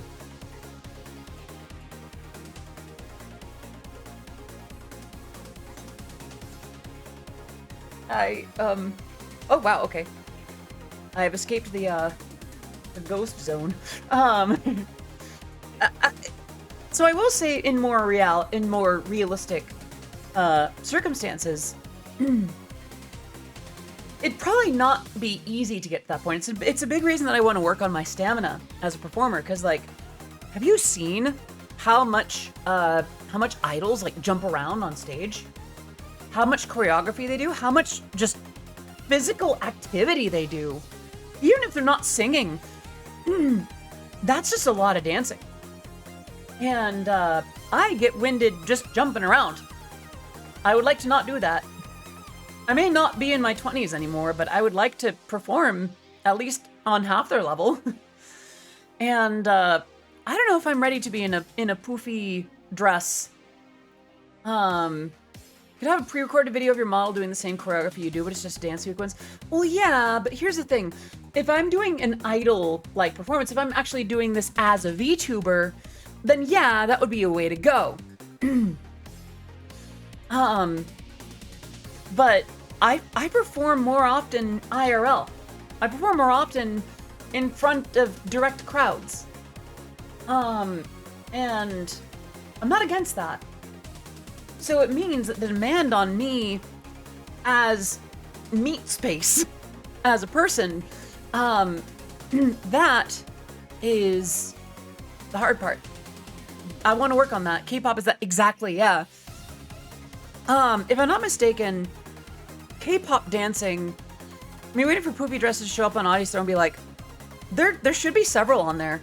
[SPEAKER 1] Oh wow, okay. I have escaped the ghost zone. So I will say, in more realistic circumstances, it'd probably not be easy to get to that point. It's a big reason that I want to work on my stamina as a performer, because, like, have you seen how much idols, like, jump around on stage? How much choreography they do? How much just physical activity they do? Even if they're not singing, that's just a lot of dancing. And I get winded just jumping around. I would like to not do that. I may not be in my 20s anymore, but I would like to perform at least on half their level. And I don't know if I'm ready to be in a poofy dress. Could have a pre-recorded video of your model doing the same choreography you do, but it's just dance sequence. Well, yeah, but here's the thing. If I'm doing an idol-like performance, if I'm actually doing this as a VTuber, then yeah, that would be a way to go. But I perform more often IRL. I perform more often in front of direct crowds. And I'm not against that. So it means that the demand on me as meat space, as a person, that is the hard part. I want to work on that. K-pop is that exactly, yeah. If I'm not mistaken, K-pop dancing, I mean, waiting for poopy dresses to show up on Odyssey and be like, there should be several on there.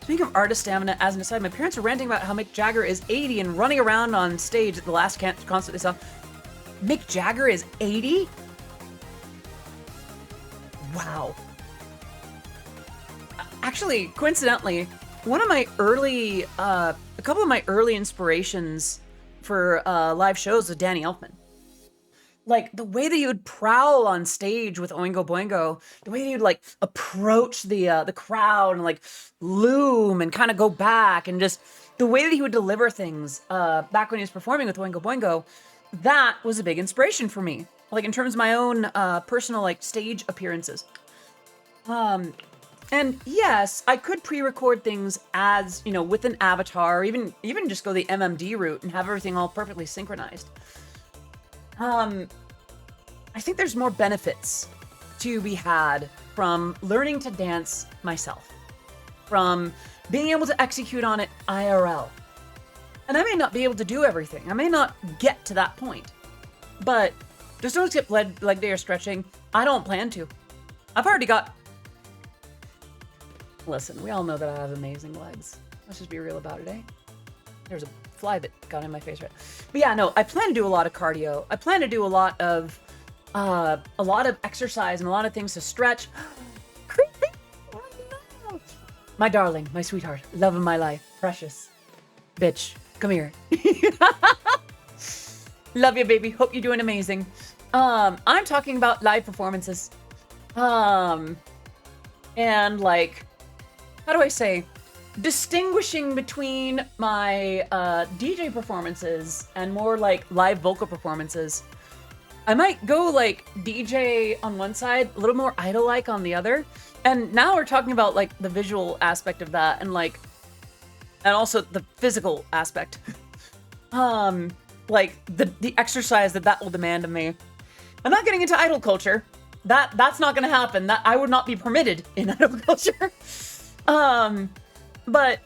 [SPEAKER 1] Speaking of artist stamina, as an aside, my parents are ranting about how Mick Jagger is 80 and running around on stage at the last concert they saw. Mick Jagger is 80? Wow. Actually, coincidentally, one of my early, a couple of my early inspirations for live shows was Danny Elfman. like the way that he would prowl on stage with Oingo Boingo, the way that he'd like approach the crowd and like loom and kind of go back, and just the way that he would deliver things back when he was performing with Oingo Boingo, that was a big inspiration for me. Like in terms of my own personal like stage appearances. And yes, I could pre-record things as, you know, with an avatar, or even just go the MMD route and have everything all perfectly synchronized. I think there's more benefits to be had from learning to dance myself, from being able to execute on it IRL. And I may not be able to do everything. I may not get to that point, but just don't skip leg day or stretching. I don't plan to. I've already got... Listen, we all know that I have amazing legs. Let's just be real about it, eh? There's a fly that got in my face, right? But yeah, no, I plan to do a lot of cardio. I plan to do a lot of exercise and a lot of things to stretch. Creepy! Oh, no. My darling, my sweetheart, love of my life, precious. Bitch, come here. Love you, baby. Hope you're doing amazing. I'm talking about live performances. And like, how do I say? Distinguishing between my DJ performances and more like live vocal performances. I might go like DJ on one side, a little more idol-like on the other. And now we're talking about like the visual aspect of that, and like, and also the physical aspect. Like the exercise that will demand of me. I'm not getting into idol culture. That's not gonna happen. That I would not be permitted in idol culture. But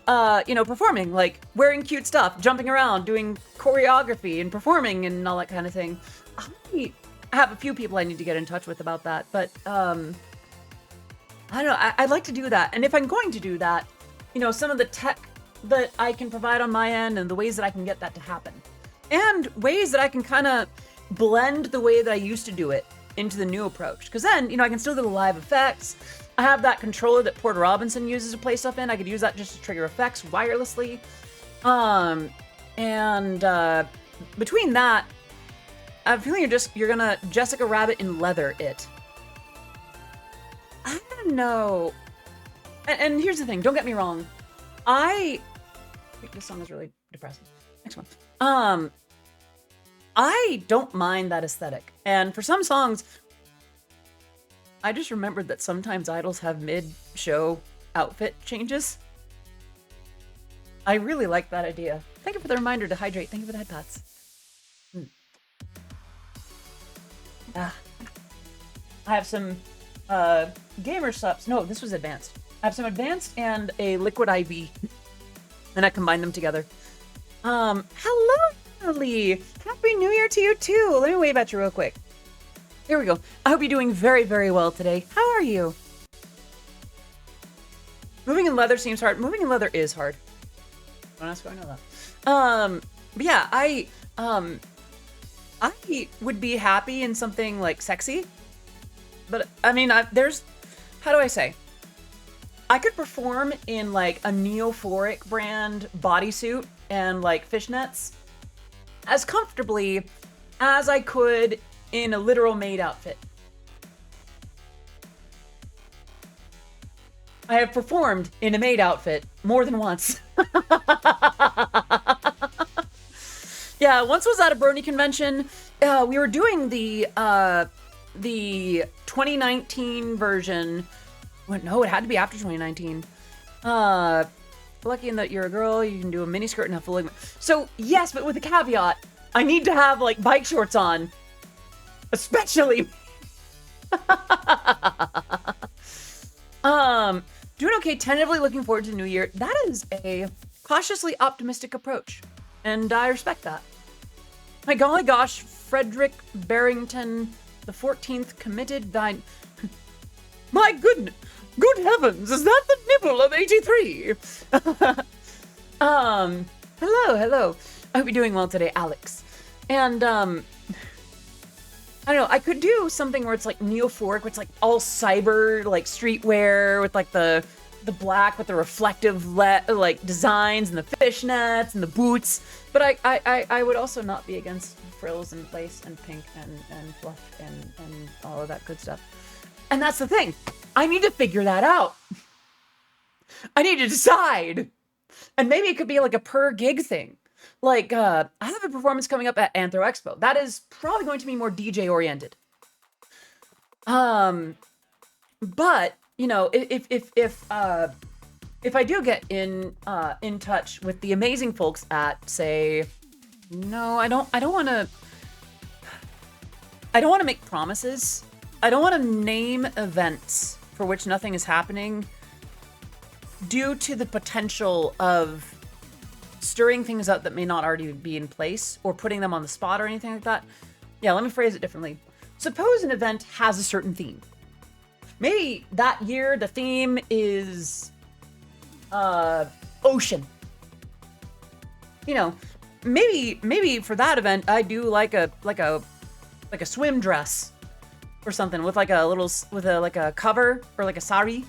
[SPEAKER 1] you know, performing, like wearing cute stuff, jumping around, doing choreography and performing and all that kind of thing. I have a few people I need to get in touch with about that, but I don't know, I'd like to do that. And if I'm going to do that, you know, some of the tech that I can provide on my end and the ways that I can get that to happen. And ways that I can kind of blend the way that I used to do it into the new approach. Because then, you know, I can still do the live effects. I have that controller that Porter Robinson uses to play stuff in. I could use that just to trigger effects wirelessly. Between that, I have a feeling you're gonna Jessica Rabbit in leather it. I don't know. And here's the thing, don't get me wrong. This song is really depressing. Next one. I don't mind that aesthetic. And for some songs, I just remembered that sometimes idols have mid-show outfit changes. I really like that idea. Thank you for the reminder to hydrate. Thank you for the head pats. I have some gamer subs. No, this was advanced. I have some advanced and a liquid IV. And I combine them together. Hello, Natalie. Happy New Year to you too. Let me wave at you real quick. Here we go. I hope you're doing very, very well today. How are you? Moving in leather seems hard. Moving in leather is hard. Don't ask how I know that. But yeah, I would be happy in something like sexy. But I mean, how do I say? I could perform in like a Neophoric brand bodysuit and like fishnets as comfortably as I could in a literal maid outfit. I have performed in a maid outfit more than once. Yeah, once was at a Brony convention. We were doing the 2019 version. Well, no, it had to be after 2019. Lucky in that you're a girl, you can do a mini skirt and have full leg. So yes, but with a caveat, I need to have like bike shorts on, especially. Doing okay. Tentatively looking forward to New Year. That is a cautiously optimistic approach, and I respect that. My golly gosh, Frederick Barrington, the 14th committed thine. My goodness. Good heavens, is that the nibble of 83? Hello. I hope you're doing well today, Alex. And, I don't know, I could do something where it's like Neophoric, where it's like all cyber, like streetwear with like the the black with the reflective like designs and the fishnets and the boots. But I would also not be against frills and lace and pink and fluff and all of that good stuff. And that's the thing. I need to figure that out. I need to decide. And maybe it could be like a per gig thing. Like, I have a performance coming up at Anthro Expo. That is probably going to be more DJ oriented. But you know, if I do get in touch with the amazing folks at, say, no, I don't want to make promises. I don't want to name events for which nothing is happening due to the potential of stirring things up that may not already be in place or putting them on the spot or anything like that. Yeah, let me phrase it differently. Suppose an event has a certain theme. Maybe that year the theme is ocean. You know, maybe for that event I do like a swim dress or something with like a cover or like a sari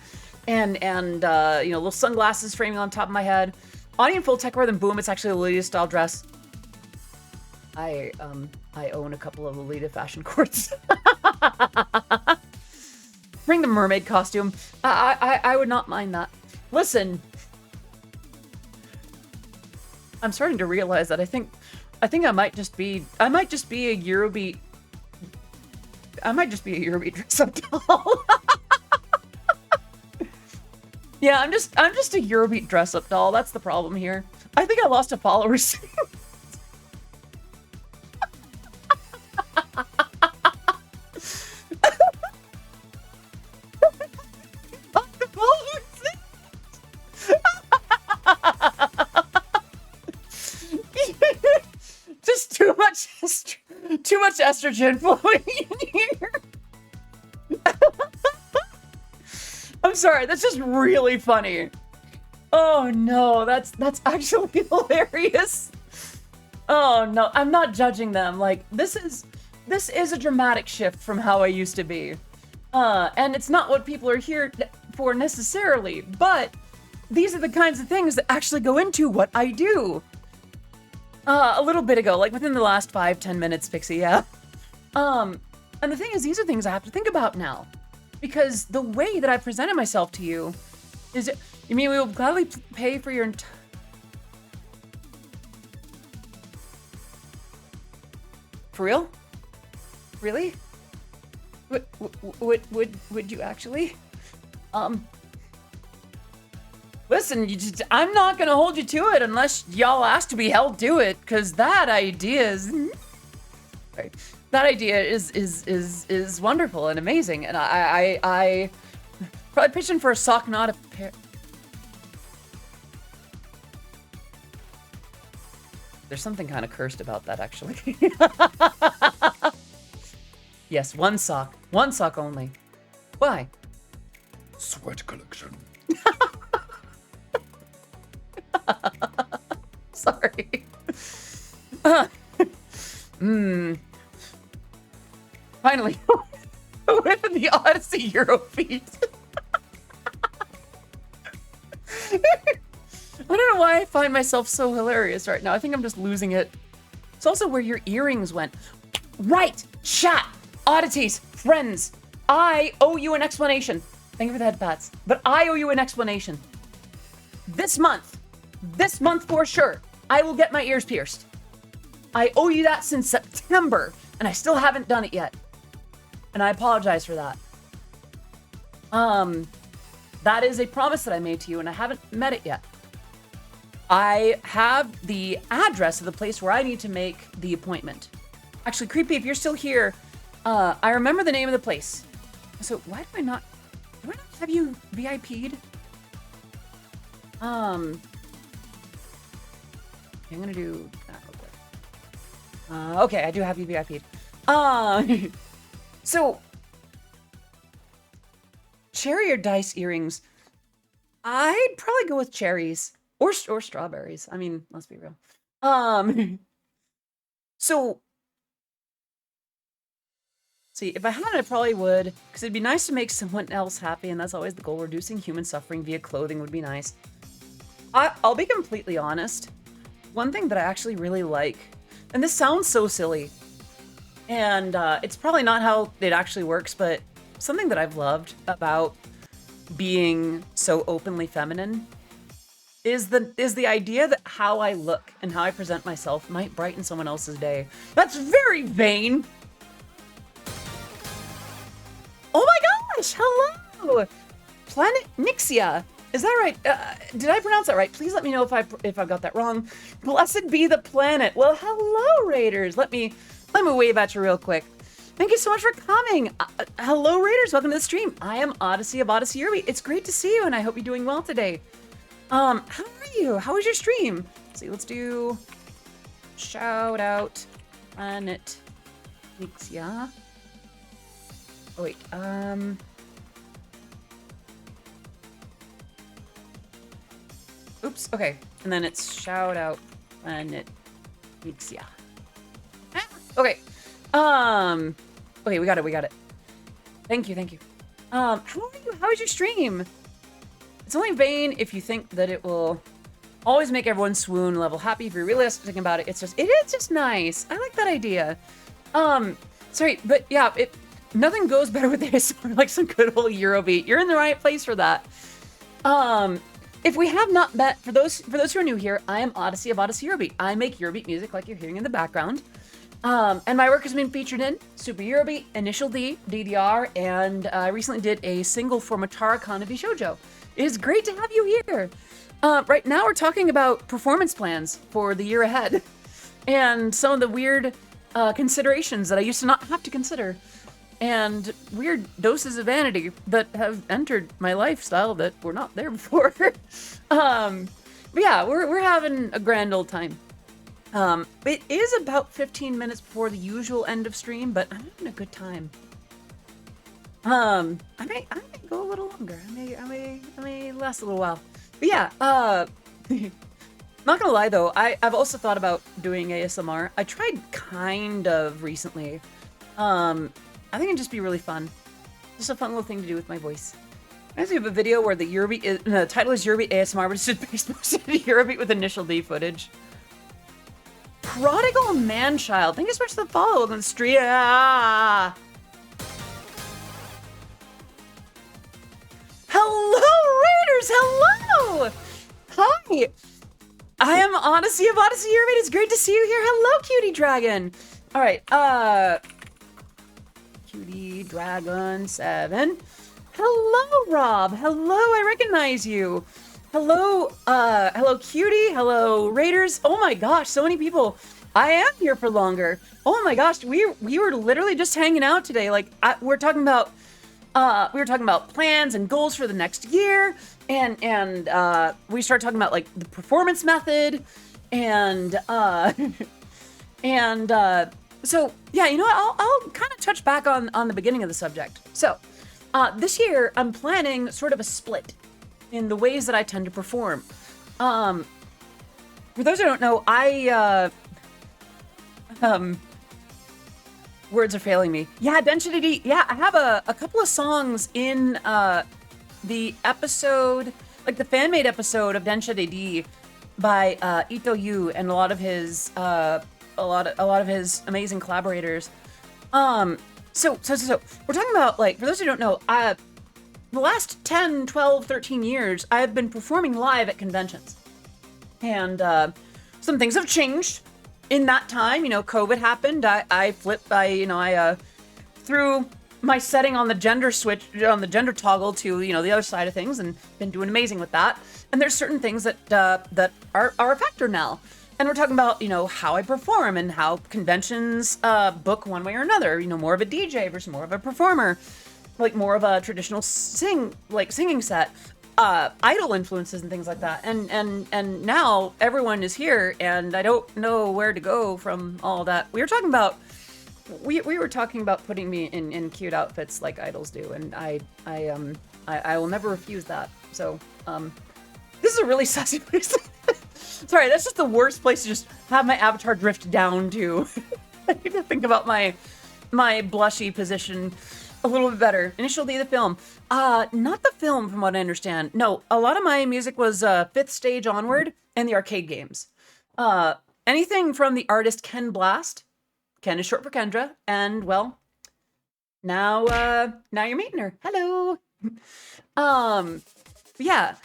[SPEAKER 1] and you know, little sunglasses framing on top of my head. Audience full tech wear, then boom, it's actually a Lolita style dress. I own a couple of Lolita fashion courts. Bring the mermaid costume. I would not mind that. Listen, I'm starting to realize that I think I might just be a Eurobeat. I might just be a Eurobeat dress-up doll. Yeah, I'm just a Eurobeat dress-up doll. That's the problem here. I think I lost a follower soon. Just too much estrogen flowing in here. I'm sorry, that's just really funny. Oh no, that's actually hilarious. Oh no, I'm not judging them. Like, this is a dramatic shift from how I used to be. And it's not what people are here for necessarily, but these are the kinds of things that actually go into what I do. A little bit ago, like within the last 5-10 minutes, Pixie, yeah. And the thing is, these are things I have to think about now. Because the way that I presented myself to you is, you mean we will gladly pay for your For real? Really? Would you actually? Listen, I'm not gonna hold you to it unless y'all ask to be held to it, because that idea is... Right. That idea is wonderful and amazing, and I probably pitching for a sock, not a pair. There's something kind of cursed about that, actually. Yes, one sock only. Why?
[SPEAKER 2] Sweat collection.
[SPEAKER 1] Sorry. Finally, with the Odyssey Eurobeat. I don't know why I find myself so hilarious right now. I think I'm just losing it. It's also where your earrings went. Right, chat, oddities, friends. I owe you an explanation. Thank you for the head pats, but I owe you an explanation. This month for sure, I will get my ears pierced. I owe you that since September, and I still haven't done it yet. And I apologize for that. That is a promise that I made to you, and I haven't met it yet. I have the address of the place where I need to make the appointment. Actually, Creepy, if you're still here, I remember the name of the place. So why do I not have you VIP'd? I'm gonna do that real quick. Okay, I do have you VIP'd. So, cherry or dice earrings? I'd probably go with cherries or strawberries. I mean, let's be real. So See, if I hadn't, I probably would, because it'd be nice to make someone else happy, and that's always the goal. Reducing human suffering via clothing would be nice. I'll be completely honest. One thing that I actually really like, and this sounds so silly, and it's probably not how it actually works, but something that I've loved about being so openly feminine is the idea that how I look and how I present myself might brighten someone else's day. That's very vain. Oh my gosh, hello! Planet Nixia. Is that right? Did I pronounce that right? Please let me know if I got that wrong. Blessed be the planet. Well, hello, Raiders. Let me wave at you real quick. Thank you so much for coming. Hello, Raiders. Welcome to the stream. I am Odyssey of Odyssey Eurobeat. It's great to see you, and I hope you're doing well today. How are you? How was your stream? Let's see. Let's do shout out Planet Nixia. Oh wait. Oops. Okay. And then it's shout out Planet Nixia. Okay. Okay, we got it. Thank you. How are you? How was your stream? It's only vain if you think that it will always make everyone swoon level happy. If you're realistic about it, it is just nice. I like that idea. Sorry, but yeah, nothing goes better with ASMR like some good old Eurobeat. You're in the right place for that. If we have not met, for those who are new here, I am Odyssey of Odyssey Eurobeat. I make Eurobeat music like you're hearing in the background. And my work has been featured in Super Eurobeat, Initial D, DDR, and I recently did a single for Matara Kanabi Shoujo. It is great to have you here. Right now we're talking about performance plans for the year ahead and some of the weird considerations that I used to not have to consider and weird doses of vanity that have entered my lifestyle that were not there before. But yeah, we're having a grand old time. It is about 15 minutes before the usual end of stream, but I'm having a good time. I may go a little longer. I may last a little while. But yeah, not gonna lie though, I've also thought about doing ASMR. I tried kind of recently. I think it'd just be really fun. Just a fun little thing to do with my voice. I actually have a video where the title is Eurobeat ASMR, but it's just based mostly on Eurobeat with Initial D footage. Prodigal Manchild, thank you so much for the follow on the stream. Hello, Raiders! Hello! Hi! I am Odyssey of Odyssey Eurobeat. It's great to see you here. Hello, Cutie Dragon. All right, Cutie Dragon 7. Hello, Rob. Hello, I recognize you. Hello, hello, Cutie. Hello, Raiders. Oh my gosh, so many people. I am here for longer. Oh my gosh, we were literally just hanging out today. Like, we were talking about plans and goals for the next year, and we started talking about like the performance method, and so yeah, you know what? I'll kind of touch back on the beginning of the subject. So, this year I'm planning sort of a split in the ways that I tend to perform. For those who don't know, words are failing me. Yeah, Density D. Yeah, I have a couple of songs in the episode, like the fan-made episode of Density D by Ito Yu and a lot of his amazing collaborators. So we're talking about, like, for those who don't know, the last 10, 12, 13 years, I've been performing live at conventions. And some things have changed in that time. You know, COVID happened. I threw my setting on the gender switch, on the gender toggle to, you know, the other side of things, and been doing amazing with that. And there's certain things that are a factor now. And we're talking about, you know, how I perform and how conventions book one way or another. You know, more of a DJ versus more of a performer. Like more of a traditional singing set, idol influences and things like that. And now everyone is here, and I don't know where to go from all that. We were talking about putting me in cute outfits like idols do, and I will never refuse that. So this is a really sassy place. Sorry, that's just the worst place to just have my avatar drift down to. I need to think about my my blushy position a little bit better. Initial D, the film. Not the film, from what I understand. No, a lot of my music was 5th stage onward and the arcade games. Anything from the artist Ken Blast. Ken is short for Kendra, and well, now you're meeting her. Hello. Yeah.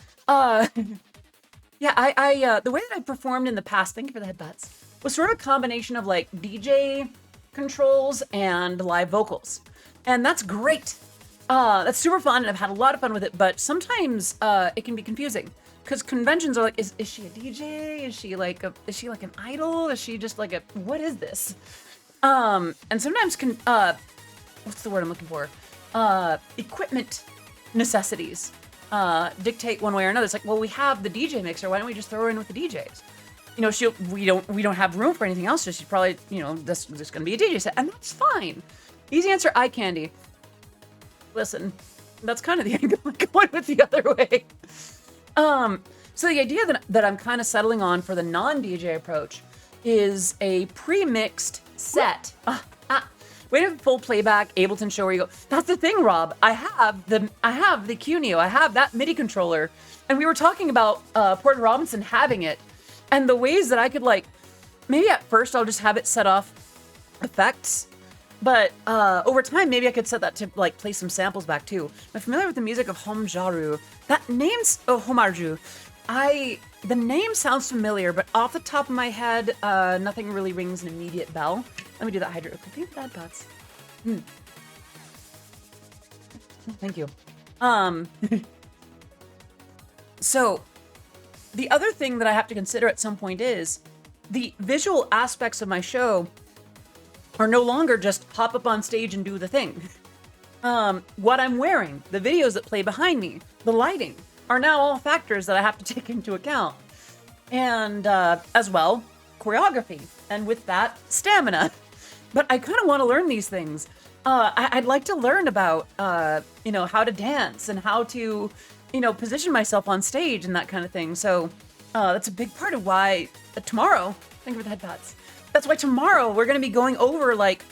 [SPEAKER 1] Yeah, I the way that I performed in the past, thank you for the headbutts, was sort of a combination of like DJ controls and live vocals. And that's great. That's super fun, and I've had a lot of fun with it, but sometimes it can be confusing. Because conventions are like, is she a DJ? Is she like an idol? Is she just like a, what is this? And sometimes what's the word I'm looking for? Equipment necessities dictate one way or another. It's like, well, we have the DJ mixer. Why don't we just throw her in with the DJs? You know, we don't have room for anything else. So she's probably, you know, this is going to be a DJ set, and that's fine. Easy answer, eye candy. Listen, that's kind of the angle I'm going with the other way. So the idea that I'm kind of settling on for the non-DJ approach is a pre-mixed set. Wait a full playback Ableton show where you go, that's the thing, Rob. I have the Cuneo. I have that MIDI controller. And we were talking about Porter Robinson having it. And the ways that I could, like, maybe at first I'll just have it set off effects. But over time, maybe I could set that to, like, play some samples back too. I'm familiar with the music of Homjaru. That name's Homarju. The name sounds familiar, but off the top of my head, nothing really rings an immediate bell. Let me do that hydro. Thank you for that, Butts. Thank you. So, the other thing that I have to consider at some point is the visual aspects of my show are no longer just hop up on stage and do the thing. What I'm wearing, the videos that play behind me, the lighting, are now all factors that I have to take into account. And as well, choreography. And with that, stamina. But I kind of want to learn these things. I'd like to learn about, you know, how to dance and how to, you know, position myself on stage and that kind of thing. So that's a big part of why tomorrow, thank you for the headpats. That's why tomorrow we're going to be going over like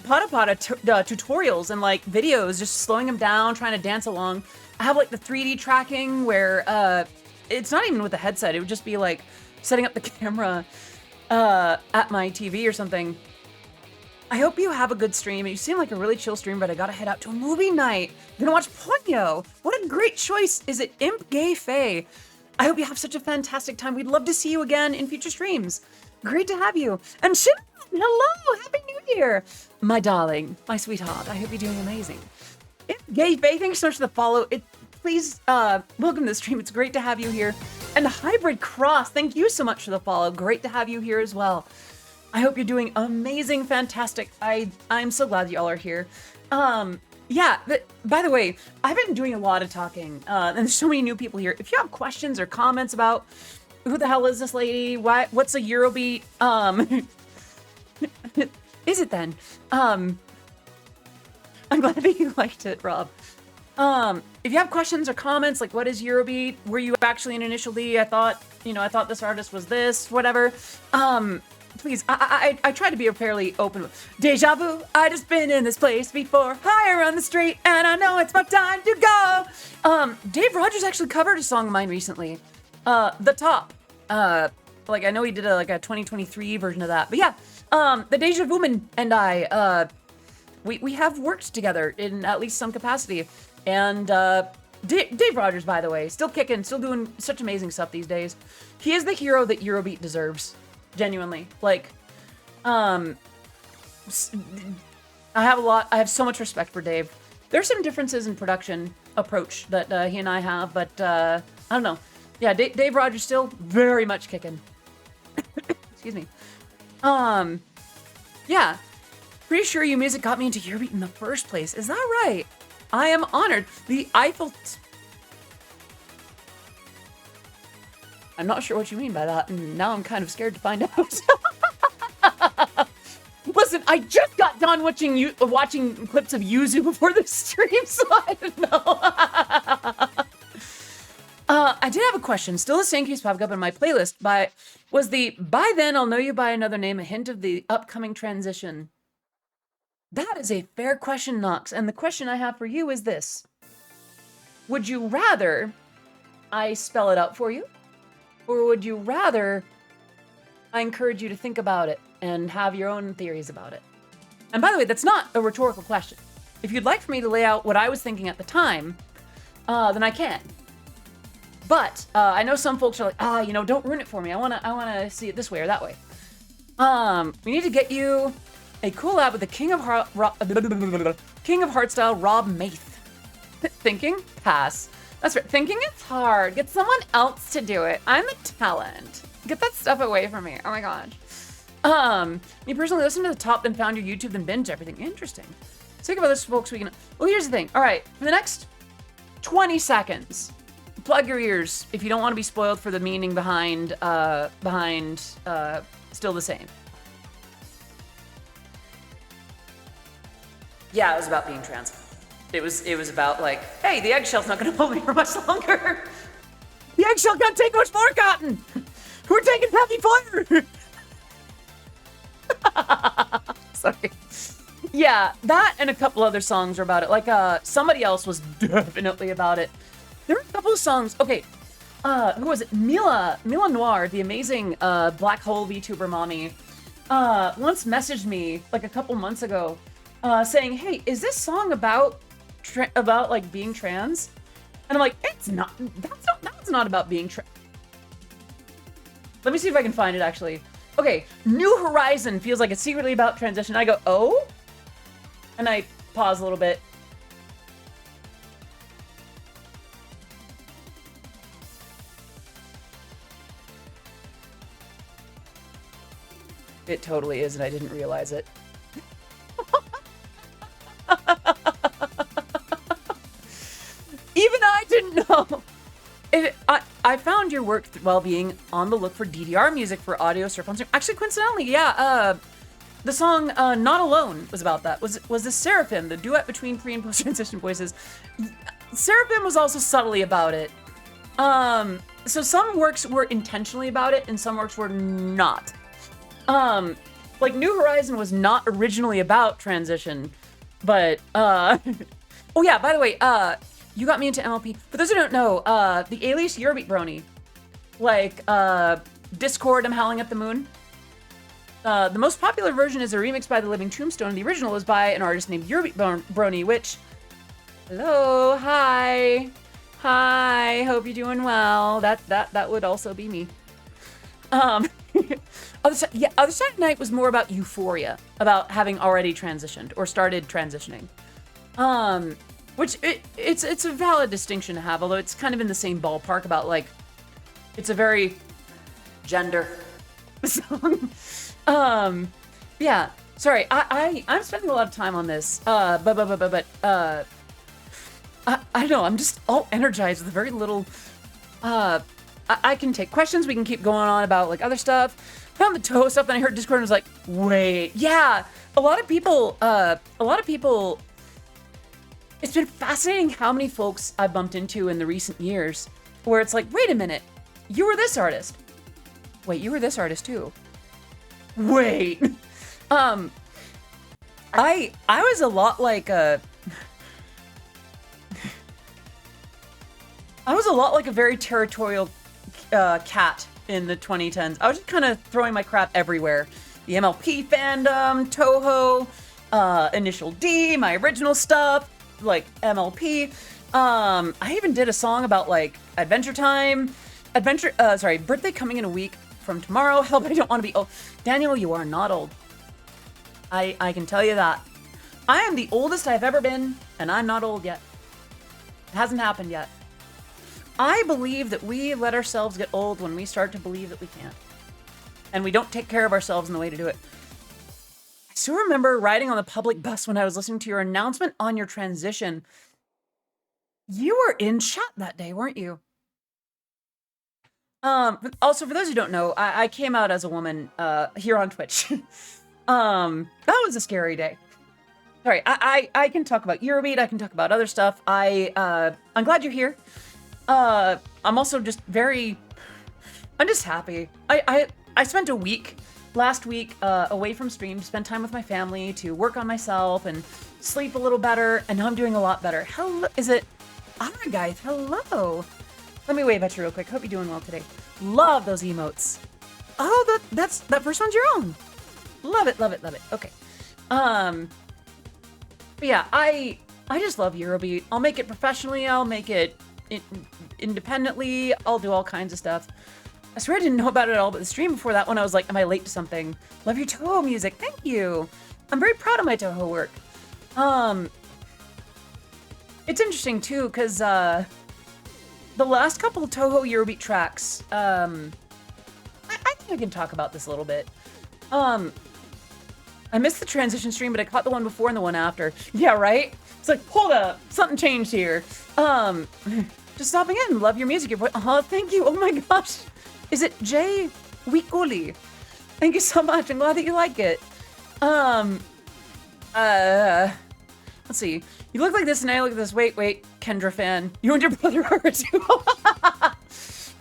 [SPEAKER 1] pata tutorials and like videos, just slowing them down, trying to dance along. I have like the 3D tracking where it's not even with the headset. It would just be like setting up the camera at my TV or something. I hope you have a good stream. You seem like a really chill stream, but I gotta head out to a movie night. I'm gonna watch Ponyo. What a great choice. Is it Imp Gay Faye? I hope you have such a fantastic time. We'd love to see you again in future streams. Great to have you. And Shimon, hello, Happy New Year. My darling, my sweetheart, I hope you're doing amazing. Imp Gay Faye, thanks so much for the follow. Please, welcome to the stream. It's great to have you here. And Hybrid Cross, thank you so much for the follow. Great to have you here as well. I hope you're doing amazing, fantastic. I'm so glad y'all are here. Yeah, but by the way, I've been doing a lot of talking, and there's so many new people here. If you have questions or comments about who the hell is this lady, what's a Eurobeat, is it then? I'm glad that you liked it, Rob. If you have questions or comments, like what is Eurobeat? Were you actually an Initial D? I thought this artist was this, whatever. Please, I try to be fairly open. Deja vu, I just been in this place before. Higher on the street, and I know it's my time to go. Dave Rogers actually covered a song of mine recently. The Top. Like I know he did a 2023 version of that. But yeah, the Deja Vu Man and I, we have worked together in at least some capacity. And Dave Rogers, by the way, still kicking, still doing such amazing stuff these days. He is the hero that Eurobeat deserves. Genuinely, like, I have so much respect for Dave. There's some differences in production approach that he and I have, but I don't know. Yeah, Dave Rogers still very much kicking. Excuse me. Yeah, pretty sure your music got me into Eurobeat in the first place. Is that right? I am honored. The Eiffel. I'm not sure what you mean by that, and now I'm kind of scared to find out. Listen, I just got done watching clips of Yuzu before the stream, so I don't know. I did have a question. Still the same keeps popping up in my playlist. Was the "By Then I'll Know You by Another Name" a hint of the upcoming transition? That is a fair question, Nox. And the question I have for you is this. Would you rather I spell it out for you? Or would you rather I encourage you to think about it and have your own theories about it? And by the way, that's not a rhetorical question. If you'd like for me to lay out what I was thinking at the time, then I can. But I know some folks are like, you know, don't ruin it for me. I wanna see it this way or that way. We need to get you a collab with the King of Heartstyle, Rob Maith. Thinking? Pass. That's right. Thinking it's hard. Get someone else to do it. I'm a talent. Get that stuff away from me. Oh my gosh. Me personally listened to the top, then found your YouTube, then binge everything. Interesting. Think about this, folks. We can. Well, here's the thing. All right, for the next 20 seconds, plug your ears if you don't want to be spoiled for the meaning behind Still the Same. Yeah, it was about being trans. It was about like, hey, the eggshell's not going to hold me for much longer. The eggshell can't take much more cotton. We're taking heavy fire. Sorry. Yeah, that and a couple other songs are about it. Like, somebody else was definitely about it. There were a couple of songs. Okay, who was it? Mila Noir, the amazing black hole VTuber mommy, once messaged me like a couple months ago, saying, "Hey, is this song about like being trans?" And I'm like, "It's not. That's not about being trans." Let me see if I can find it actually. Okay, New Horizon feels like it's secretly about transition. I go, oh? And I pause a little bit. It totally is, and I didn't realize it. Even I didn't know. I found your work while being on the look for DDR music for audio surf on stream. Actually, coincidentally, yeah, the song Not Alone was about that. Was this Seraphim, the duet between pre and post transition voices. Seraphim was also subtly about it. So some works were intentionally about it and some works were not. Like New Horizon was not originally about transition, but oh yeah, by the way, you got me into MLP. For those who don't know, the Odyssey Eurobeat brony, like Discord, I'm Howling at the Moon. The most popular version is a remix by The Living Tombstone. The original is by an artist named Eurobeat Brony, which, hello, hi, hope you're doing well. That would also be me. Other Side Night was more about euphoria, about having already transitioned or started transitioning. Which it's a valid distinction to have, although it's kind of in the same ballpark about like, it's a very gender song. Yeah, sorry, I'm spending a lot of time on this, but I don't know, I'm just all energized with very little, I can take questions, we can keep going on about like other stuff. Found the Toho stuff, then I heard Discord and was like, wait, yeah, a lot of people, it's been fascinating how many folks I've bumped into in the recent years where it's like, wait a minute, you were this artist. Wait, you were this artist too. Wait. I was a lot like a very territorial cat in the 2010s. I was just kind of throwing my crap everywhere. The MLP fandom, Toho, Initial D, my original stuff, like MLP. I even did a song about like Adventure Time. Birthday coming in a week from tomorrow. Help, I don't want to be old. Daniel, you are not old. I can tell you that. I am the oldest I've ever been, and I'm not old yet. It hasn't happened yet. I believe that we let ourselves get old when we start to believe that we can't. And we don't take care of ourselves in the way to do it. I still remember riding on the public bus when I was listening to your announcement on your transition. You were in chat that day, weren't you? Also, for those who don't know, I came out as a woman here on Twitch. That was a scary day. Sorry, I can talk about Eurobeat, I can talk about other stuff. I'm glad you're here. I'm also just I'm just happy. I spent a week last week away from stream to spend time with my family, to work on myself and sleep a little better, and now I'm doing a lot better. Hello, is it? Alright guys, hello. Let me wave at you real quick. Hope you're doing well today. Love those emotes. Oh, that first one's your own. Love it, love it, love it. Okay. But yeah, I just love Eurobeat. I'll make it professionally. I'll make it independently. I'll do all kinds of stuff. I swear I didn't know about it at all, but the stream before that one, I was like, am I late to something? Love your Toho music. Thank you. I'm very proud of my Toho work. It's interesting too, because the last couple of Toho Eurobeat tracks, I think I can talk about this a little bit. I missed the transition stream, but I caught the one before and the one after. Yeah, right? It's like, hold up, something changed here. Just stopping in. Love your music, your voice. Thank you. Oh my gosh. Is it Jay Weekuli? Thank you so much. I'm glad that you like it. Let's see. You look like this and I look like this. Wait, Kendra fan. You and your brother are too.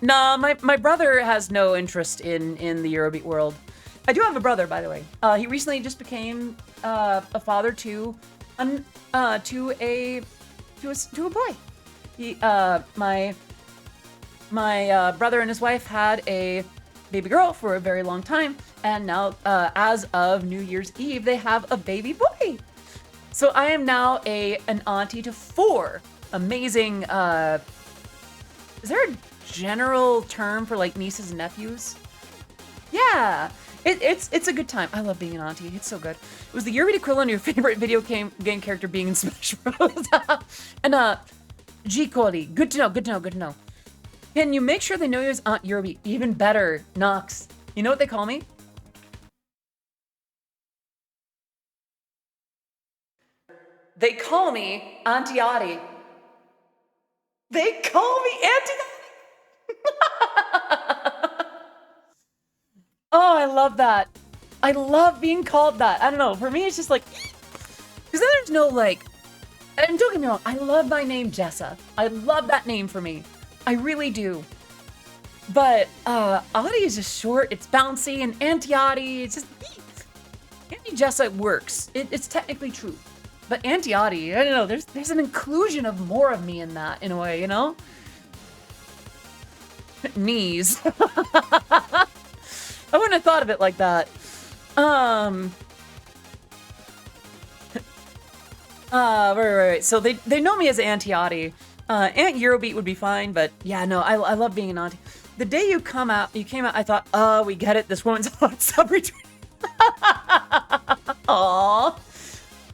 [SPEAKER 1] Nah, my brother has no interest in the Eurobeat world. I do have a brother, by the way. He recently just became a father to a boy. He my brother and his wife had a baby girl for a very long time, and now as of New Year's Eve, they have a baby boy. So I am now an auntie to 4 amazing. Is there a general term for like nieces and nephews? Yeah. It's a good time. I love being an auntie. It's so good. It was the Eurobeat equivalent of your favorite video game character being in Smash Bros. And G Cody, good to know. Can you make sure they know you as Aunt Eurobeat? Even better, Nox. You know what they call me? They call me Auntie Audie. They call me Auntie Oh, I love that. I love being called that. I don't know. For me, it's just like, because then there's no like, and don't get me wrong, I love my name Jessa. I love that name for me. I really do. But Audie is just short, it's bouncy, and Auntie Audie, it's just, Auntie Jessa works. It's technically true. But Auntie Audie, I don't know, there's an inclusion of more of me in that, in a way, you know? Knees. I wouldn't have thought of it like that. Right. So they know me as Auntie Audie. Aunt Eurobeat would be fine, but yeah, no, I love being an auntie. The day you came out, I thought, oh, we get it. This woman's hot sub retweet. Aww.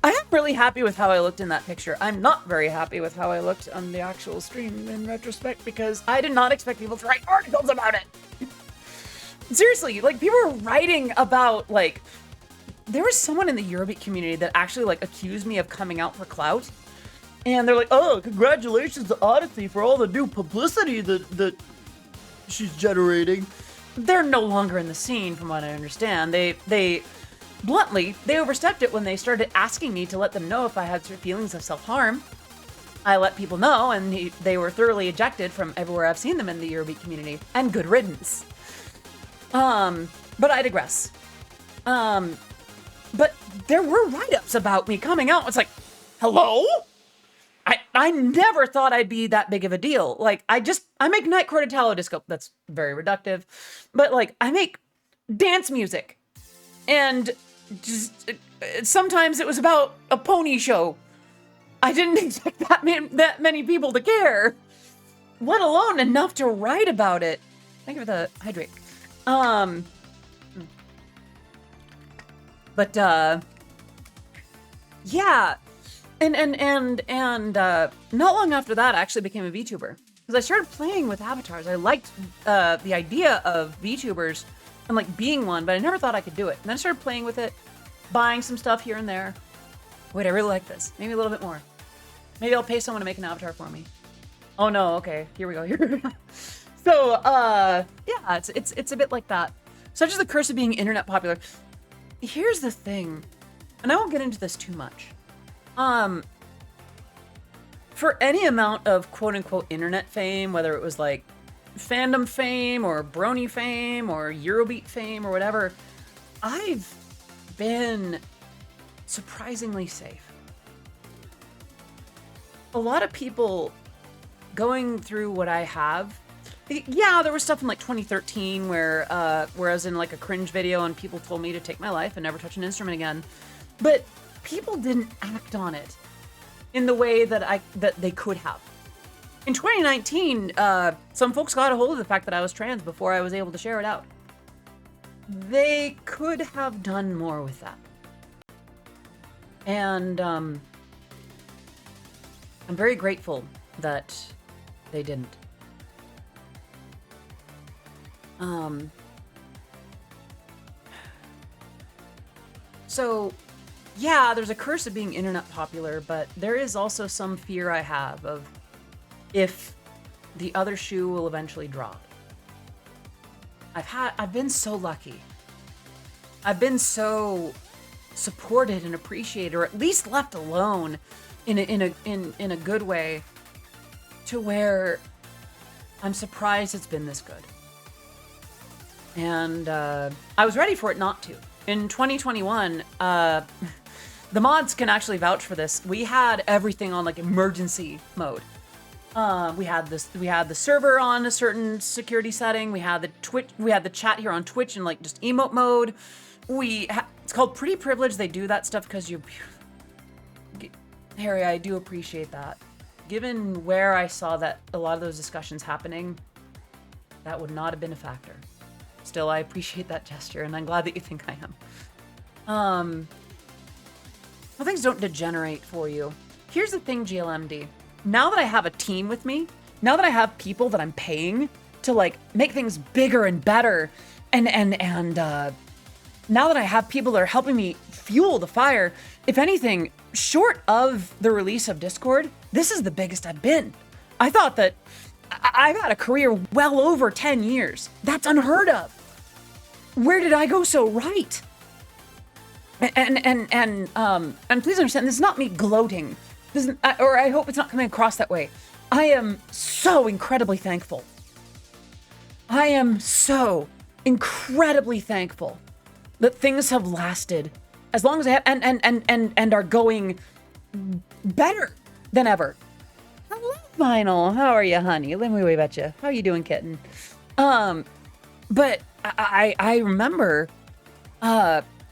[SPEAKER 1] I am really happy with how I looked in that picture. I'm not very happy with how I looked on the actual stream in retrospect, because I did not expect people to write articles about it. Seriously, like, people were writing about, like, there was someone in the Eurobeat community that actually, like, accused me of coming out for clout. And they're like, oh, congratulations to Odyssey for all the new publicity that she's generating. They're no longer in the scene, from what I understand. They bluntly, they overstepped it when they started asking me to let them know if I had feelings of self-harm. I let people know, and they were thoroughly ejected from everywhere I've seen them in the Eurobeat community. And good riddance. But I digress. But there were write-ups about me coming out. It's like, hello? I never thought I'd be that big of a deal. Like, I make Nightcore Italo Disco. That's very reductive. But, like, I make dance music. And just, sometimes it was about a pony show. I didn't expect that many people to care. Let alone enough to write about it. Thank you for the hydrate. But, yeah. And not long after that, I actually became a VTuber. Because I started playing with avatars. I liked, the idea of VTubers and, like, being one, but I never thought I could do it. And then I started playing with it, buying some stuff here and there. Wait, I really like this. Maybe a little bit more. Maybe I'll pay someone to make an avatar for me. Oh no, okay. Here we go. So, yeah, it's a bit like that. Such is the curse of being internet popular. Here's the thing, and I won't get into this too much. For any amount of quote-unquote internet fame, whether it was like fandom fame or brony fame or Eurobeat fame or whatever, I've been surprisingly safe. A lot of people going through what I have. Yeah, there was stuff in like 2013 where I was in like a cringe video and people told me to take my life and never touch an instrument again. But people didn't act on it in the way that they could have. In 2019, some folks got a hold of the fact that I was trans before I was able to share it out. They could have done more with that. And I'm very grateful that they didn't. So, yeah, there's a curse of being internet popular, but there is also some fear I have of if the other shoe will eventually drop. I've been so lucky. I've been so supported and appreciated, or at least left alone in a good way, to where I'm surprised it's been this good. And I was ready for it not to. In 2021, the mods can actually vouch for this. We had everything on like emergency mode. We had the server on a certain security setting. We had the chat here on Twitch in like just emote mode. It's called pretty privileged. They do that stuff because Harry, I do appreciate that. Given where I saw that a lot of those discussions happening, that would not have been a factor. Still, I appreciate that gesture, and I'm glad that you think I am. Well, things don't degenerate for you. Here's the thing, GLMD. Now that I have a team with me, now that I have people that I'm paying to like make things bigger and better, and now that I have people that are helping me fuel the fire, if anything, short of the release of Discord, this is the biggest I've been. I thought that I've had a career well over 10 years. That's unheard of. Where did I go so right? And please understand, this is not me gloating. Or I hope it's not coming across that way. I am so incredibly thankful. I am so incredibly thankful that things have lasted as long as I have, and are going better than ever. Hello, Vinyl. How are you, honey? Let me wave at you. How you doing, kitten? But I remember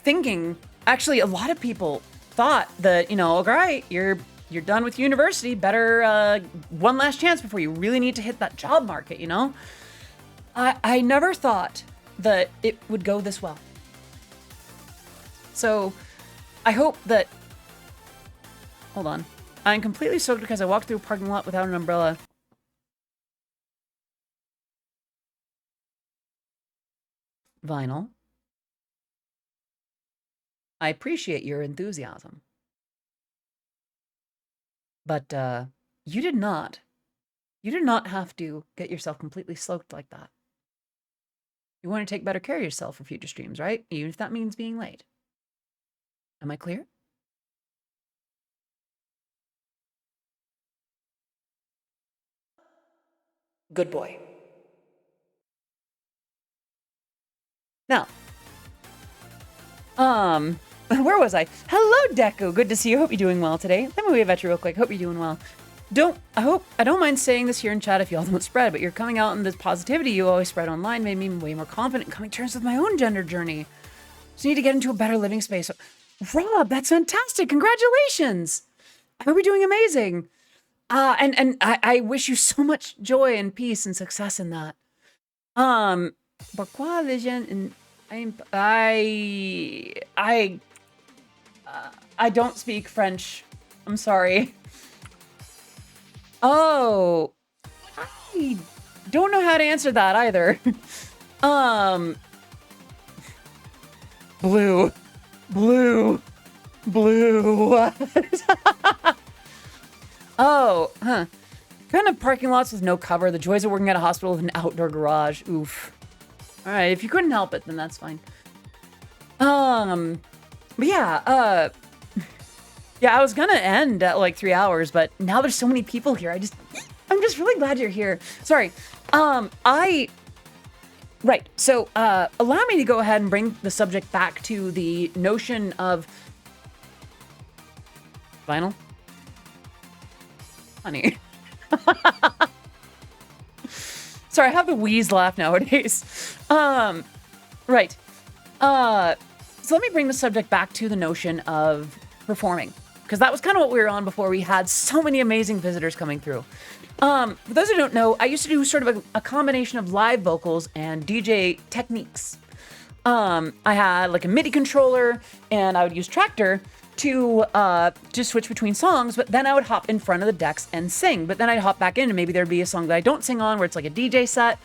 [SPEAKER 1] thinking, actually, a lot of people thought that, you know, all right, you're done with university. Better one last chance before you really need to hit that job market, you know? I never thought that it would go this well. So I hope that... Hold on. I'm completely soaked because I walked through a parking lot without an umbrella. Vinyl. I appreciate your enthusiasm. But you did not have to get yourself completely soaked like that. You want to take better care of yourself for future streams, right? Even if that means being late. Am I clear? Good boy. Now, where was I? Hello, Deco. Good to see you. Hope you're doing well today. Let me wave at you real quick. Hope you're doing well. I don't mind saying this here in chat if y'all don't spread, but you're coming out in this positivity you always spread online made me way more confident in coming to terms with my own gender journey. So you need to get into a better living space. Rob, that's fantastic. Congratulations. I hope you're doing amazing. And I wish you so much joy and peace and success in that. Pourquoi les gens I don't speak French. I'm sorry. Oh, I don't know how to answer that either. Blue. Oh, huh. Kind of parking lots with no cover. The joys of working at a hospital with an outdoor garage. Oof. All right, if you couldn't help it, then that's fine. But yeah, yeah, I was gonna end at like 3 hours, but now there's so many people here. I'm just really glad you're here. Sorry. Right. So allow me to go ahead and bring the subject back to the notion of vinyl. Honey. Sorry, I have the wheeze laugh nowadays. Right. So let me bring the subject back to the notion of performing, because that was kind of what we were on before we had so many amazing visitors coming through. For those who don't know, I used to do sort of a combination of live vocals and DJ techniques. I had like a MIDI controller, and I would use Tractor to switch between songs, but then I would hop in front of the decks and sing. But then I'd hop back in, and maybe there'd be a song that I don't sing on, where it's like a DJ set,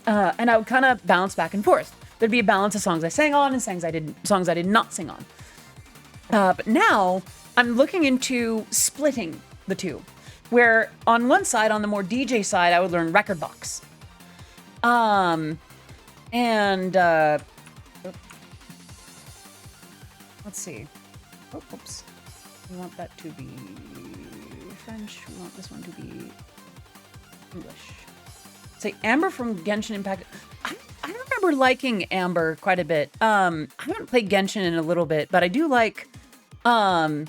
[SPEAKER 1] and I would kind of bounce back and forth. There'd be a balance of songs I sang on and songs I did not sing on. But now I'm looking into splitting the two, where on one side, on the more DJ side, I would learn record box. Let's see. Oh, oops. We want that to be French. We want this one to be English. Say Amber from Genshin Impact. I remember liking Amber quite a bit. I haven't played Genshin in a little bit, but I do like some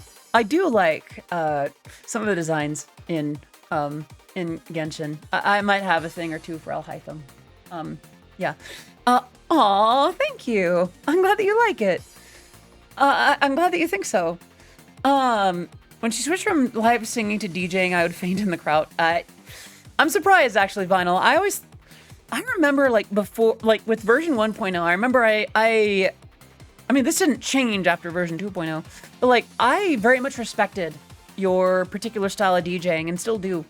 [SPEAKER 1] of the designs in Genshin. I might have a thing or two for Alhaitham. Yeah. Aw, thank you. I'm glad that you like it. I'm glad that you think so. When she switched from live singing to DJing, I would faint in the crowd. I'm surprised, actually, Vinyl. I remember, like, before, like, with version 1.0, I remember I mean, this didn't change after version 2.0, but, like, I very much respected your particular style of DJing and still do.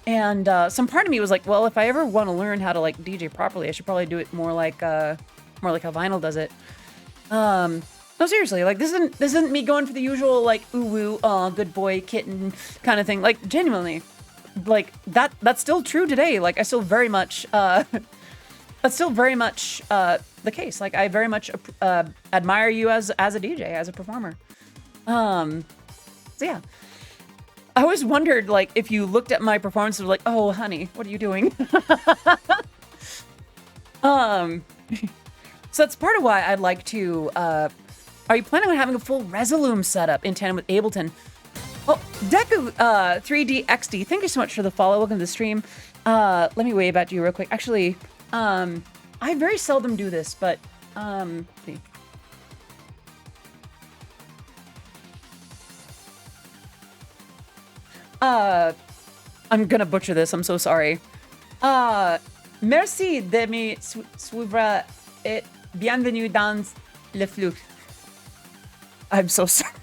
[SPEAKER 1] And some part of me was like, well, if I ever want to learn how to, like, DJ properly, I should probably do it more like how Vinyl does it. No, seriously, like, this isn't me going for the usual, like, ooh woo, aw, good boy, kitten kind of thing. Like, genuinely, like, that's still true today. Like, I still very much, that's still very much the case. Like, I very much admire you as a DJ, as a performer. So yeah. I always wondered, like, if you looked at my performance and were like, oh, honey, what are you doing? So that's part of why I'd like to, are you planning on having a full Resolume setup in tandem with Ableton? Oh, Deku 3DXD, thank you so much for the follow. Welcome to the stream. Let me wave at you real quick. Actually, I very seldom do this, but let's see. I'm gonna butcher this. I'm so sorry. Merci de me suivre et bienvenue dans le flux. I'm so sorry.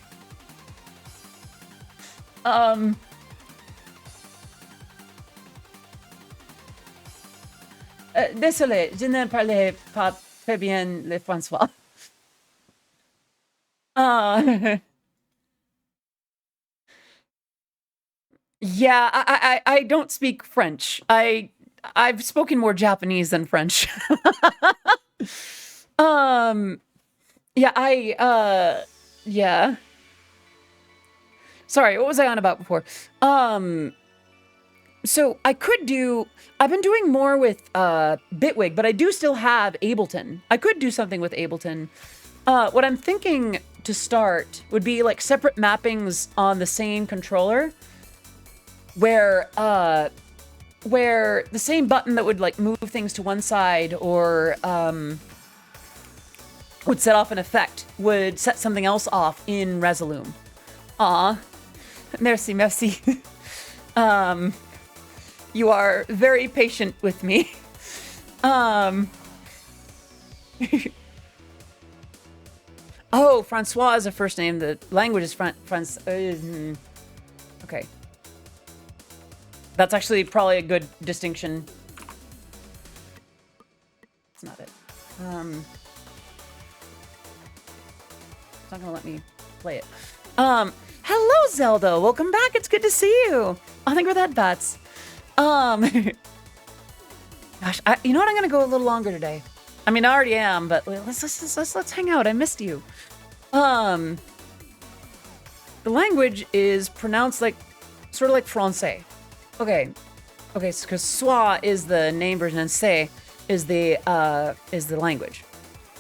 [SPEAKER 1] Désolé, je ne parlais pas très bien le François. Yeah, I don't speak French. I've spoken more Japanese than French. Yeah, yeah. Sorry, what was I on about before? So I've been doing more with Bitwig, but I do still have Ableton. I could do something with Ableton. What I'm thinking to start would be like separate mappings on the same controller, where the same button that would like move things to one side or would set off an effect would set something else off in Resolume. Aw. Merci, merci. You are very patient with me. Oh, Francois is a first name. The language is okay. That's actually probably a good distinction. It's not it. It's not gonna let me play it. Hello, Zelda. Welcome back. It's good to see you. I think we're that bats. Gosh, you know what? I'm gonna go a little longer today. I mean, I already am, but let's hang out. I missed you. The language is pronounced like sort of like Francais. Okay, because Soi is the name version and C'est is the language.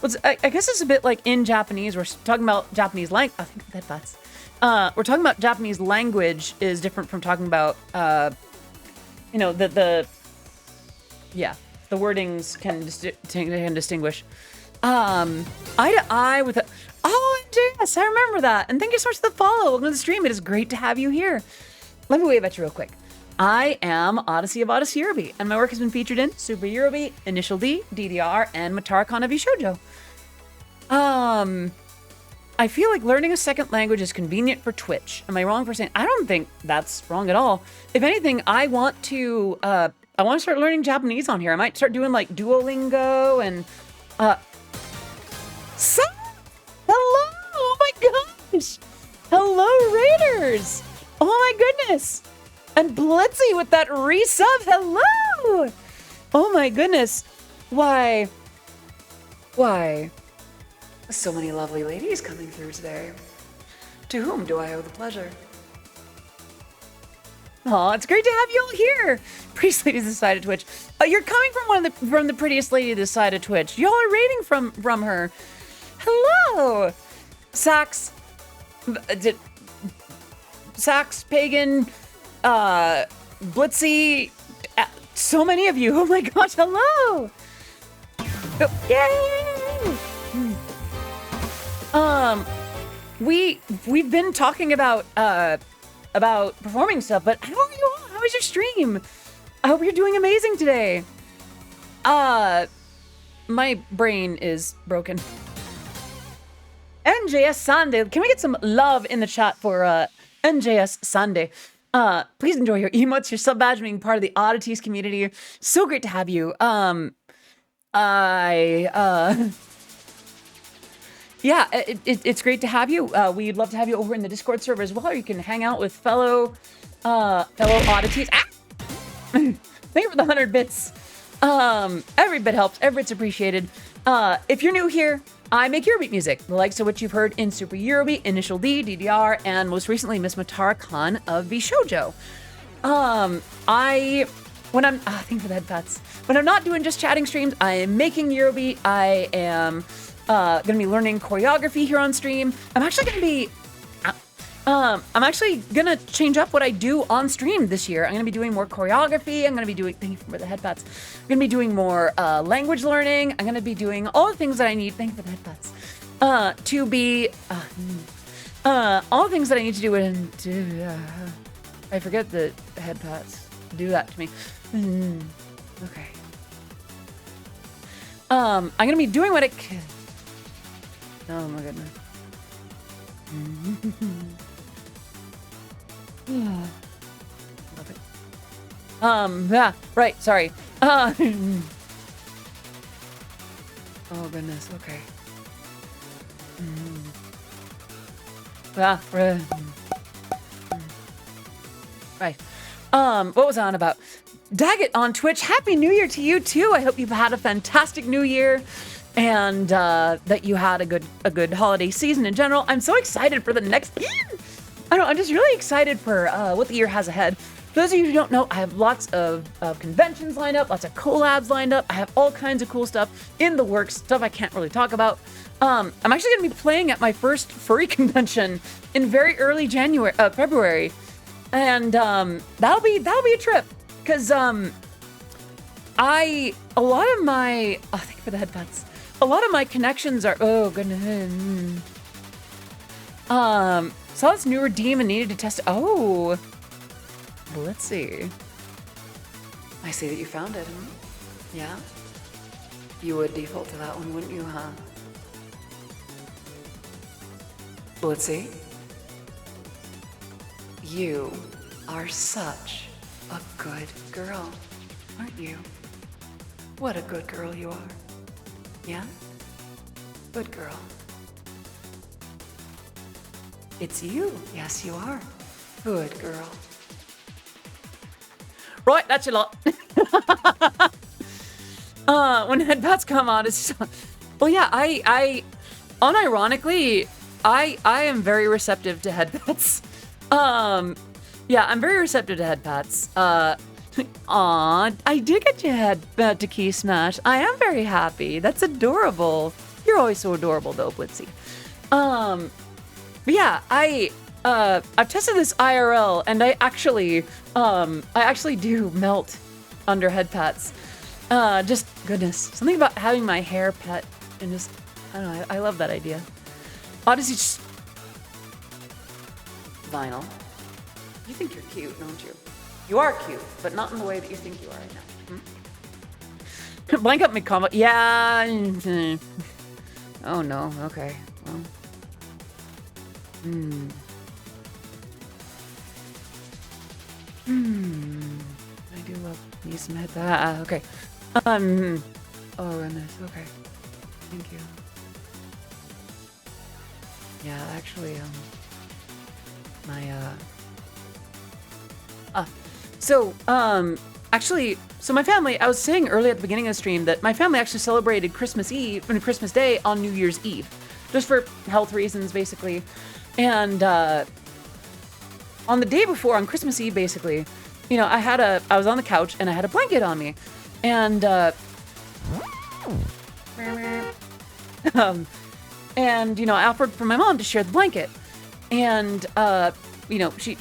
[SPEAKER 1] Well, I guess it's a bit like in Japanese. We're talking about Japanese language. I think that's. We're talking about Japanese language is different from talking about, the wordings can distinguish. Eye to eye with JS, I remember that. And thank you so much for the follow. Welcome to the stream. It is great to have you here. Let me wave at you real quick. I am Odyssey of Odyssey Eurobeat, and my work has been featured in Super Eurobeat, Initial D, DDR, and Matara-kan of Shoujo. I feel like learning a second language is convenient for Twitch. Am I wrong for saying? I don't think that's wrong at all. If anything, I want to start learning Japanese on here. I might start doing like Duolingo and hello! Oh my gosh! Hello, Raiders! Oh my goodness! And Blitzy with that resub, hello! Oh my goodness. Why? So many lovely ladies coming through today. To whom do I owe the pleasure? Oh, it's great to have you all here. Prettiest lady this side of Twitch. You're coming from the prettiest lady this side of Twitch. Y'all are rating from her. Hello! Sax, Pagan, Blitzy, so many of you. Oh my gosh, hello! Oh, yay! We've been talking about performing stuff, but how are you all? How was your stream? I hope you're doing amazing today. My brain is broken. NJS Sunday. Can we get some love in the chat for NJS Sunday? Please enjoy your emotes, your sub badge, being part of the Oddities community. So great to have you. Yeah, it's great to have you. We'd love to have you over in the Discord server as well. Or you can hang out with fellow oddities. Thank you for the 100 bits. Every bit helps. Every bit's appreciated. If you're new here, I make Eurobeat music, the likes of which you've heard in Super Eurobeat, Initial D, DDR, and most recently Miss Matara-kan of Shoujo. Thank you for the headpats. When I'm not doing just chatting streams, I am making Eurobeat. I am gonna be learning choreography here on stream. I'm actually gonna change up what I do on stream this year. I'm gonna be doing more choreography. I'm gonna be doing, thank you for the headpats. I'm gonna be doing more language learning. I'm gonna be doing all the things that I need. Thank you for the headpats. All the things that I need to do I forget the headpats. Do that to me. Okay. I'm gonna be doing what I can. Oh my goodness. Love it. Yeah, right, sorry. Oh goodness, okay. Right. What was I on about? Daggett on Twitch, Happy New Year to you too. I hope you've had a fantastic new year and that you had a good holiday season in general. I'm so excited for the next year. I'm just really excited for what the year has ahead. For those of you who don't know, I have lots of conventions lined up, lots of collabs lined up. I have all kinds of cool stuff in the works, stuff I can't really talk about. I'm actually going to be playing at my first furry convention in very early February. And that'll be a trip. Because thank you for the headphones. A lot of my connections are, oh goodness. Saw this new redeem and needed to test it. Oh, well, let's see. I see that you found it, huh? Yeah? You would default to that one, wouldn't you, huh? Well, let's see. You are such a good girl, aren't you? What a good girl you are. Yeah? Good girl. It's you. Yes, you are. Good girl. Right, that's a lot. When headbats come on, it's just, well, yeah, I unironically, I am very receptive to headbats. Yeah, I'm very receptive to headpats. Aw, I did get your head to key smash. I am very happy. That's adorable. You're always so adorable though, Blitzy. But yeah, I've tested this IRL and I actually do melt under head pats. Just goodness, something about having my hair pet and just, I don't know, I love that idea. Odyssey just... Vinyl. You think you're cute, don't you? You are cute, but not in the way that you think you are right now. Blank up mid-combo. Yeah. Oh no, okay. Well. I do love me some head. Okay. Oh goodness. Okay. Thank you. Yeah, actually, so my family, I was saying early at the beginning of the stream that my family actually celebrated Christmas Eve and Christmas Day on New Year's Eve, just for health reasons, basically. And on the day before, on Christmas Eve, basically, you know, I was on the couch and I had a blanket on me, and you know, I offered for my mom to share the blanket, and you know, she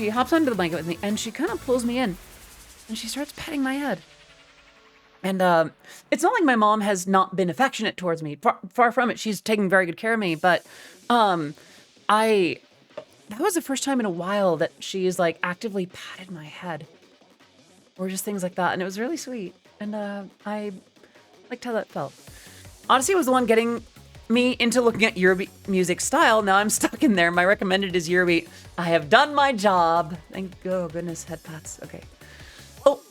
[SPEAKER 1] hops onto the blanket with me and she kind of pulls me in and she starts petting my head. And it's not like my mom has not been affectionate towards me. Far from it. She's taking very good care of me. But that was the first time in a while that she's like actively patted my head, or just things like that. And it was really sweet. And I liked how that felt. Odyssey was the one getting me into looking at Eurobeat music style. Now I'm stuck in there. My recommended is Eurobeat. I have done my job. Oh goodness, head pats. Okay. Oh.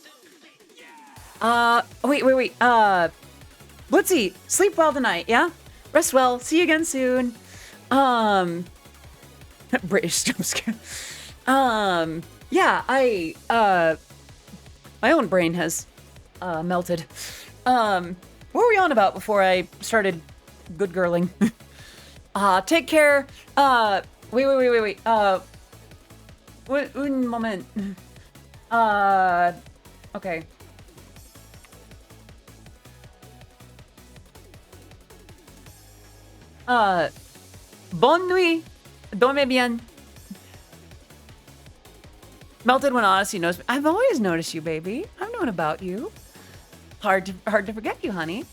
[SPEAKER 1] Wait. Blitzy, sleep well tonight, yeah? Rest well. See you again soon. British jump scare. Yeah, my own brain has melted. What were we on about before I started good girling? Take care. Wait. Un moment. Okay. Bonne nuit. Dormez bien. Melted when Odyssey knows me. I've always noticed you, baby. I've known about you. Hard to forget you, honey.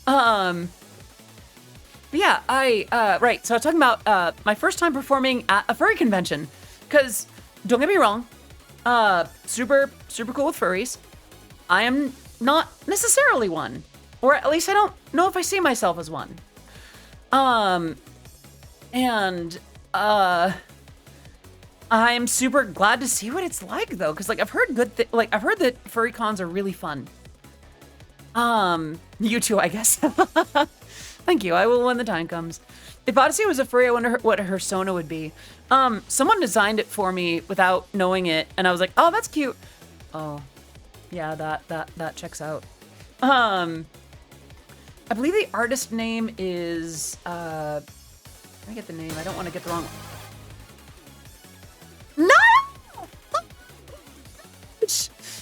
[SPEAKER 1] But yeah, right. So I was talking about my first time performing at a furry convention. Because, don't get me wrong, super cool with furries. I am not necessarily one. Or at least I don't know if I see myself as one. I'm super glad to see what it's like though, because like I've heard I've heard that furry cons are really fun. You too, I guess. Thank you. I will when the time comes. If Odyssey was a furry, I wonder what her persona would be. Someone designed it for me without knowing it, and I was like, oh, that's cute. Oh, yeah, that checks out. I believe the artist name is let me get the name. I don't want to get the wrong one. No!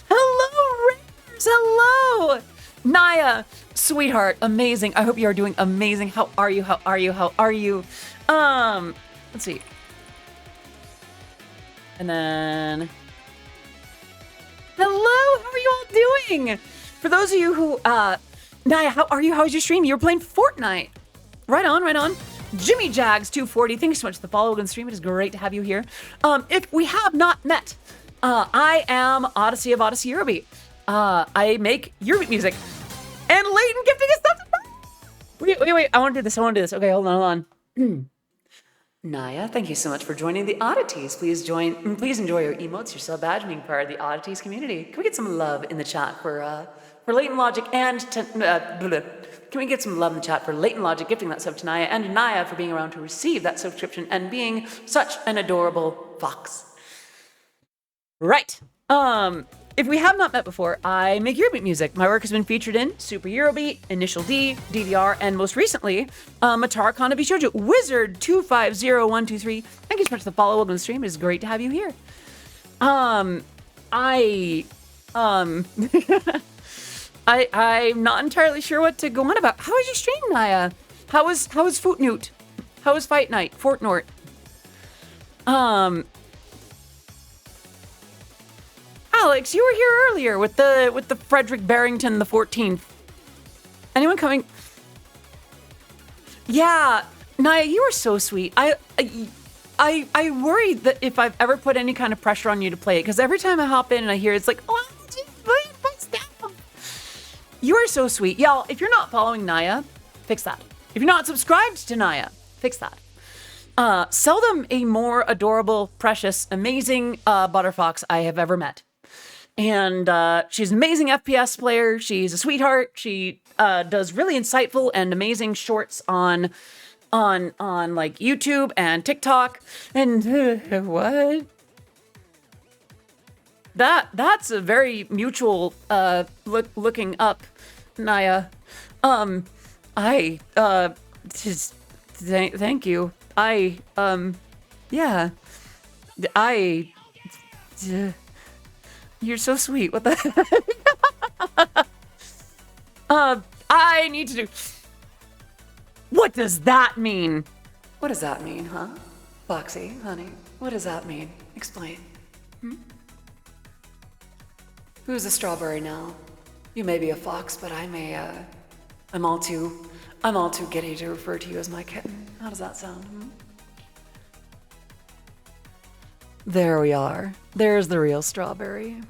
[SPEAKER 1] Hello, Raiders! Hello! Naya, sweetheart, amazing. I hope you are doing amazing. How are you? Let's see. And then... Hello, how are you all doing? For those of you who, Naya, how are you? How was your stream? You were playing Fortnite. Right on. Jimmy Jags 240, thank you so much for the follow on the stream. It is great to have you here. If we have not met, I am Odyssey of Odyssey Eurobeat. I make Eurobeat music. And Leighton gifting us stuff. Wait, I want to do this. Okay, hold on. Naya, thank you so much for joining the Oddities. Please enjoy your emotes, your sub badge, being part of the Oddities community. Can we get some love in the chat for Leighton Logic and can we get some love in the chat for Leighton Logic gifting that sub to Naya, and Naya for being around to receive that subscription and being such an adorable fox. Right. If we have not met before, I make Eurobeat music. My work has been featured in Super Eurobeat, Initial D, DDR, and most recently, Matara Kana Bishojo, Wizard250123. Thank you so much for the follow up on the stream. It is great to have you here. I I'm not entirely sure what to go on about. How was your stream, Naya? How was Footnoot? How was Fight Night? Fortnort. Alex, you were here earlier with the Frederick Barrington the 14th. Anyone coming? Yeah, Naya, you were so sweet. I worried that if I've ever put any kind of pressure on you to play it, because every time I hop in and I hear it's like, oh, you are so sweet. Y'all, if you're not following Naya, fix that. If you're not subscribed to Naya, fix that. Seldom a more adorable, precious, amazing butterfox I have ever met. And she's an amazing FPS player. She's a sweetheart. She does really insightful and amazing shorts on like YouTube and TikTok. And what? That's a very mutual looking up, Naya. I just thank you. Yeah. You're so sweet. What the I need to do. What does that mean? What does that mean, huh? Foxy, honey, what does that mean? Explain. Who's a strawberry now? You may be a fox, but I'm all too giddy to refer to you as my kitten. How does that sound? There we are. There's the real strawberry.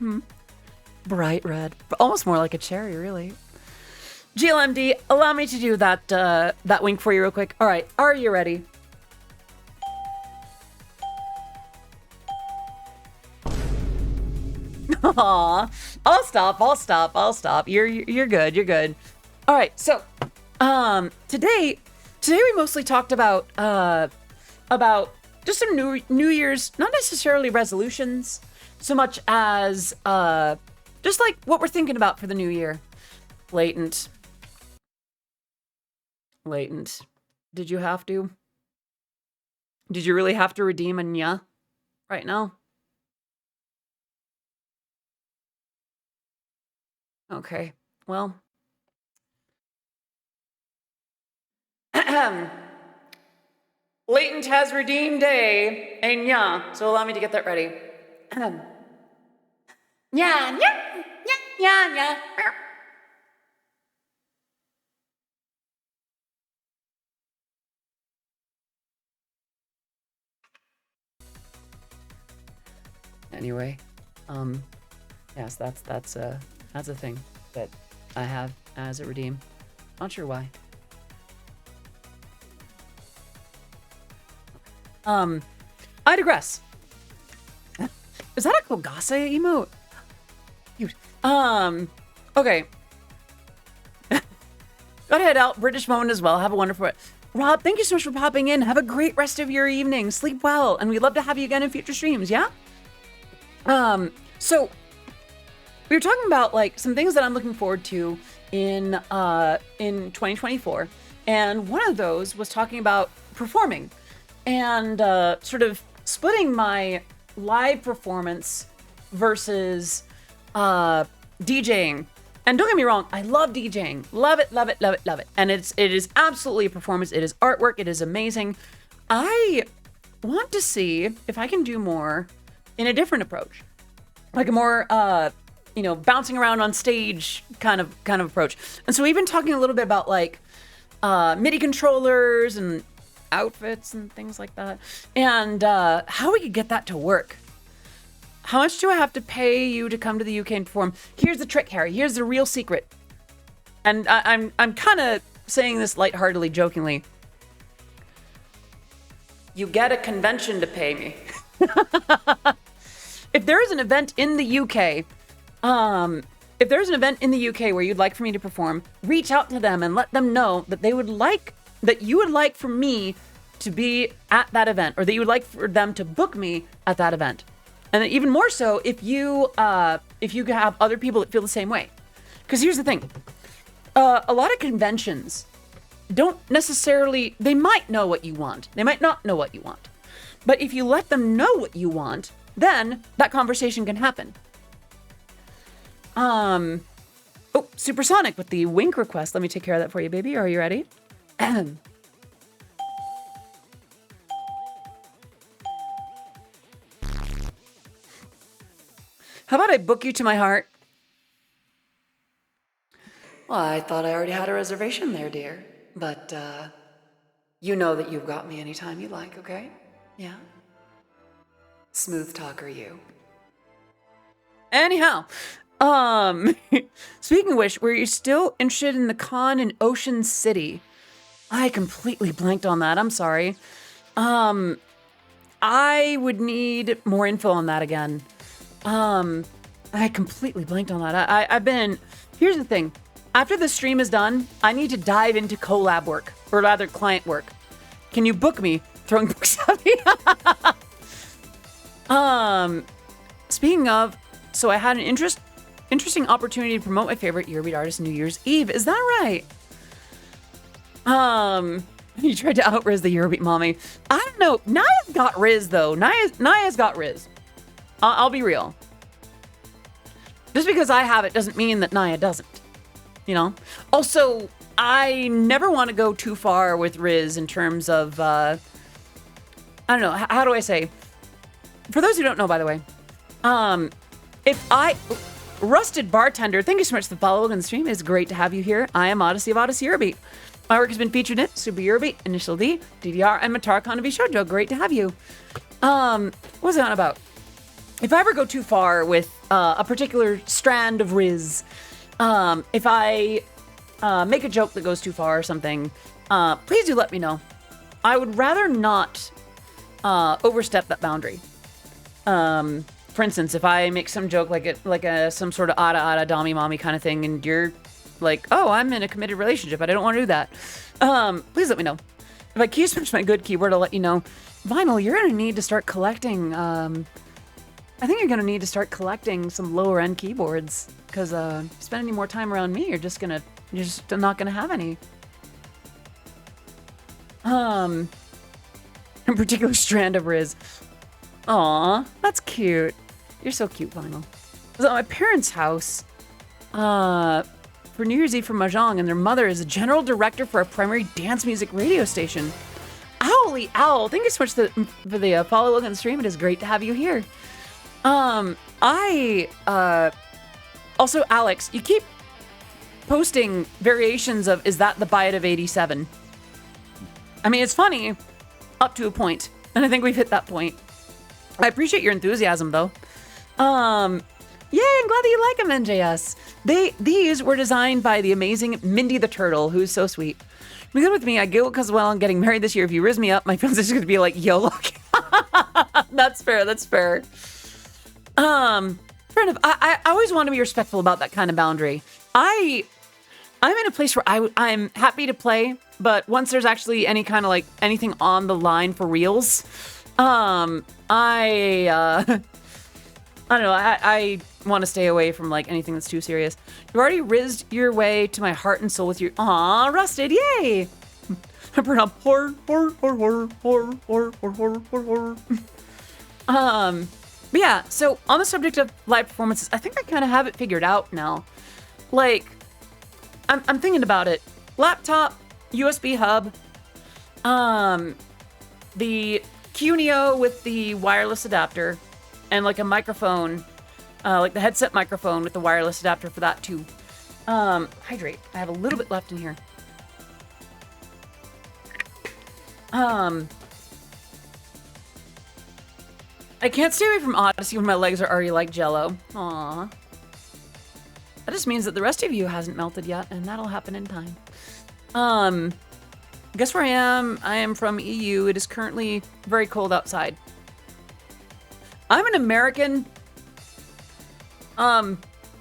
[SPEAKER 1] Bright red. Almost more like a cherry, really. GLMD, allow me to do that wink for you real quick. All right, are you ready? Aw, I'll stop. You're good. All right, so today we mostly talked about just some New Year's, not necessarily resolutions, so much as just like what we're thinking about for the new year. Latent. Did you have to? Did you really have to redeem a nya right now? Okay, well. Latent has redeemed a nya, so allow me to get that ready. Nya. Anyway, yes, that's a thing that I have as a redeem. Not sure why. I digress. Is that a Kogase emote? Cute. Okay. Gotta head out. British moment as well. Have a wonderful... Rob, thank you so much for popping in. Have a great rest of your evening. Sleep well. And we'd love to have you again in future streams, yeah? So we were talking about like some things that I'm looking forward to in 2024. And one of those was talking about performing and sort of splitting my live performance versus DJing. And don't get me wrong, I love DJing. Love it. And it is absolutely a performance. It is artwork. It is amazing. I want to see if I can do more in a different approach. Like a more bouncing around on stage kind of approach. And so we've been talking a little bit about like MIDI controllers and outfits and things like that. And how we could get that to work. How much do I have to pay you to come to the UK and perform? Here's the trick, Harry. Here's the real secret. And I'm kind of saying this lightheartedly, jokingly. You get a convention to pay me. If there is an event in the UK, where you'd like for me to perform, reach out to them and let them know that you would like for me to be at that event, or that you would like for them to book me at that event. And then even more so if you have other people that feel the same way. Because here's the thing. A lot of conventions don't necessarily, they might know what you want. They might not know what you want. But if you let them know what you want, then that conversation can happen. Oh, Supersonic with the wink request. Let me take care of that for you, baby. Are you ready? How about I book you to my heart? Well, I thought I already had a reservation there, dear. But, you know that you've got me anytime you like, okay? Yeah? Smooth talker, you. Anyhow, speaking of which, were you still interested in the con in Ocean City? I completely blanked on that. I'm sorry. I would need more info on that again. I completely blanked on that. I've been... Here's the thing. After the stream is done, I need to dive into collab work, or rather client work. Can you book me? Throwing books at me. Speaking of, so I had an interesting opportunity to promote my favorite Eurobeat artist New Year's Eve. Is that right? You tried to out-riz the Eurobeat mommy. I don't know. Naya's got riz, though. Naya's got riz. I'll be real. Just because I have it doesn't mean that Naya doesn't. You know? Also, I never want to go too far with riz in terms of, I don't know. How do I say? For those who don't know, by the way, Rusted Bartender, thank you so much for the follow on the stream. It's great to have you here. I am Odyssey of Odyssey Eurobeat. My work has been featured in Super Eurobeat, Initial D, DDR, and Matar Konavi Shoujo. Great to have you. What was it on about? If I ever go too far with a particular strand of riz, if I make a joke that goes too far or something, please do let me know. I would rather not overstep that boundary. For instance, if I make some joke like some sort of ada dommy mommy kind of thing, and you're like, oh, I'm in a committed relationship, but I don't want to do that. Please let me know. If I keep my good keyword, I'll let you know. Vinyl, you're gonna need to start collecting. I think you're gonna need to start collecting some lower end keyboards, because if you spend any more time around me, you're just not gonna have any. A particular strand of riz. Aw, that's cute. You're so cute, Vinyl. I was at my parents' house for New Year's Eve for Mahjong, and their mother is a general director for a primary dance music radio station. Owly Owl, thank you so much for the follow look on the stream. It is great to have you here. Also, Alex, you keep posting variations of, is that the Bite of 87? I mean, it's funny up to a point, and I think we've hit that point. I appreciate your enthusiasm, though. Yay, I'm glad that you like them, NJS. These were designed by the amazing Mindy the Turtle, who's so sweet. Be good with me. I giggle because, well, I'm getting married this year. If you riz me up, my fiance is going to be like, yo, look. That's fair. That's fair. Fair enough. I always want to be respectful about that kind of boundary. I'm in a place where I'm happy to play, but once there's actually any kind of like anything on the line for reals, I don't know. I want to stay away from like anything that's too serious. You already rizzed your way to my heart and soul with your aw, Rusted, yay! I burn up but yeah, so on the subject of live performances, I think I kind of have it figured out now. Like, I'm thinking about it. Laptop, USB hub, the Cuneo with the wireless adapter, and like a microphone, like the headset microphone with the wireless adapter for that too. Hydrate. I have a little bit left in here. I can't stay away from Odyssey when my legs are already like Jello. Aww. That just means that the rest of you hasn't melted yet, and that'll happen in time. Guess where I am? I am from EU. It is currently very cold outside. I'm an American. I'm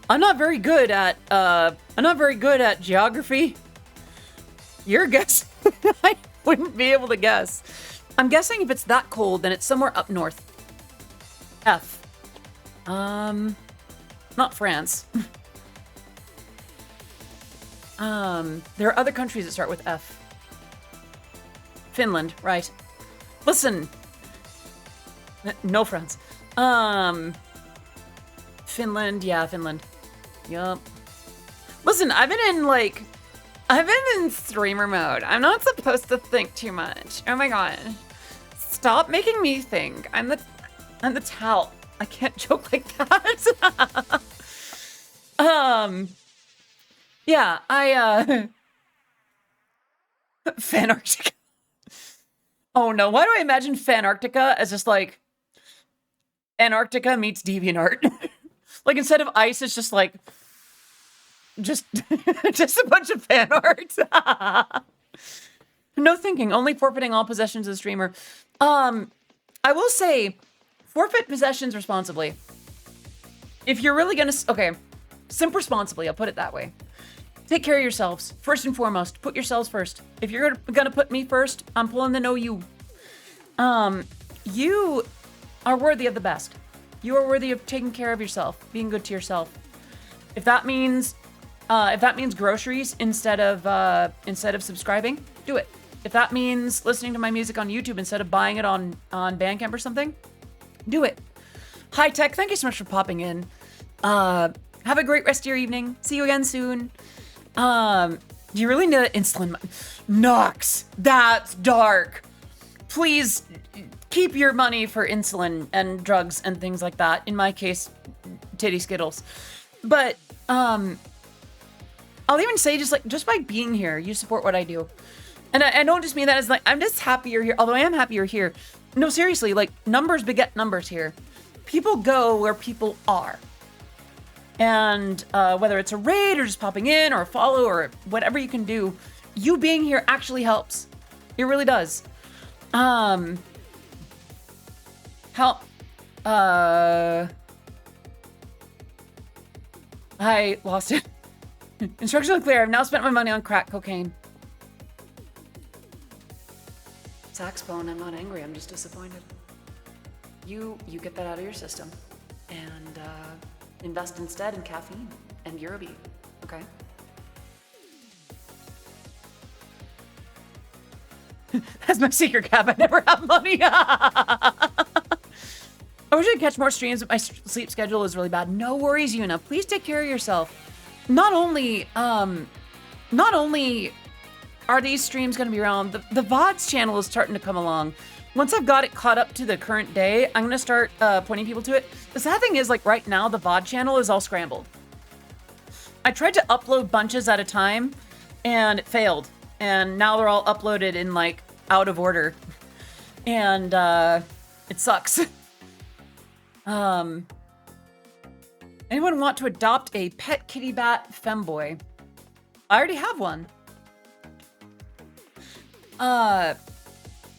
[SPEAKER 1] not very good at geography. Your guess? I wouldn't be able to guess. I'm guessing if it's that cold, then it's somewhere up north. F. Not France. There are other countries that start with F. Finland, right. Listen. No France. Finland, yeah, Finland. Yup. Listen, I've been in streamer mode. I'm not supposed to think too much. Oh my god. Stop making me think. I'm the towel. I can't joke like that. Yeah, Fanarctica. Oh no, why do I imagine Fanarctica as just like Antarctica meets DeviantArt? Like instead of ice, it's just like just a bunch of fan art. No thinking, only forfeiting all possessions of the streamer. I will say, forfeit possessions responsibly. If you're really gonna, okay, simp responsibly, I'll put it that way. Take care of yourselves, first and foremost. Put yourselves first. If you're gonna put me first, I'm pulling the no you. You are worthy of the best. You are worthy of taking care of yourself, being good to yourself. If that means groceries instead of subscribing, do it. If that means listening to my music on YouTube instead of buying it on Bandcamp or something, do it. High Tech, thank you so much for popping in. Have a great rest of your evening. See you again soon. Do you really need insulin? Nox, that's dark. Please keep your money for insulin and drugs and things like that. In my case, titty Skittles. But I'll even say just by being here, you support what I do. And I don't just mean that as like, I'm just happy you're here, although I am happy you're here. No, seriously, like numbers beget numbers here. People go where people are. And whether it's a raid or just popping in or a follow or whatever you can do, you being here actually helps. It really does. Help. I lost it. Instructions are clear. I've now spent my money on crack cocaine. Saxophone, I'm not angry. I'm just disappointed. You get that out of your system and invest instead in caffeine and Eurobeat. Okay. That's my secret cap. I never have money. I wish I could catch more streams, but my sleep schedule is really bad. No worries, Yuna. Please take care of yourself. Not only are these streams going to be around, the VODs channel is starting to come along. Once I've got it caught up to the current day, I'm going to start pointing people to it. The sad thing is, like right now, the VOD channel is all scrambled. I tried to upload bunches at a time, and it failed. And now they're all uploaded in like out of order. And it sucks. Anyone want to adopt a pet kitty bat femboy? I already have one. What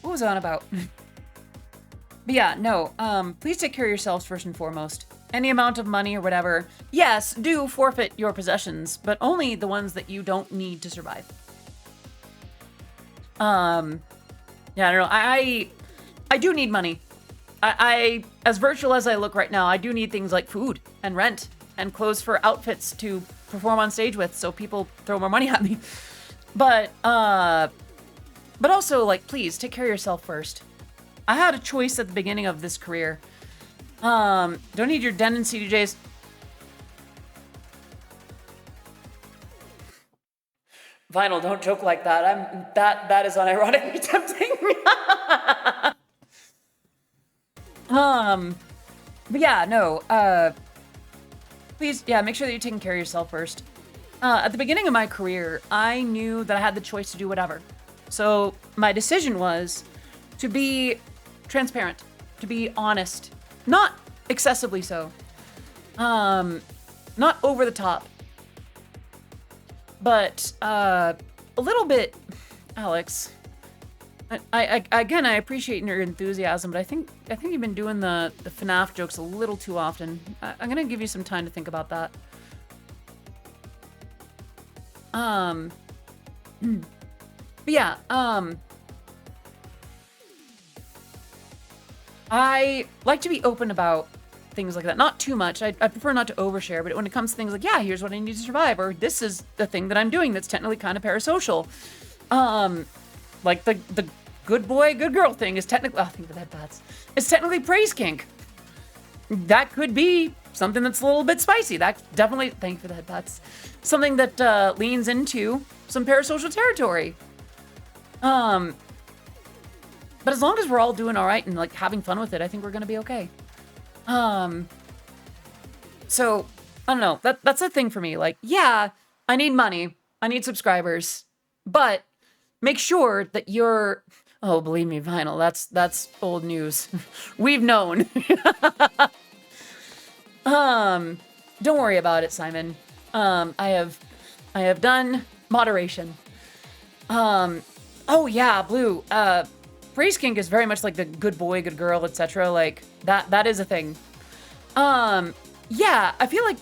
[SPEAKER 1] was I on about? But yeah, no, please take care of yourselves first and foremost. Any amount of money or whatever, yes, do forfeit your possessions, but only the ones that you don't need to survive. Yeah, I don't know. I do need money. I as virtual as I look right now, I do need things like food and rent and clothes for outfits to perform on stage with, so people throw more money at me. But also, like, please take care of yourself first. I had a choice at the beginning of this career. Don't need your den and CDJs. Vinyl, don't joke like that. That is unironically tempting. But yeah, no, please, yeah, make sure that you're taking care of yourself first. At the beginning of my career, I knew that I had the choice to do whatever. So my decision was to be transparent, to be honest, not excessively so, not over the top, but a little bit, Alex. I again, I appreciate your enthusiasm, but I think you've been doing the FNAF jokes a little too often. I'm gonna give you some time to think about that. But yeah, I like to be open about things like that. Not too much. I prefer not to overshare, but when it comes to things like, yeah, here's what I need to survive, or this is the thing that I'm doing that's technically kind of parasocial. Like the good boy, good girl thing is technically, oh, think of the head pads. It's technically praise kink. That could be something that's a little bit spicy. That definitely, thank you for the head pats. Something that leans into some parasocial territory. But as long as we're all doing all right and like having fun with it, I think we're gonna be okay. So I don't know. That's a thing for me. Like, yeah, I need money, I need subscribers, but make sure that you're. Oh, believe me, Vinyl, that's old news. We've known. Don't worry about it, Simon. I have done moderation. Oh yeah, Blue. Praise kink is very much like the good boy, good girl, etc. Like that is a thing. Yeah, I feel like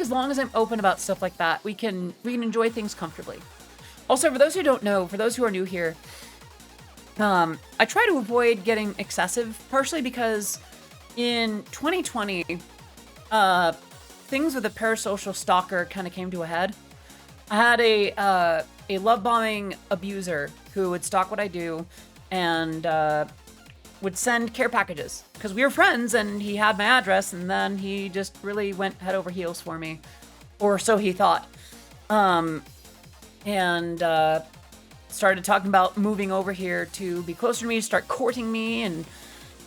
[SPEAKER 1] as long as I'm open about stuff like that, we can enjoy things comfortably. Also, for those who don't know, for those who are new here, I try to avoid getting excessive, partially because in 2020, things with a parasocial stalker kind of came to a head. I had a love bombing abuser who would stalk what I do and would send care packages because we were friends and he had my address, and then he just really went head over heels for me, or so he thought. Started talking about moving over here to be closer to me, start courting me, and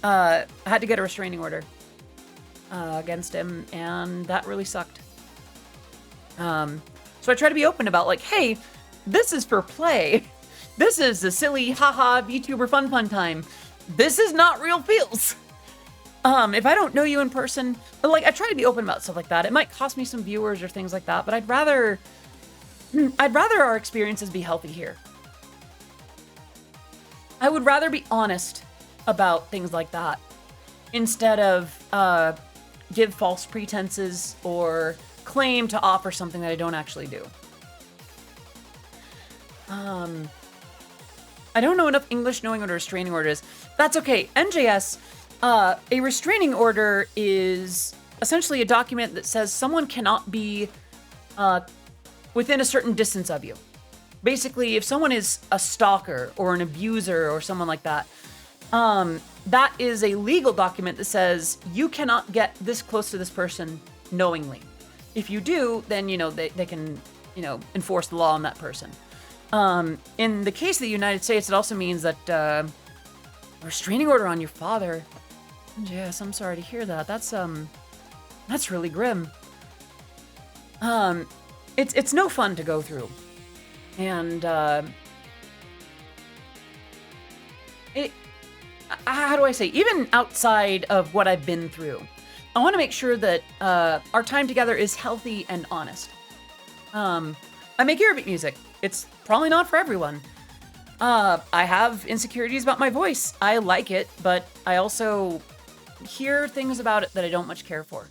[SPEAKER 1] I had to get a restraining order against him, and that really sucked. So I try to be open about like, hey, this is for play. This is a silly haha VTuber fun time. This is not real feels. If I don't know you in person, like I try to be open about stuff like that. It might cost me some viewers or things like that, but I'd rather our experiences be healthy here. I would rather be honest about things like that instead of give false pretenses or claim to offer something that I don't actually do. I don't know enough English knowing what a restraining order is. That's okay. NJS, a restraining order is essentially a document that says someone cannot be within a certain distance of you. Basically, if someone is a stalker or an abuser or someone like that, that is a legal document that says you cannot get this close to this person knowingly. If you do, then, you know, they can, you know, enforce the law on that person. In the case of the United States, it also means that a restraining order on your father. Yes, I'm sorry to hear that. That's really grim. It's no fun to go through. And how do I say, even outside of what I've been through, I want to make sure that our time together is healthy and honest. I make Eurobeat music. It's probably not for everyone. I have insecurities about my voice. I like it, but I also hear things about it that I don't much care for.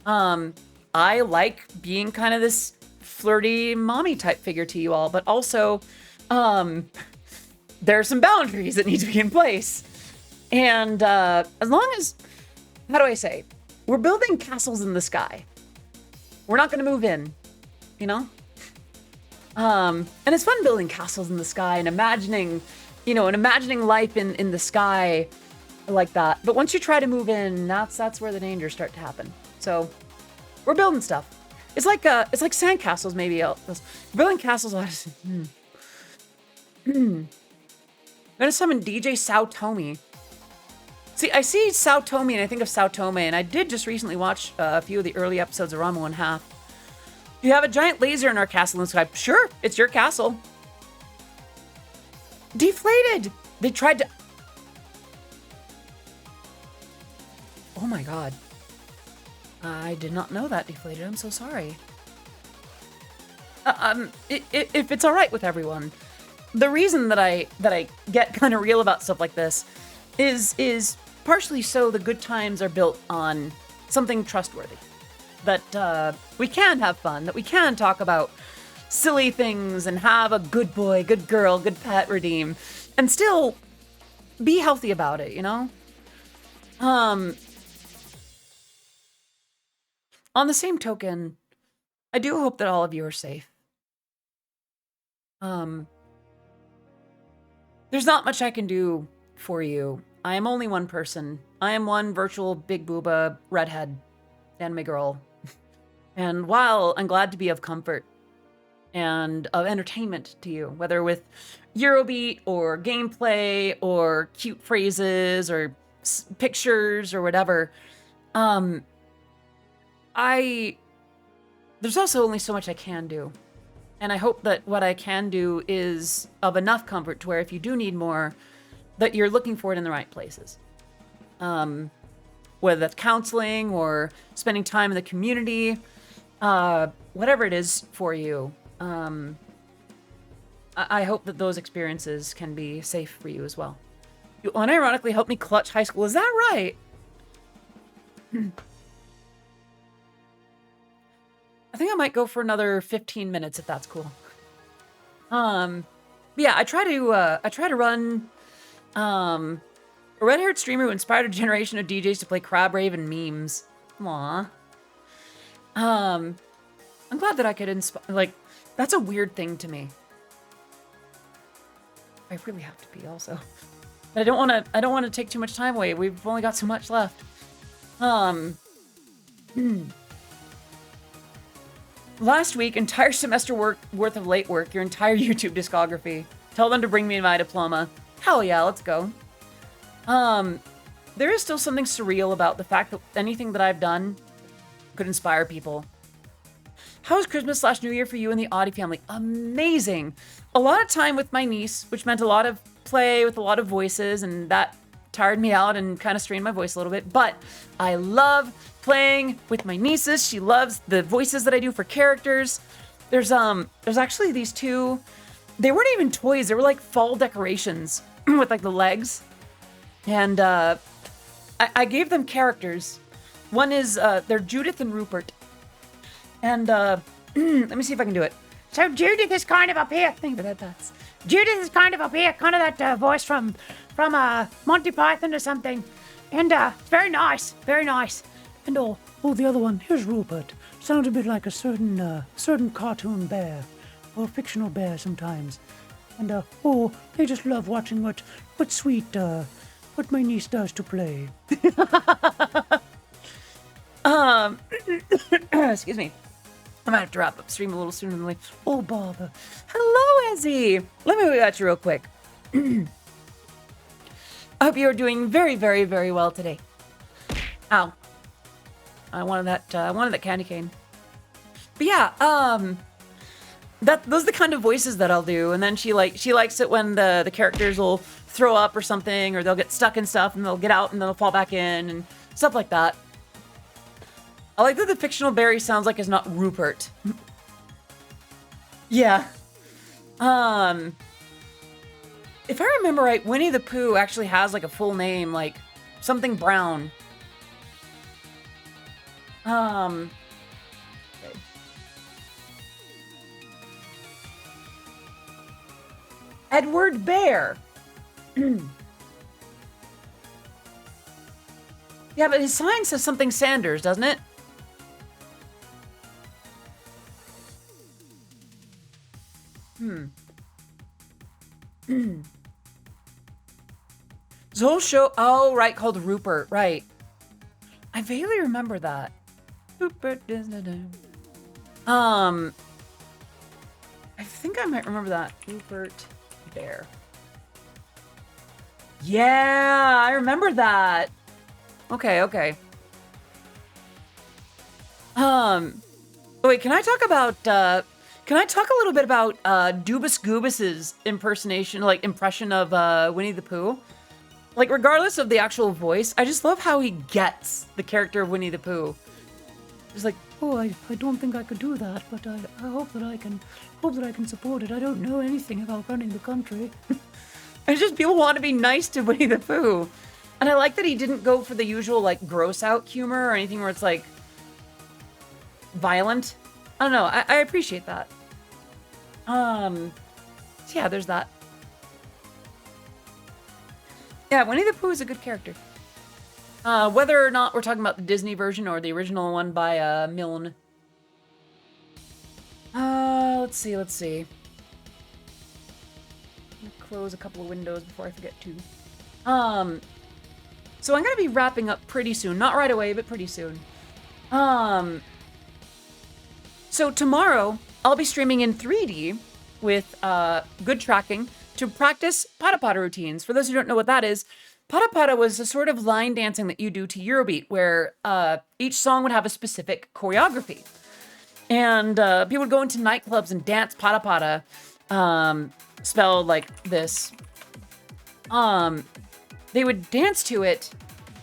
[SPEAKER 1] I like being kind of this flirty mommy type figure to you all, but also there are some boundaries that need to be in place. And as long as, how do I say, we're building castles in the sky. We're not going to move in, you know? And it's fun building castles in the sky and imagining, you know, and imagining life in the sky like that. But once you try to move in, that's where the dangers start to happen. So we're building stuff. It's like sandcastles, maybe. Building castles. I'm gonna summon DJ Sao Tome. See, I see Sao Tome and I think of Sao Tome, and I did just recently watch a few of the early episodes of Ranma 1/2. You have a giant laser in our castle in the sky. Sure, it's your castle. Deflated. They tried to. Oh my god. I did not know that deflated. I'm so sorry. If it's all right with everyone, the reason that I get kind of real about stuff like this is partially so the good times are built on something trustworthy. That we can have fun, that we can talk about silly things and have a good boy, good girl, good pet redeem, and still be healthy about it, you know? On the same token, I do hope that all of you are safe. There's not much I can do for you. I am only one person. I am one virtual big booba redhead. anime girl. And while I'm glad to be of comfort and of entertainment to you, whether with Eurobeat or gameplay or cute phrases or pictures or whatever, there's also only so much I can do. And I hope that what I can do is of enough comfort to where if you do need more, that you're looking for it in the right places. Whether that's counseling or spending time in the community, whatever it is for you, I hope that those experiences can be safe for you as well. You unironically helped me clutch high school. Is that right? I think I might go for another 15 minutes if that's cool. Yeah, I try to run a red-haired streamer who inspired a generation of DJs to play Crab Rave and memes. Aww. I'm glad that I could inspire. Like, that's a weird thing to me. I really have to be also, but I don't want to take too much time away. We've only got so much left. Last week, entire semester worth of late work, your entire YouTube discography. Tell them to bring me my diploma. Hell yeah, let's go. There is still something surreal about the fact that anything that I've done could inspire people. How was Christmas / New Year for you and the Oddie family? Amazing. A lot of time with my niece, which meant a lot of play with a lot of voices, and that tired me out and kind of strained my voice a little bit. But I love playing with my nieces. She loves the voices that I do for characters. There's actually these two. They weren't even toys. They were like fall decorations with like the legs. And I gave them characters. One is they're Judith and Rupert. And let me see if I can do it. So Judith is kind of up here. Think about that. Judith is kind of up here, kind of that voice from Monty Python or something. And very nice, very nice.
[SPEAKER 3] And oh, the other one, here's Rupert. Sounds a bit like a certain cartoon bear, or fictional bear sometimes. And they just love watching what my niece does to play.
[SPEAKER 1] Excuse me. I might have to wrap up stream a little sooner than later. Oh, bother. Hello, Ezzy. Let me look at you real quick. I hope you are doing very, very, very well today. Ow. I wanted that candy cane. But yeah, those are the kind of voices that I'll do. And then she likes it when the characters will throw up or something, or they'll get stuck in stuff and they'll get out and they'll fall back in and stuff like that. I like that the fictional Barry sounds like it's not Rupert. Yeah. If I remember right, Winnie the Pooh actually has like a full name, like something Brown. Okay. Edward Bear. Yeah, but his sign says something Sanders, doesn't it? This whole show, oh, right, called Rupert, right. I vaguely remember that. Rupert, I think I might remember that. Rupert Bear. Yeah, I remember that. Okay. Wait, can I talk a little bit about Dubus Goobus's impression of Winnie the Pooh? Like, regardless of the actual voice, I just love how he gets the character of Winnie the Pooh. Just like,
[SPEAKER 3] oh, I don't think I could do that, but I hope that I can support it. I don't know anything about running the country.
[SPEAKER 1] It's just people want to be nice to Winnie the Pooh. And I like that he didn't go for the usual, like, gross out humor or anything where it's, like, violent. I don't know. I appreciate that. So yeah, there's that. Yeah, Winnie the Pooh is a good character. Whether or not we're talking about the Disney version or the original one by Milne. Let's see. Let me close a couple of windows before I forget to. So I'm gonna be wrapping up pretty soon. Not right away, but pretty soon. So tomorrow I'll be streaming in 3D with good tracking to practice pata pata routines. For those who don't know what that is, pata pata was a sort of line dancing that you do to Eurobeat, where each song would have a specific choreography. And people would go into nightclubs and dance pata pata, spelled like this. They would dance to it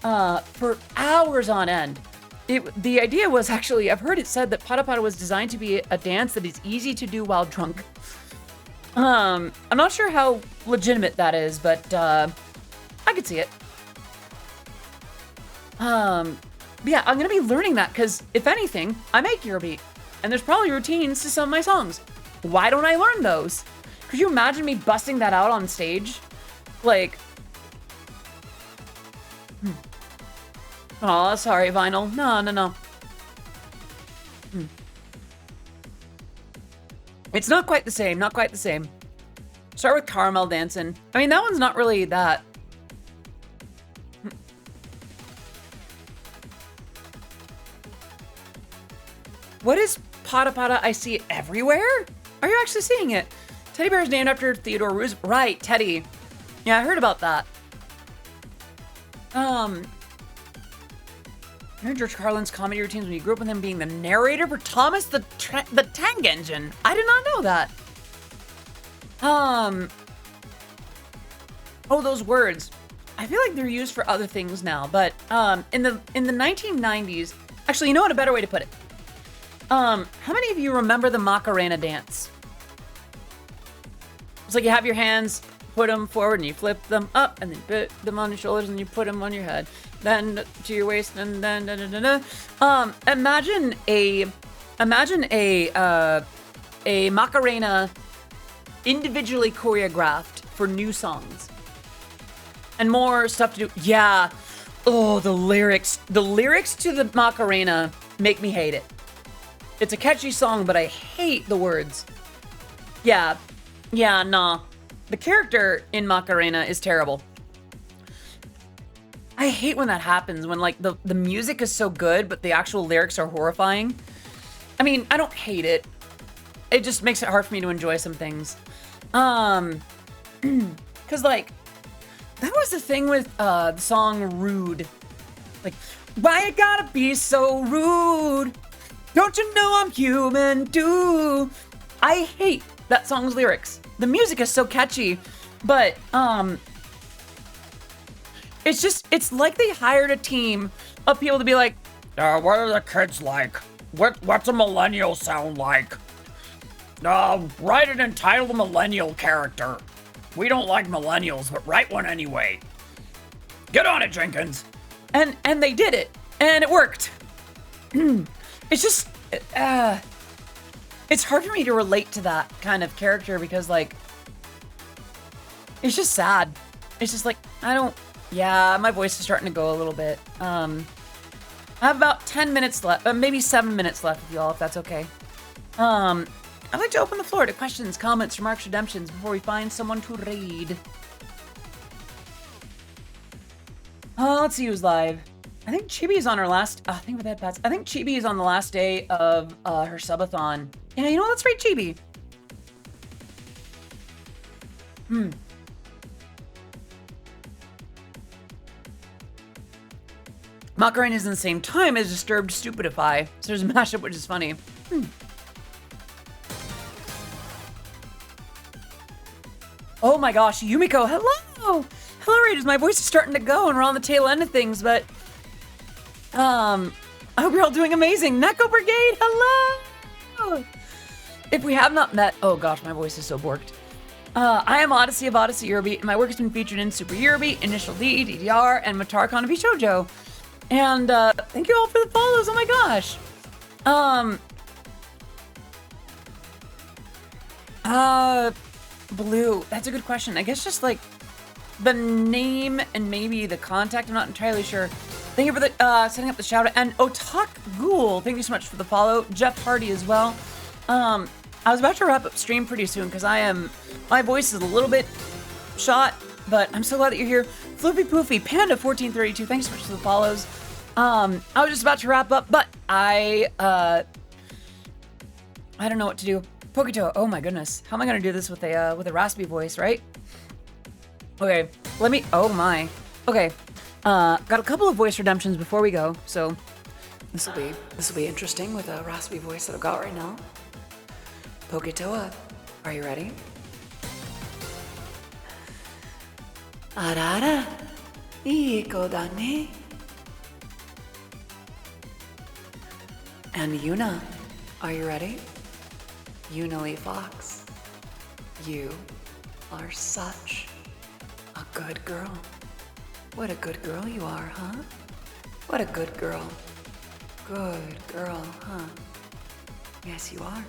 [SPEAKER 1] for hours on end. The idea was actually, I've heard it said that pata pata was designed to be a dance that is easy to do while drunk. I'm not sure how legitimate that is, but I could see it. Yeah, I'm gonna be learning that because if anything, I make Eurobeat, and there's probably routines to some of my songs. Why don't I learn those? Could you imagine me busting that out on stage? Like, oh, sorry, Vinyl. No. It's not quite the same, not quite the same. Start with Caramel Dancing. I mean, that one's not really that. What is pata pata? I see it everywhere? Are you actually seeing it? Teddy bear is named after Theodore Roosevelt. Right, Teddy. Yeah, I heard about that. I heard George Carlin's comedy routines when you grew up with him being the narrator for Thomas the Tank Engine. I did not know that. Oh, those words. I feel like they're used for other things now, but in the 1990s, actually, you know what? A better way to put it. How many of you remember the Macarena dance? It's like you have your hands, put them forward, and you flip them up, and then put them on your shoulders, and you put them on your head, then to your waist, and then imagine a Macarena individually choreographed for new songs and more stuff to do. Yeah. Oh, the lyrics to the Macarena make me hate it. It's a catchy song, but I hate the words. Yeah, nah. The character in Macarena is terrible. I hate when that happens, when like the music is so good, but the actual lyrics are horrifying. I mean, I don't hate it. It just makes it hard for me to enjoy some things. Cause like, that was the thing with the song Rude. Like, why you gotta be so rude? Don't you know I'm human too? I hate that song's lyrics. The music is so catchy, but it's like they hired a team of people to be like,
[SPEAKER 2] what are the kids like? What's a millennial sound like? Write an entitled millennial character. We don't like millennials, but write one anyway. Get on it, Jenkins.
[SPEAKER 1] And they did it, and it worked. It's just, it's hard for me to relate to that kind of character because, like, it's just sad. It's just like, yeah, my voice is starting to go a little bit. I have about 10 minutes left, maybe 7 minutes left with y'all, if that's okay. I'd like to open the floor to questions, comments, remarks, redemptions before we find someone to raid. Let's see who's live. I think Chibi is on her last. Think with headpads. I think Chibi is on the last day of her subathon. Yeah, you know what? Let's rate Chibi. Macarena is in the same time as Disturbed Stupidify, so there's a mashup which is funny. Oh my gosh, Yumiko, hello! Hello, Raiders. My voice is starting to go and we're on the tail end of things, but I hope you're all doing amazing. Neko Brigade, hello! If we have not met, oh gosh, my voice is so borked. I am Odyssey of Odyssey Eurobeat, and my work has been featured in Super Eurobeat, Initial D, DDR, and Matar Kanabi Shoujo. And thank you all for the follows, oh my gosh. Blue, that's a good question. I guess just like the name and maybe the contact, I'm not entirely sure. Thank you for the setting up the shout out. And Otak Ghoul, thank you so much for the follow. Jeff Hardy as well. I was about to wrap up stream pretty soon because my voice is a little bit shot, but I'm so glad that you're here. Floopy Poofy, Panda1432, thanks so much for the follows. I was just about to wrap up, but I don't know what to do. Pokito, oh my goodness. How am I gonna do this with a raspy voice, right? Okay, oh my. Okay, got a couple of voice redemptions before we go, so this will be interesting with a raspy voice that I've got right now. Pokitoa, are you ready? Arara, iko da ne. And Yuna, are you ready? Yuna Fox, you are such a good girl. What a good girl you are, huh? What a good girl. Good girl, huh? Yes, you are.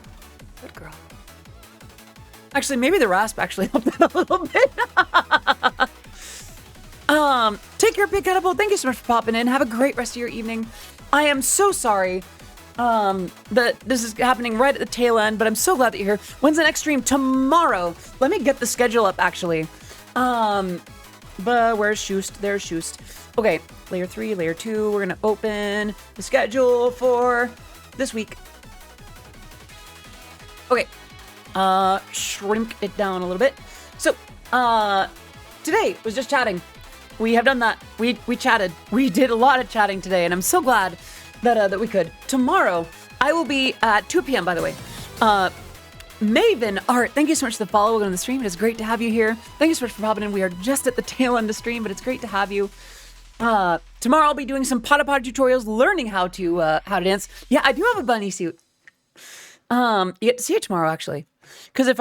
[SPEAKER 1] Good girl. Actually, maybe the rasp actually helped that a little bit. Take care, Big Edible. Thank you so much for popping in. Have a great rest of your evening. I am so sorry that this is happening right at the tail end, but I'm so glad that you're here. When's the next stream? Tomorrow. Let me get the schedule up, actually. But where's Shoost? There's Shoost. Okay, layer 3, layer 2. We're gonna open the schedule for this week. Okay, shrink it down a little bit. So, today was just chatting. We have done that. We chatted. We did a lot of chatting today, and I'm so glad that we could. Tomorrow, I will be at 2 p.m. By the way. Maven Art, thank you so much for the follow. Welcome to the stream. It is great to have you here. Thank you so much for popping in. We are just at the tail end of the stream, but it's great to have you. Tomorrow I'll be doing some Pada tutorials, learning how to dance. Yeah, I do have a bunny suit. You get to see it tomorrow, actually. Because if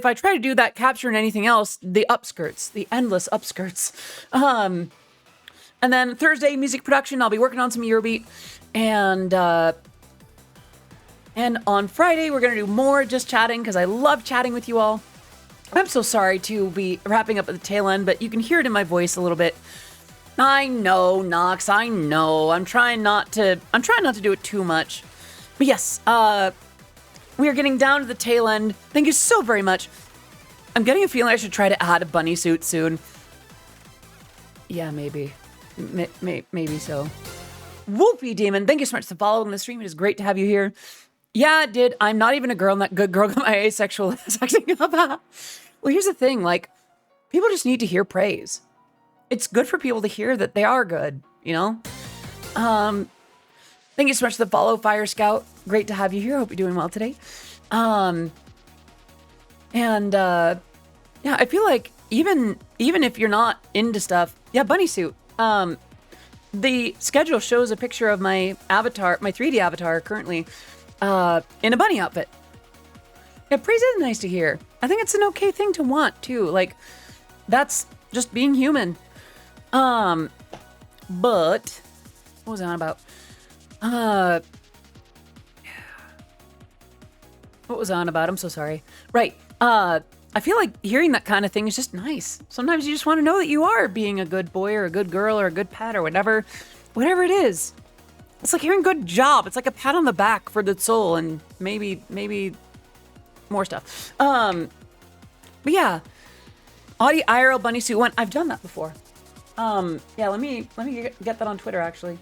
[SPEAKER 1] I try to do that capture and anything else, the upskirts, the endless upskirts. And then Thursday, music production. I'll be working on some Eurobeat. And on Friday, we're going to do more just chatting because I love chatting with you all. I'm so sorry to be wrapping up at the tail end, but you can hear it in my voice a little bit. I know, Nox, I know. I'm trying not to do it too much. But yes, we are getting down to the tail end. Thank you so very much. I'm getting a feeling I should try to add a bunny suit soon. Yeah, maybe. Maybe so. Wolfie Demon, thank you so much for following the stream. It is great to have you here. Yeah, it did. I'm not even a girl, and that good girl got my asexual sexing up. Well, here's the thing, like, people just need to hear praise. It's good for people to hear that they are good, you know? Thank you so much for the follow, Fire Scout. Great to have you here. Hope you're doing well today. Yeah, I feel like even if you're not into stuff, yeah, bunny suit. The schedule shows a picture of my avatar, my 3D avatar currently, in a bunny outfit. Yeah, praise is nice to hear. I think it's an okay thing to want too. Like, that's just being human. But what was I on about? What was I on about? I'm so sorry. Right. I feel like hearing that kind of thing is just nice. Sometimes you just want to know that you are being a good boy or a good girl or a good pet or whatever it is. It's like hearing good job. It's like a pat on the back for the soul and maybe more stuff. But yeah, Audi IRL bunny suit one. I've done that before. Yeah, let me get that on Twitter actually.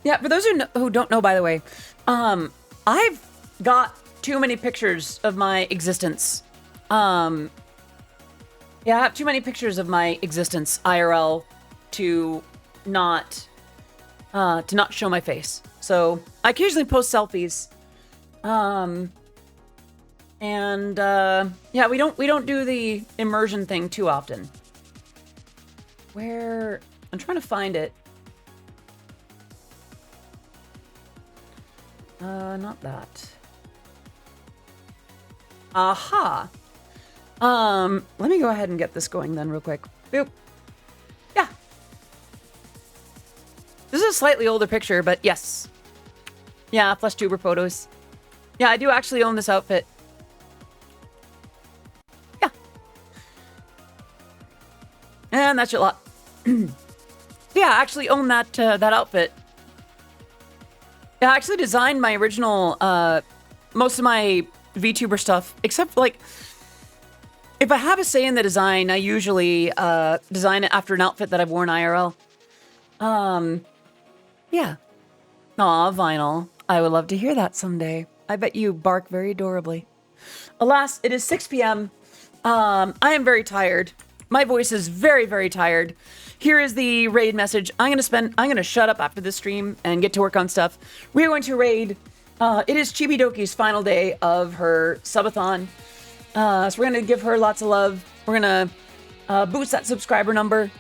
[SPEAKER 1] Yeah, for those who don't know, by the way, I've got too many pictures of my existence. Yeah, I have too many pictures of my existence IRL to not show my face. So I occasionally post selfies. Yeah, we don't do the immersion thing too often. Where I'm trying to find it. Not that. Aha. Let me go ahead and get this going then real quick. Boop. Yeah. This is a slightly older picture, but yes. Yeah, Flesh Tuber photos. Yeah, I do actually own this outfit. Yeah. And that's your lot. Yeah, I actually own that outfit. Yeah, I actually designed my original, most of my VTuber stuff, except like, If I have a say in the design, I usually design it after an outfit that I've worn IRL. Yeah. Aw, Vinyl. I would love to hear that someday. I bet you bark very adorably. Alas, it is 6 p.m. I am very tired. My voice is very, very tired. Here is the raid message. I'm gonna shut up after this stream and get to work on stuff. We are going to raid. It is Chibi Doki's final day of her subathon. So we're gonna give her lots of love. We're gonna boost that subscriber number.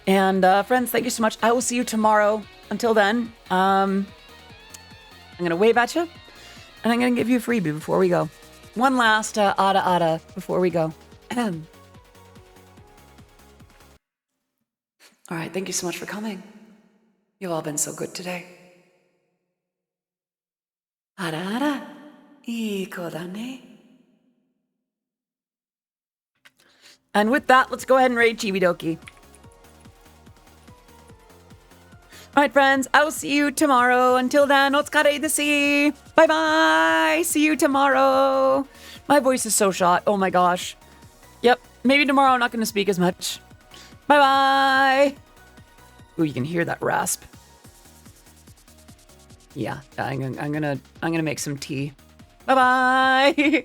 [SPEAKER 1] And friends, thank you so much. I will see you tomorrow. Until then, I'm gonna wave at you, and I'm gonna give you a freebie before we go. One last ada before we go. All right, thank you so much for coming. You've all been so good today. Ada, iko da ne. And with that, let's go ahead and raid Chibi Doki. All right, friends, I will see you tomorrow. Until then, otsukare desu. Bye-bye. See you tomorrow. My voice is so shot. Oh, my gosh. Yep. Maybe tomorrow I'm not going to speak as much. Bye-bye. Ooh, you can hear that rasp. Yeah, I'm gonna make some tea. Bye-bye.